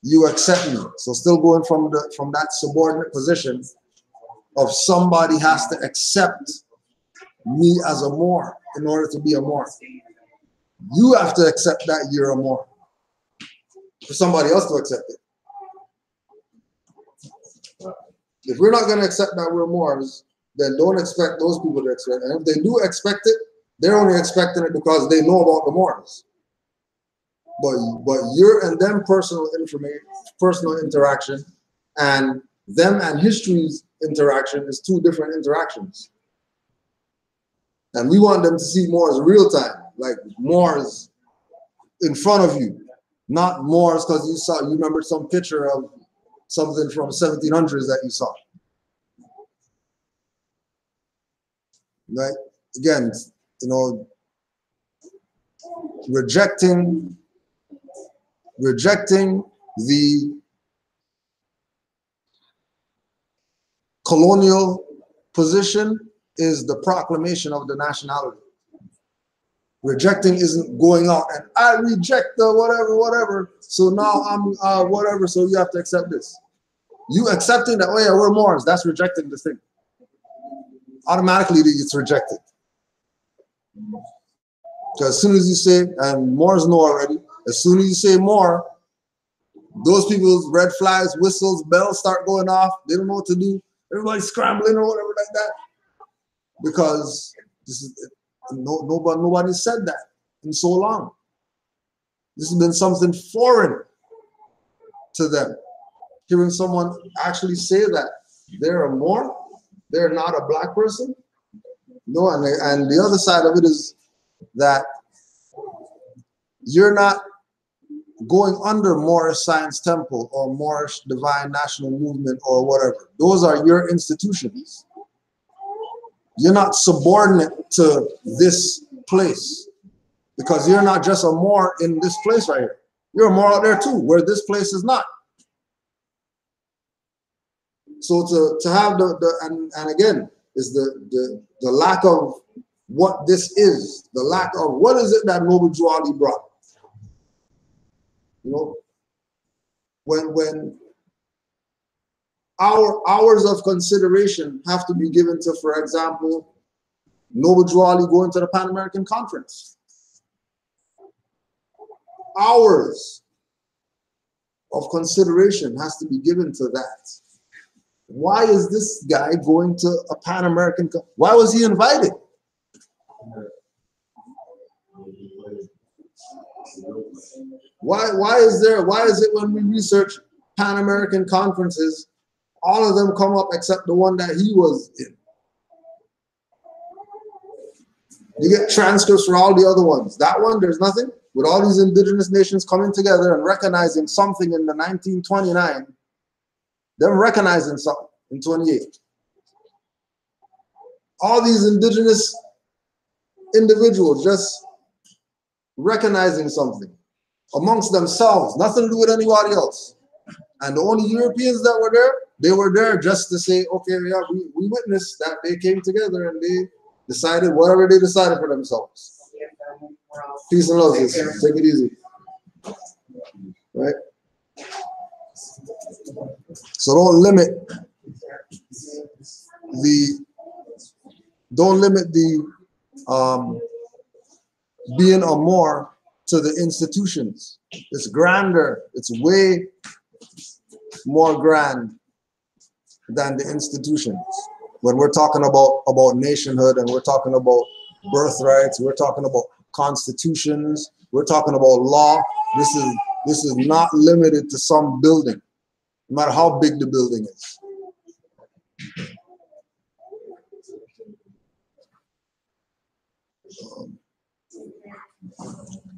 Speaker 1: you accept me. So still going from that subordinate position of somebody has to accept me as a Moor in order to be a Moor. You have to accept that you're a Moor for somebody else to accept it. If we're not going to accept that we're Moors, then don't expect those people to expect it. And if they do expect it, they're only expecting it because they know about the Moors. But your and them personal interaction, and them and history's interaction is two different interactions. And we want them to see Moors real time, like Moors in front of you, not Moors because you remember some picture of something from 1700s that you saw. Right? Again, rejecting the colonial position is the proclamation of the nationality. Rejecting isn't going out and I reject the whatever. So now I'm whatever. So you have to accept this. You accepting that, oh yeah, we're Moors. That's rejecting the thing. Automatically, it's rejected. Because as soon as you say, and Moors know already, as soon as you say Moor, those people's red flags, whistles, bells start going off. They don't know what to do. Everybody's scrambling or whatever like that. Because nobody said that in so long. This has been something foreign to them. Hearing someone actually say that they're a Moor, they're not a black person. No, and the other side of it is that you're not going under Moorish Science Temple or Moorish Divine National Movement or whatever. Those are your institutions. You're not subordinate to this place because you're not just a Moor in this place right here. You're a Moor out there too, where this place is not. So to have and again is the lack of what this is, the lack of what is it that Noble Drew Ali brought. When our hours of consideration have to be given to, for example, Noble Drew Ali going to the Pan American Conference. Hours of consideration has to be given to that. Why is this guy going to a Pan American? Why was he invited? Why is it when we research Pan American conferences, all of them come up except the one that he was in? You get transcripts for all the other ones. That one, there's nothing. With all these indigenous nations coming together and recognizing something in the 1929, them recognizing something in 28. All these indigenous individuals just recognizing something amongst themselves, nothing to do with anybody else. And the only Europeans that were there, they were there just to say, okay, yeah, we witnessed that they came together and they decided whatever they decided for themselves. Peace and love, take it easy. Right? So don't limit the being a Moor to the institutions. It's grander. It's way more grand than the institutions. When we're talking about nationhood and we're talking about birthrights, we're talking about constitutions, we're talking about law. This is not limited to some building, no matter how big the building is.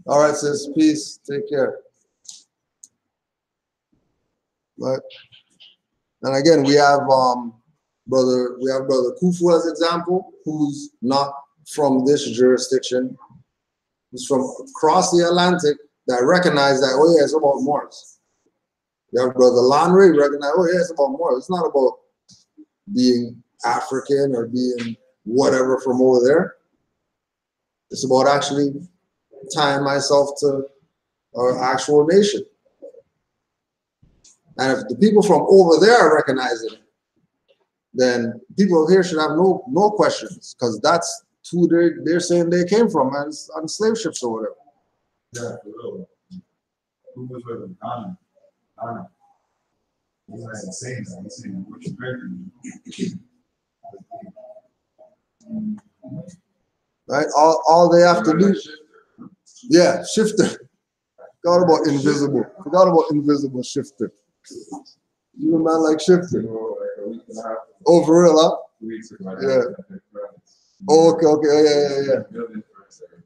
Speaker 1: All right, sis. Peace. Take care. Right. And again, we have brother Kufu as example, who's not from this jurisdiction. He's from across the Atlantic that recognize that, oh yeah, it's about Moors. You have brother Lanre recognize, oh yeah, it's about Moors. It's not about being African or being whatever from over there. It's about actually tying myself to our actual nation. And if the people from over there are recognizing it, then people over here should have no questions, because that's who they're saying they came from on slave ships or whatever.
Speaker 3: Yeah, for real. Who was with him? Ghana. He's not saying that. He's saying, which is great.
Speaker 1: Right? All they have to do. Yeah, shifter. Forgot about invisible. Forgot about invisible shifter. You a man like shifter. Oh, for real, huh? Yeah. Oh, okay. Oh,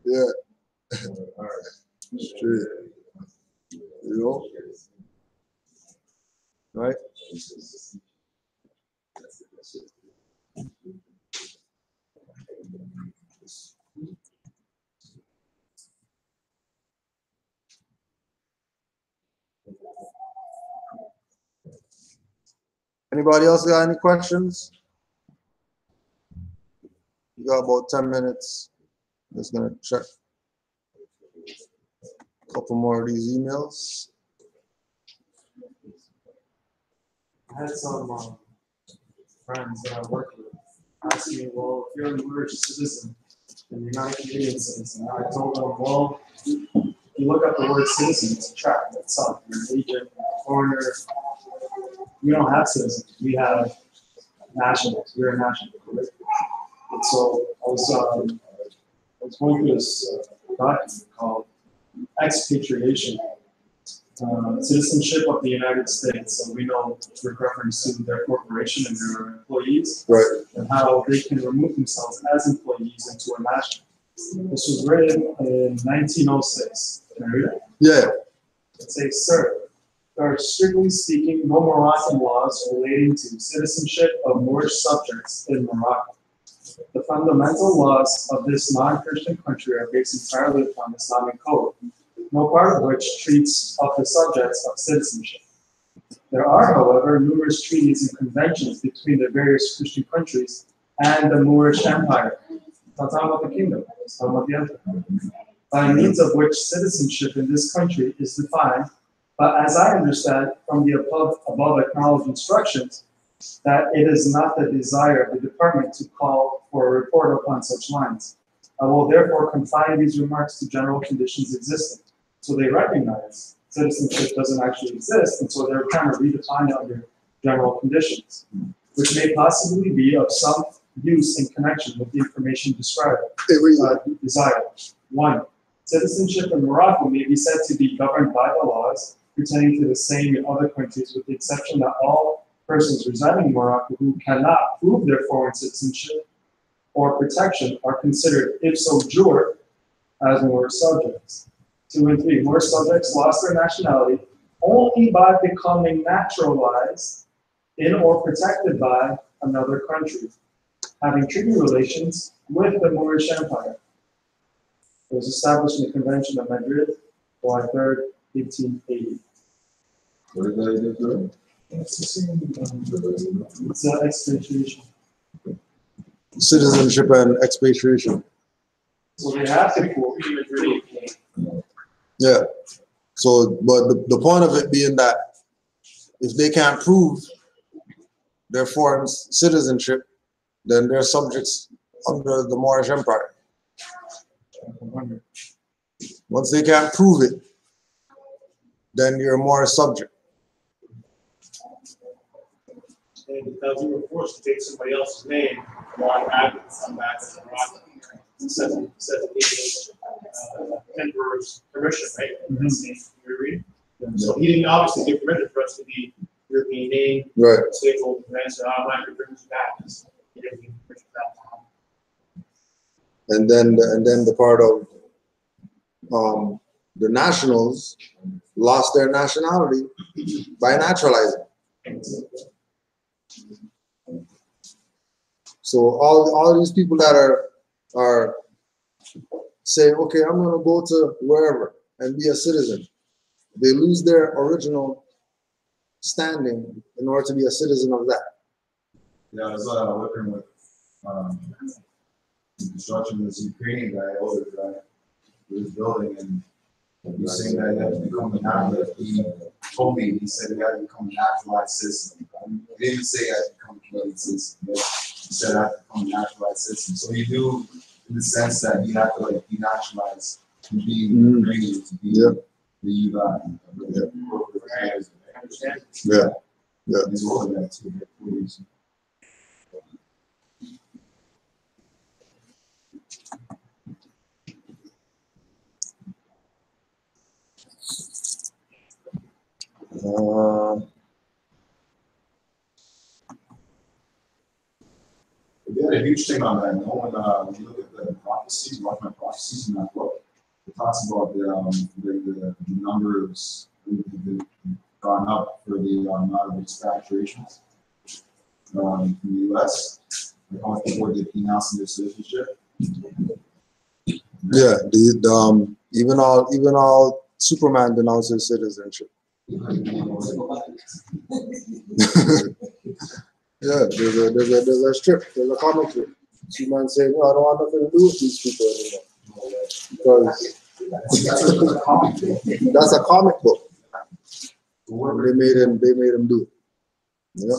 Speaker 1: yeah. Straight. You know? Right? Anybody else got any questions? You got about 10 minutes. Just gonna check a couple more of these emails.
Speaker 6: I had some friends that I worked with ask me, well, if you're a Moorish citizen and you're not a Canadian citizen, I told them, well, if you look up the word citizen, it's a trap in itself. You're an agent, you're a foreigner. We don't have citizens. We have nationals. We're a national. Right? And so I was going through this document called expatriation, citizenship of the United States. So we know with reference to their corporation and their employees,
Speaker 1: right,
Speaker 6: and how they can remove themselves as employees into a national. This was written in 1906. Can I read it?
Speaker 1: Yeah.
Speaker 6: It says, sir, there are strictly speaking no Moroccan laws relating to citizenship of Moorish subjects in Morocco. The fundamental laws of this non-Christian country are based entirely upon Islamic code, no part of which treats of the subjects of citizenship. There are, however, numerous treaties and conventions between the various Christian countries and the Moorish Empire. It's not talking about the kingdom, it's talking about the empire. By means of which citizenship in this country is defined, but as I understand from the above acknowledged instructions, that it is not the desire of the department to call for a report upon such lines. I will therefore confine these remarks to general conditions existing. So they recognize citizenship doesn't actually exist, and so they're trying to redefine it under general conditions, which may possibly be of some use in connection with the information described. Desire. 1. Citizenship in Morocco may be said to be governed by the laws pertaining to the same in other countries, with the exception that all persons residing in Morocco who cannot prove their foreign citizenship or protection are considered ipso jure as Moorish subjects. 2 and 3. Moorish subjects lost their nationality only by becoming naturalized in or protected by another country, having treaty relations with the Moorish Empire. It was established in the Convention of Madrid, July 3rd, 1880.
Speaker 3: What did they do?
Speaker 6: It's expatriation.
Speaker 1: Citizenship and expatriation.
Speaker 6: So they have to prove Madrid.
Speaker 1: Yeah. So, but the point of it being that if they can't prove their foreign citizenship, then they're subjects under the Moorish Empire. Once they can't prove it, then you're a Moorish subject.
Speaker 6: And because we were forced to take somebody else's name, why advocacy come back as a rock, says the emperor's permission, right? You're reading. So he didn't obviously give permission for us to be European name,
Speaker 1: Right.
Speaker 6: stakeholder, and so I'm not going to bring you back. He didn't give permission for that.
Speaker 1: And then the part of the nationals lost their nationality by naturalizing. So all these people that are saying, okay, I'm gonna go to wherever and be a citizen, they lose their original standing in order to be a citizen of that.
Speaker 3: Yeah, I was working with construction, this Ukrainian guy, older guy, who was building, and he was saying that he had to become a naturalized. He told me, he said he had to become a naturalized citizen. He didn't even say he had to become a Canadian citizen, but he said I had to become a naturalized citizen. So you do, in the sense that you have to like be naturalized to be Ukrainian, to be the U.S.
Speaker 1: Yeah. Yeah.
Speaker 3: He's older than that too. We had a huge thing on that. No one, when you look at the prophecies, watch my prophecies in that book, it talks about the numbers that gone up for the amount of expatriations from the U.S. Like how much people did denounce their citizenship.
Speaker 1: Yeah, even all Superman denounces citizenship. Yeah, there's a strip, there's a comic strip. Superman saying, "No, I don't want nothing to do with these people anymore," because that's a comic book. They made him do it. Yeah.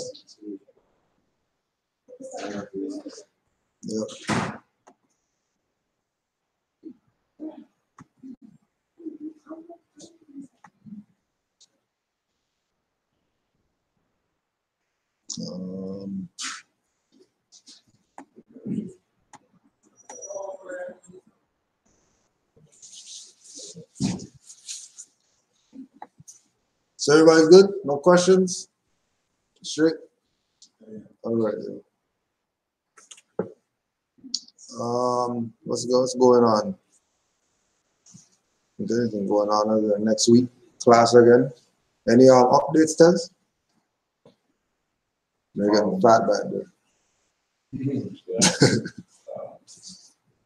Speaker 1: So everybody's good? No questions? Straight? All right. What's going on? Is there anything going on other than next week? Class again? Any updates, Tez? They're getting fat back there.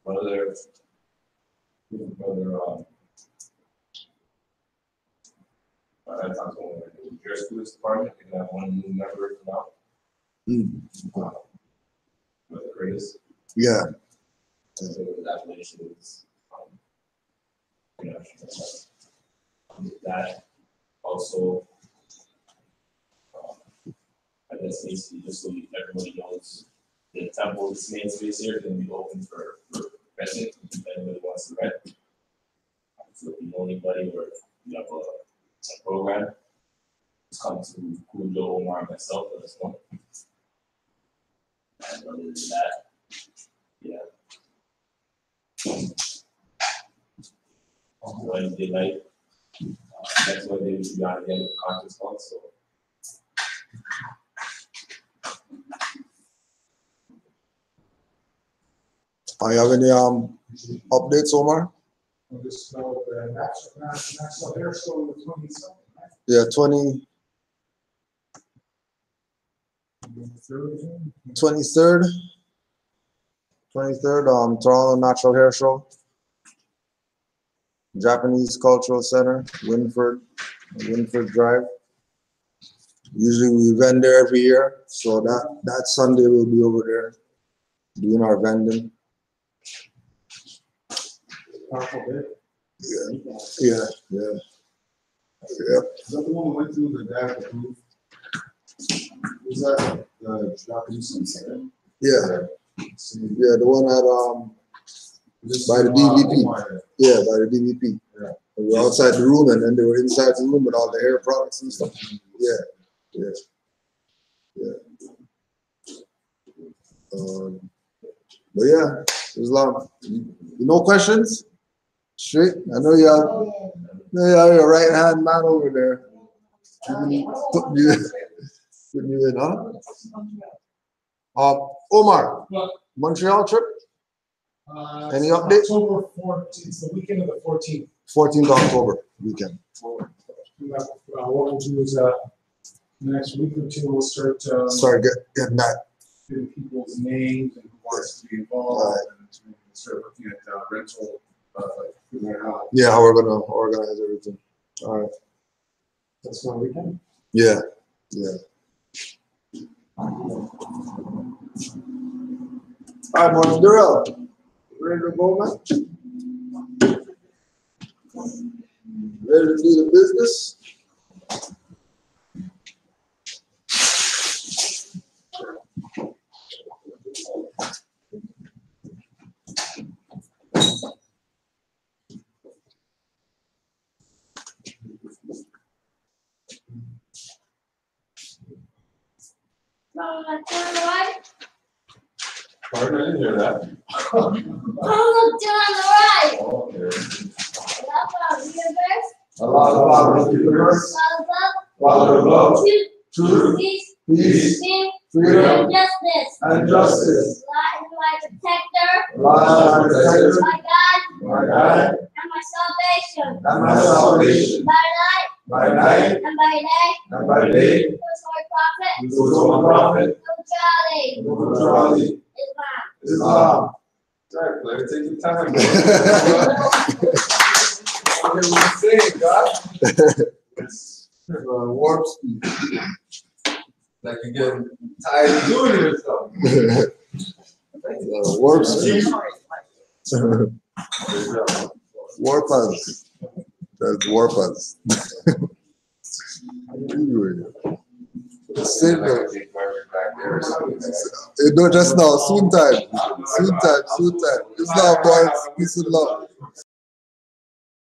Speaker 5: Brother, I talked to the jurisprudence department. They have one new member now. The greatest.
Speaker 1: Yeah.
Speaker 5: So congratulations. That also, I guess basically just so everybody knows, the temple, this main space here, is going to be open for renting if anybody wants to rent. So if you know anybody or you have a program, just come to Kujo, Omar, and myself, let us know. And other than that, yeah. Wednesday night, next Wednesday we should be on again with conscious fund, so.
Speaker 1: You have any updates, Omar?
Speaker 8: Just know the national hair show on the 27th.
Speaker 1: Yeah, 23rd, Toronto Natural Hair Show. Japanese Cultural Center, Winford Drive. Usually we vend there every year, so that Sunday we'll be over there doing our vending. Yeah.
Speaker 3: Is that the one we went through the guy approved?
Speaker 1: Is that?
Speaker 3: The Japanese center.
Speaker 1: Yeah. Yeah, the one at by the DVP. Yeah, by the DVP.
Speaker 3: Yeah.
Speaker 1: They were outside the room, and then they were inside the room with all the hair products and stuff. Yeah, yeah, yeah. But yeah, Islam. No questions? Straight. I know you have your right hand man over there. Putting you in, huh? Omar, Montreal trip? Any update?
Speaker 9: October 14th, it's the weekend of the 14th.
Speaker 1: 14th October weekend.
Speaker 9: What we'll do is the next week or two, we'll start
Speaker 1: Getting that.
Speaker 9: getting people's names and who wants to be involved, and start looking at rental, figuring out.
Speaker 1: Yeah, how we're gonna organize everything. All right.
Speaker 9: That's my weekend.
Speaker 1: Yeah, yeah. All right, Martin Durrell. Ready to go, man? Ready to do the business?
Speaker 2: Turn left, turn right.
Speaker 5: Pardon, I didn't hear that.
Speaker 2: Turn left, turn right.
Speaker 5: Okay.
Speaker 2: Allah, universe.
Speaker 1: Father of love,
Speaker 2: Truth, peace, freedom, and justice.
Speaker 1: and justice.
Speaker 2: Allah is my protector,
Speaker 1: Allah,
Speaker 2: my God, and my salvation.
Speaker 1: and my salvation.
Speaker 2: By night
Speaker 1: By night
Speaker 2: and by day,
Speaker 1: and by day,
Speaker 2: whose holy prophet,
Speaker 1: whose holy prophet,
Speaker 2: Charlie,
Speaker 1: Islam.
Speaker 5: Sorry, Blair, take your time.
Speaker 1: What are we saying, God? Warp speed.
Speaker 5: Like you're getting tired of doing it or something.
Speaker 1: Warp speed. Warp us. That's warp us. Same though. No, just now. Soon time. Islam, boys. Peace and love.